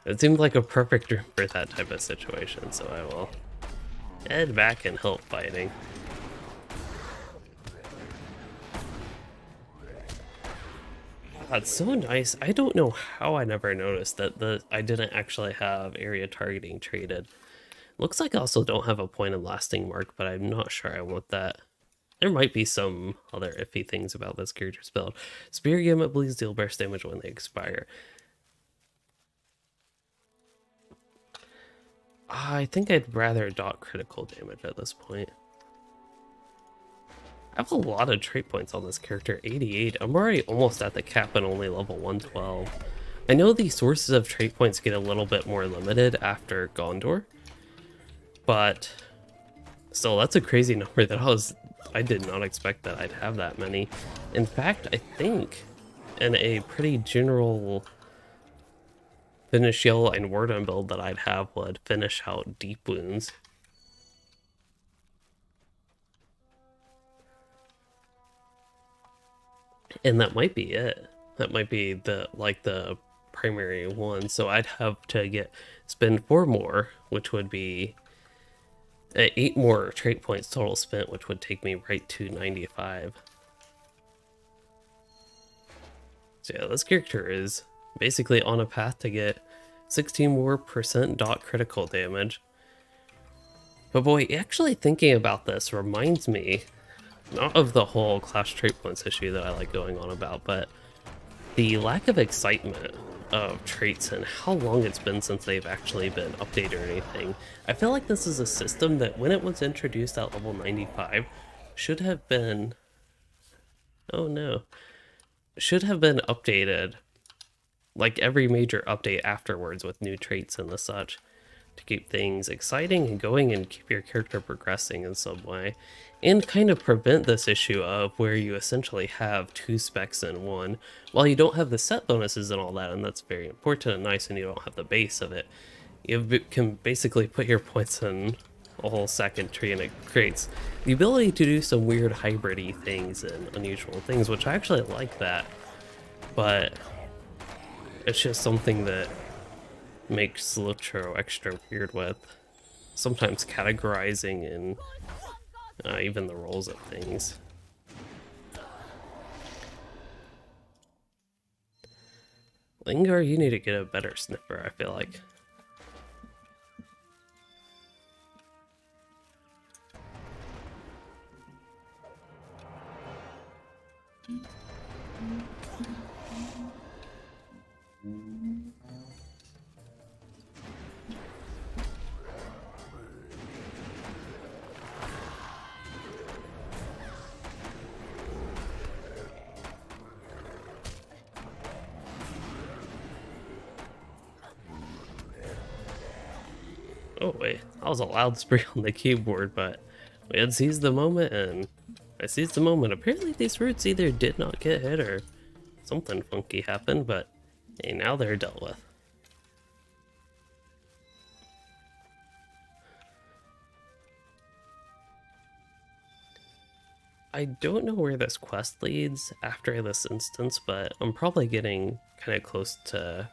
It seemed like a perfect room for that type of situation, so I will head back and help fighting. That's so nice. I don't know how I never noticed that I didn't actually have area targeting traded. Looks like I also don't have a point and lasting mark, but I'm not sure I want that. There might be some other iffy things about this character's build. Spear Gamut bleeds deal burst damage when they expire. I think I'd rather dot critical damage at this point. I have a lot of trait points on this character, 88. I'm already almost at the cap and only level 112. I know the sources of trait points get a little bit more limited after Gondor, but still, that's a crazy number that I was I did not expect that I'd have that many. In fact, I think in a pretty general finish yellow and Warden build that I'd have would finish out deep wounds. And that might be it. That might be the primary one. So I'd have to spend 4 more, which would be 8 more trait points total spent, which would take me right to 95. So yeah, this character is basically on a path to get 16 more % dot critical damage. But boy, actually thinking about this reminds me not of the whole class trait points issue that I like going on about, but the lack of excitement of traits and how long it's been since they've actually been updated or anything. I feel like this is a system that when it was introduced at level 95 should have been, oh no, should have been updated like every major update afterwards with new traits and the such, to keep things exciting and going and keep your character progressing in some way, and kind of prevent this issue of where you essentially have 2 specs in one. While you don't have the set bonuses and all that, and that's very important and nice, and you don't have the base of it, you can basically put your points in a whole second tree, and it creates the ability to do some weird hybrid-y things and unusual things, which I actually like that, but it's just something that makes LOTRO extra weird with sometimes categorizing and even the roles of things. Lingar, you need to get a better sniffer, I feel like. Oh wait, that was a loud spray on the keyboard, but we had seized the moment, and I seized the moment. Apparently these roots either did not get hit or something funky happened, but hey, now they're dealt with. I don't know where this quest leads after this instance, but I'm probably getting kind of close to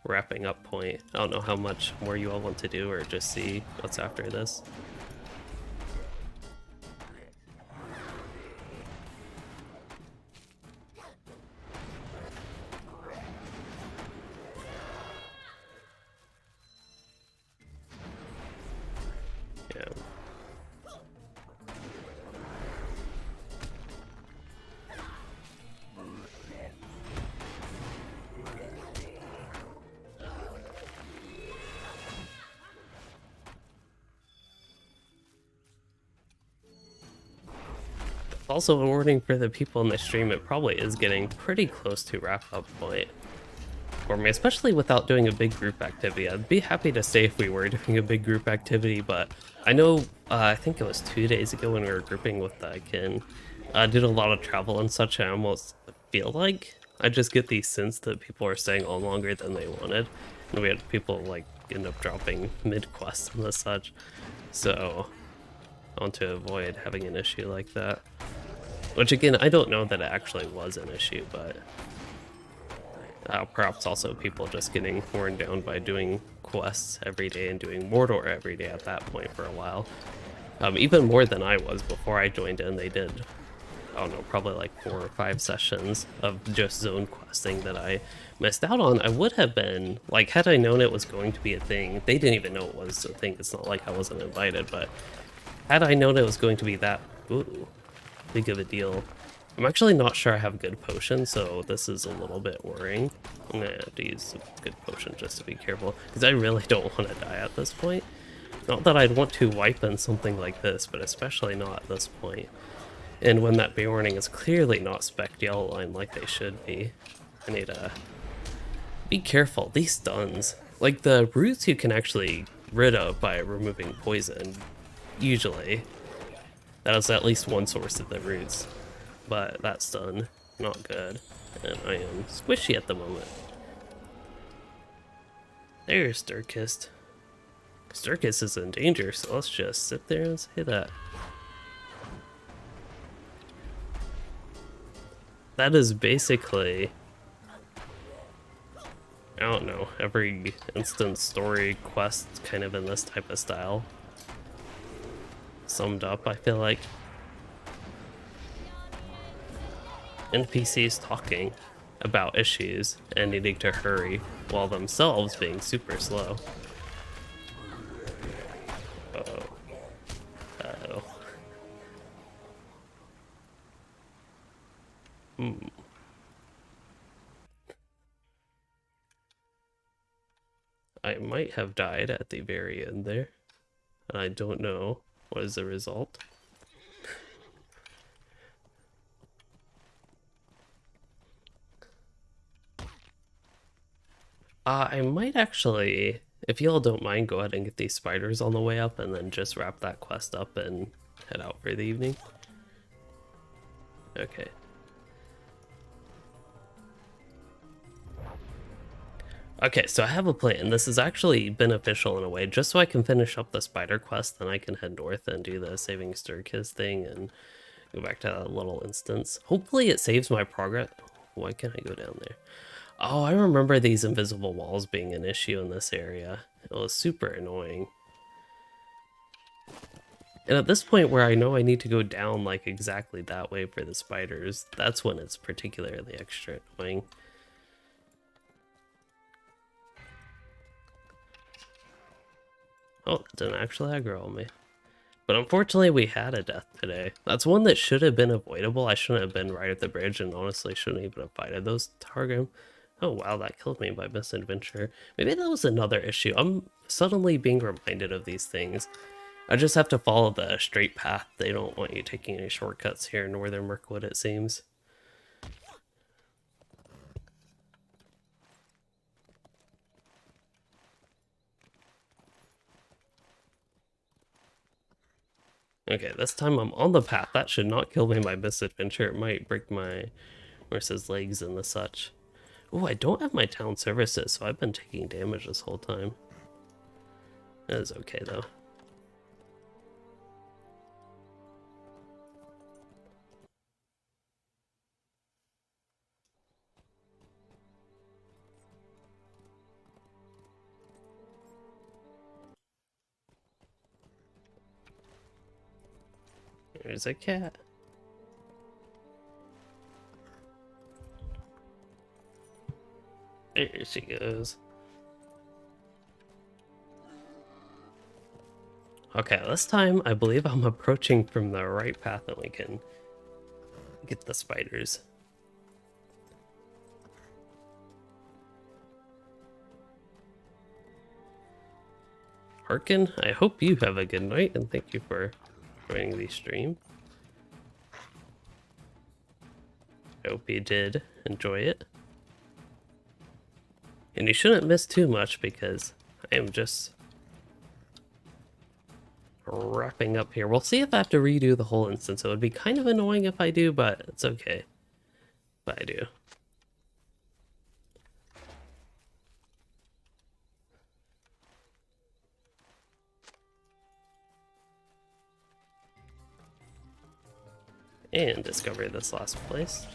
wrapping up point. I don't know how much more you all want to do or just see what's after this. Yeah. Also a warning for the people in the stream, it probably is getting pretty close to wrap up point for me, especially without doing a big group activity. I'd be happy to stay if we were doing a big group activity, but I know, I think it was 2 days ago when we were grouping with Kin, did a lot of travel and such, and I almost feel like I just get the sense that people are staying on longer than they wanted, and we had people like end up dropping mid-quests and the such, so I want to avoid having an issue like that. Which again, I don't know that it actually was an issue, but perhaps also people just getting worn down by doing quests every day and doing Mordor every day at that point for a while. Even more than I was before I joined in. They did, I don't know, probably like 4 or 5 sessions of just zone questing that I missed out on. I would have been, like, had I known it was going to be a thing, they didn't even know it was a thing, it's not like I wasn't invited, but had I known it was going to be that big of a deal. I'm actually not sure I have good potions, so this is a little bit worrying. I'm gonna have to use a good potion just to be careful, because I really don't want to die at this point. Not that I'd want to wipe in something like this, but especially not at this point. And when that Bay warning is clearly not spec'd yellow line like they should be, I need to be careful. These stuns, like the roots you can actually rid of by removing poison, usually. That is at least one source of the roots, but that's done. Not good. And I am squishy at the moment. There's Sturkist. Sturkist is in danger, so let's just sit there and say that. That is basically, I don't know, every instant story quest kind of in this type of style. Summed up, I feel like. NPCs talking about issues and needing to hurry while themselves being super slow. Uh-oh. Uh-oh. I might have died at the very end there, and I don't know what is the result. I might actually, if y'all don't mind, go ahead and get these spiders on the way up and then just wrap that quest up and head out for the evening. Okay. Okay, so I have a plan. This is actually beneficial in a way, just so I can finish up the spider quest, then I can head north and do the saving Sturkis thing and go back to that little instance. Hopefully it saves my progress. Why can't I go down there? Oh, I remember these invisible walls being an issue in this area. It was super annoying. And at this point where I know I need to go down like exactly that way for the spiders, that's when it's particularly extra annoying. Oh, it didn't actually aggro on me. But unfortunately we had a death today. That's one that should have been avoidable. I shouldn't have been right at the bridge and honestly shouldn't even have fighted those Targum. Oh wow, that killed me by misadventure. Maybe that was another issue. I'm suddenly being reminded of these things. I just have to follow the straight path. They don't want you taking any shortcuts here in Northern Mirkwood, it seems. Okay, this time I'm on the path. That should not kill me by misadventure. It might break my horse's legs and the such. Oh, I don't have my town services, so I've been taking damage this whole time. That is okay, though. There's a cat. There she goes. Okay, this time I believe I'm approaching from the right path and we can get the spiders. Harkin, I hope you have a good night and thank you for joining the stream. I hope you did enjoy it. And you shouldn't miss too much because I am just wrapping up here. We'll see if I have to redo the whole instance. It would be kind of annoying if I do, but it's okay. But I do. And discover this last place.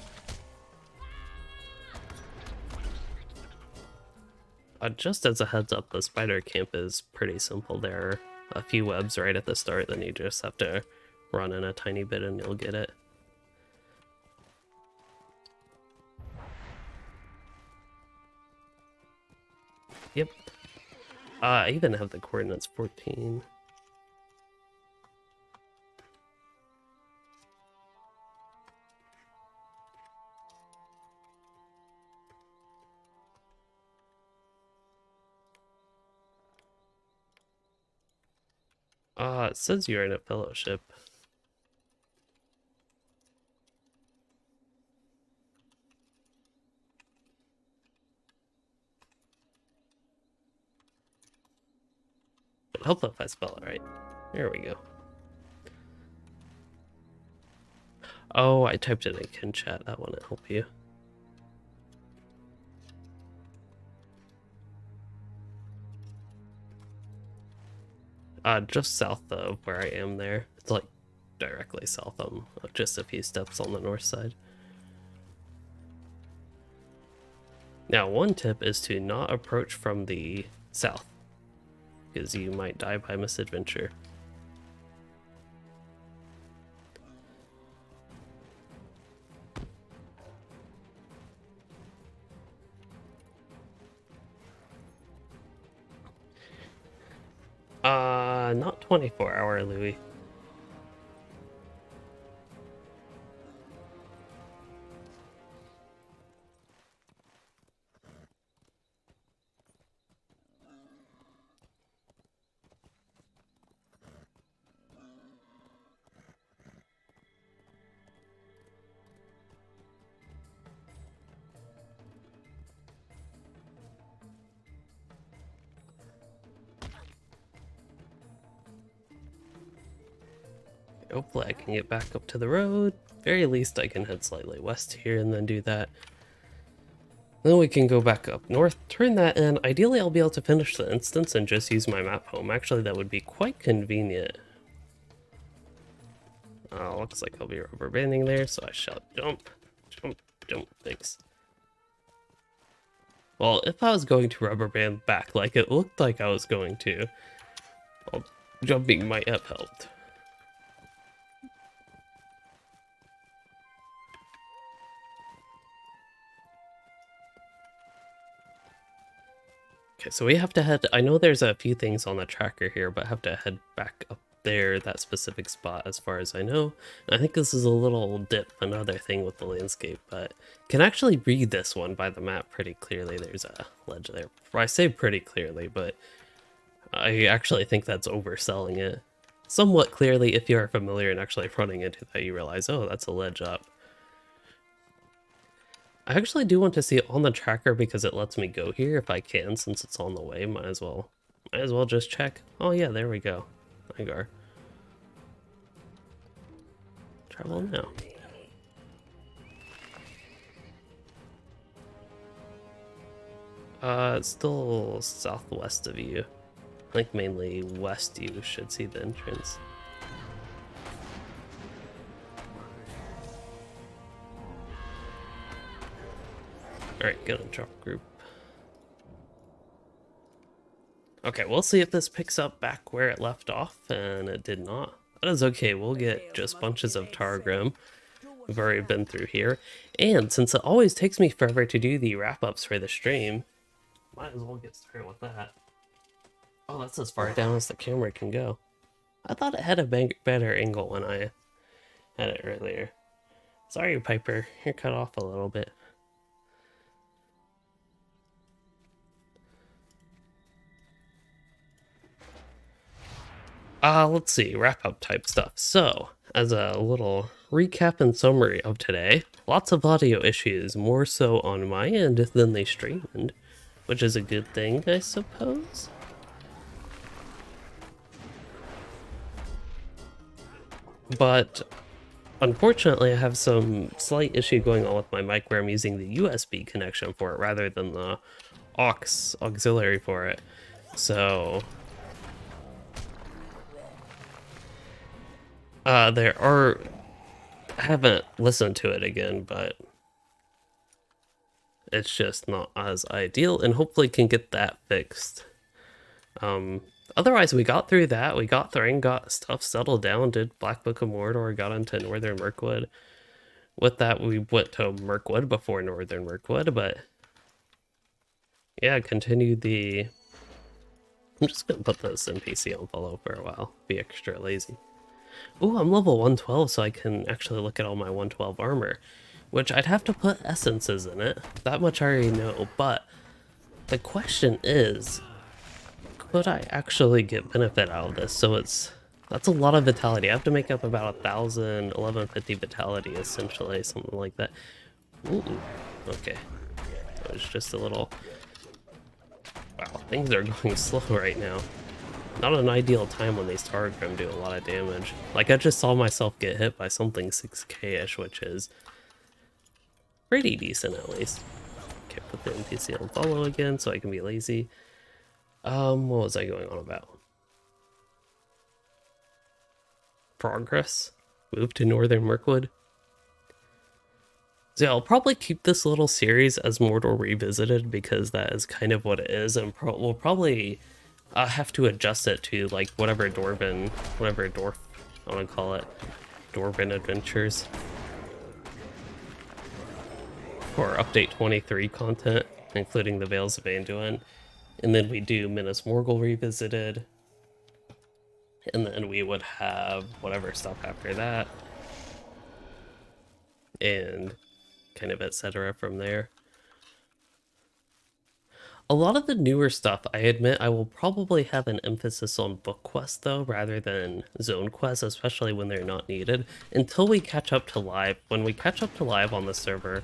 Just as a heads up, the spider camp is pretty simple. There are a few webs right at the start, then you just have to run in a tiny bit and you'll get it. Yep. I even have the coordinates 14. It says you're in a fellowship. But help if I spell it right. There we go. Oh, I typed it in chat. That wouldn't help you. Just south of where I am there. It's like directly south of them, just a few steps on the north side. Now, one tip is to not approach from the south, because you might die by misadventure. Not 24-hour, Louis. Hopefully I can get back up to the road. Very least I can head slightly west here and then do that. Then we can go back up north, turn that in. Ideally I'll be able to finish the instance and just use my map home. Actually, that would be quite convenient. Looks like I'll be rubber banding there, so I shall jump, jump, jump, thanks. Well, if I was going to rubber band back like it looked like I was going to, well, jumping might have helped. Okay, so we have to head, I know there's a few things on the tracker here, but have to head back up there, that specific spot as far as I know. And I think this is a little dip, another thing with the landscape, but can actually read this one by the map pretty clearly. There's a ledge there. I say pretty clearly, but I actually think that's overselling it. Somewhat clearly, if you are familiar and actually running into that, you realize, oh, that's a ledge up. I actually do want to see it on the tracker because it lets me go here if I can, since it's on the way. Might as well just check. Oh yeah, there we go. Igar. Travel now. It's still southwest of you. I think mainly west you should see the entrance. Alright, get on drop group. Okay, we'll see if this picks up back where it left off, and it did not. That is okay, we'll get just bunches of Targrim. We've already been through here. And since it always takes me forever to do the wrap-ups for the stream, might as well get started with that. Oh, that's as far down as the camera can go. I thought it had a better angle when I had it earlier. Sorry, Piper, you're cut off a little bit. Let's see, wrap-up type stuff. So, as a little recap and summary of today, lots of audio issues, more so on my end than the stream end, which is a good thing, I suppose. But, unfortunately, I have some slight issue going on with my mic where I'm using the USB connection for it rather than the aux auxiliary for it. So I haven't listened to it again, but it's just not as ideal, and hopefully can get that fixed. Otherwise, we got through that. We got Thrain, got stuff settled down, did Black Book of Mordor, got into Northern Mirkwood. With that, we went to Mirkwood before Northern Mirkwood, but yeah, continued the... I'm just gonna put this NPC on follow for a while, be extra lazy. Ooh, I'm level 112, so I can actually look at all my 112 armor, which I'd have to put essences in it. That much I already know, but the question is, could I actually get benefit out of this? So that's a lot of vitality. I have to make up about 1150 vitality, essentially, something like that. Ooh, okay. It was just a little... Wow, things are going slow right now. not an ideal time when these Targrim do a lot of damage. Like, I just saw myself get hit by something 6k-ish, which is pretty decent at least. Okay, put the NPC on follow again so I can be lazy. What was I going on about? Progress? Move to Northern Mirkwood? So yeah, I'll probably keep this little series as Mordor Revisited because that is kind of what it is, and we'll probably have to adjust it to like whatever dwarf I want to call it, Dwarven Adventures, or update 23 content, including the Vales of Anduin, and then we do Minas Morgul Revisited, and then we would have whatever stuff after that, and kind of etc. from there. A lot of the newer stuff, I admit, I will probably have an emphasis on book quests though, rather than zone quests, especially when they're not needed, until we catch up to live. When we catch up to live on the server,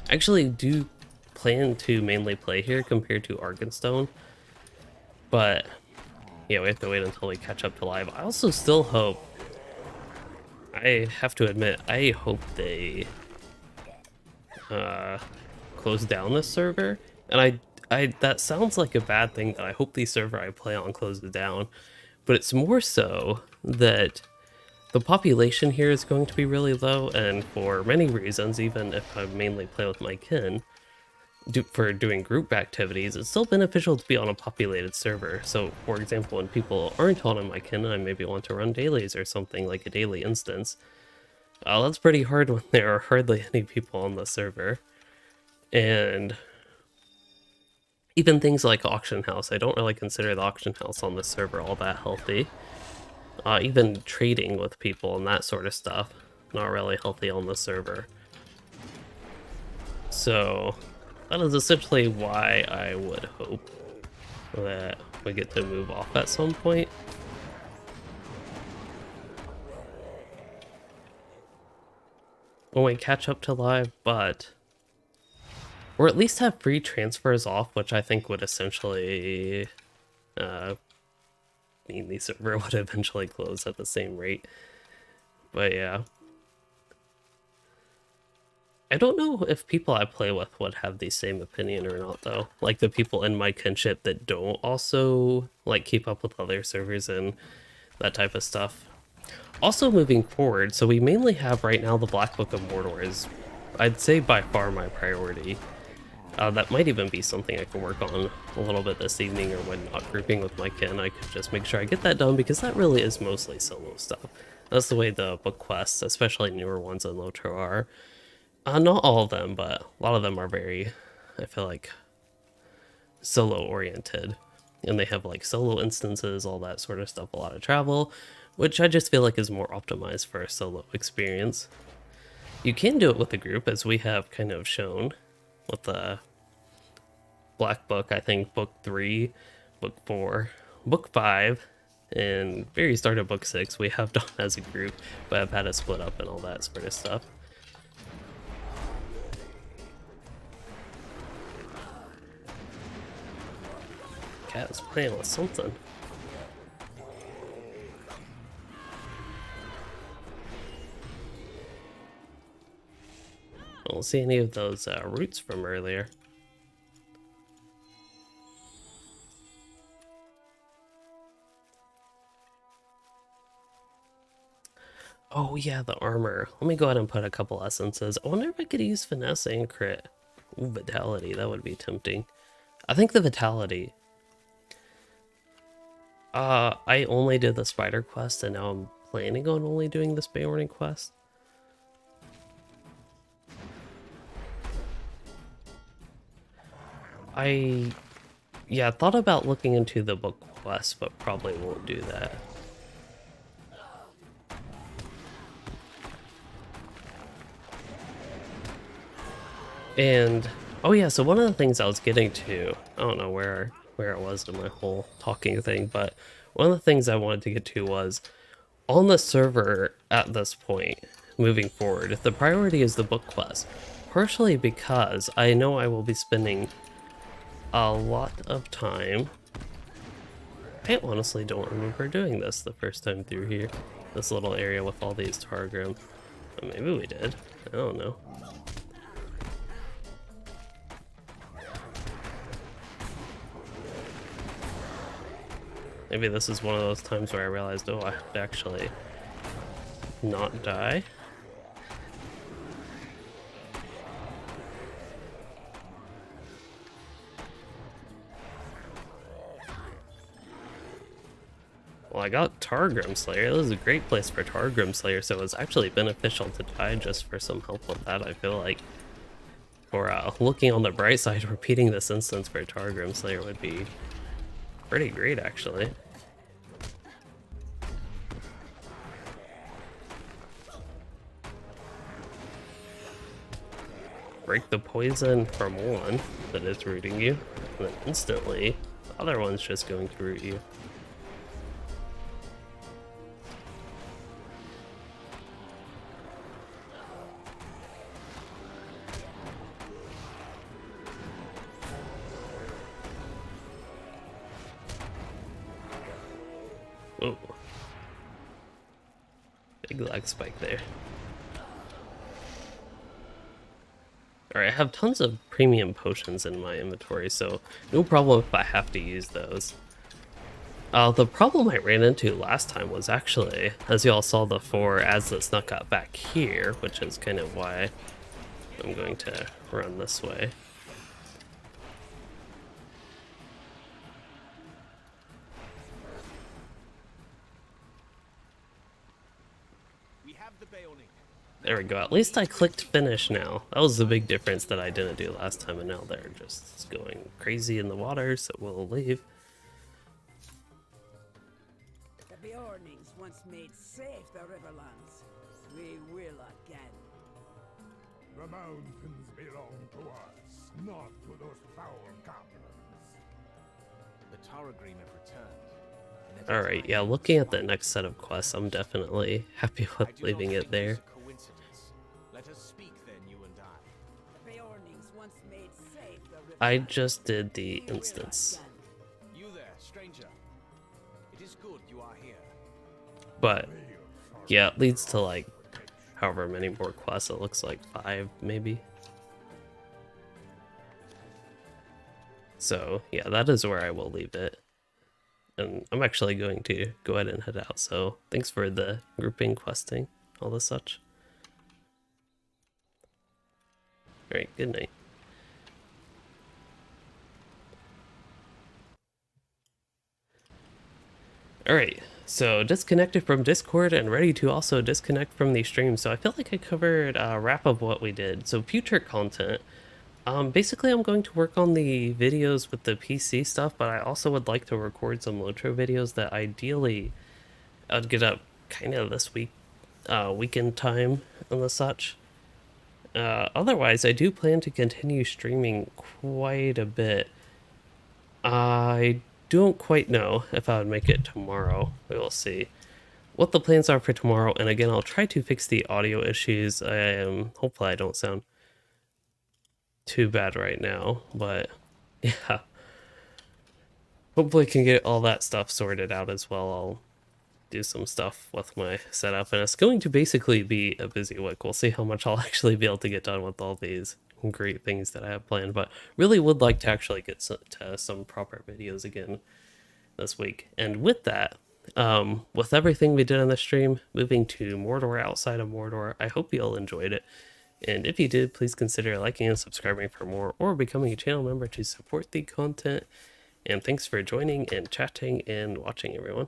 I actually do plan to mainly play here compared to Arkenstone, but yeah, we have to wait until we catch up to live. I also still hope, I have to admit, I hope they close down this server, and I that sounds like a bad thing, that I hope the server I play on closes down, but it's more so that the population here is going to be really low, and for many reasons, even if I mainly play with my kin, for doing group activities, it's still beneficial to be on a populated server. So, for example, when people aren't on my kin and I maybe want to run dailies or something, like a daily instance, that's pretty hard when there are hardly any people on the server. And even things like Auction House, I don't really consider the Auction House on the server all that healthy. Even trading with people and that sort of stuff, not really healthy on the server. So that is essentially why I would hope that we get to move off at some point. When we catch up to live, but or at least have free transfers off, which I think would essentially mean the server would eventually close at the same rate. But yeah, I don't know if people I play with would have the same opinion or not though. Like the people in my kinship that don't also like keep up with other servers and that type of stuff. Also moving forward, so we mainly have right now the Black Book of Mordor is, I'd say, by far my priority. That might even be something I can work on a little bit this evening, or when not grouping with my kin, I could just make sure I get that done, because that really is mostly solo stuff. That's the way the book quests, especially newer ones in LOTRO, are. Not all of them, but a lot of them are very, I feel like, solo-oriented. And they have like solo instances, all that sort of stuff, a lot of travel, which I just feel like is more optimized for a solo experience. You can do it with a group, as we have kind of shown with the Black Book, I think Book 3, Book 4, Book 5, and very start of Book 6 we have done as a group, but I've had to split up and all that sort of stuff. Cat is playing with something. I don't see any of those roots from earlier. Oh yeah, the armor. Let me go ahead and put a couple essences. I wonder if I could use finesse and crit. Ooh, vitality, that would be tempting. I think the vitality. I only did the spider quest, and now I'm planning on only doing this Beorning quest. I thought about looking into the book quest, but probably won't do that. And oh yeah, so one of the things I was getting to, I don't know where it was in my whole talking thing, but one of the things I wanted to get to was on the server at this point, moving forward, the priority is the book quest. Partially because I know I will be spending a lot of time I honestly don't remember doing this the first time through here. This little area with all these Targrim. Maybe we did. I don't know. Maybe this is one of those times where I realized, oh, I have to actually not die. Well, I got Targrim Slayer. This is a great place for Targrim Slayer, so it's actually beneficial to die just for some help with that, I feel like. For looking on the bright side, repeating this instance for Targrim Slayer would be pretty great, actually. Break the poison from one that is rooting you, and then instantly the other one's just going to root you. Oh, big lag spike there. Alright, I have tons of premium potions in my inventory, so no problem if I have to use those. The problem I ran into last time was actually, as you all saw, the 4 ads that snuck up back here, which is kind of why I'm going to run this way. There we go. At least I clicked finish now. That was the big difference that I didn't do last time, and now they're just going crazy in the water, so we'll leave. The Beornings once made safe the Riverlands. We will again. The mountains belong to us, not to those foul goblins. The Targrim have returned. Alright, yeah, looking at the next set of quests, I'm definitely happy with leaving it there. Let us speak then, you and I. The Beornings once made safe the Riverlands. I just did the instance, You there, stranger. It is good you are here. but yeah, it leads to like however many more quests. It looks like 5 maybe. So yeah, that is where I will leave it. And I'm actually going to go ahead and head out, so thanks for the grouping, questing, all the such. Alright, good night. Alright, so disconnected from Discord and ready to also disconnect from the stream. So I feel like I covered a wrap of what we did. So future content. Basically I'm going to work on the videos with the PC stuff, but I also would like to record some LOTRO videos that ideally I'd get up kind of this week, weekend time and the such. Otherwise, I do plan to continue streaming quite a bit. I don't quite know if I would make it tomorrow. We will see what the plans are for tomorrow. And again, I'll try to fix the audio issues. Hopefully I don't sound too bad right now, but yeah. Hopefully I can get all that stuff sorted out as well. I'll do some stuff with my setup, and it's going to basically be a busy week. We'll see how much I'll actually be able to get done with all these great things that I have planned, but really would like to actually get to some proper videos again this week. And with that, with everything we did on the stream, moving to Mordor, outside of Mordor, I hope you all enjoyed it. And if you did, please consider liking and subscribing for more, or becoming a channel member to support the content. And thanks for joining and chatting and watching, everyone.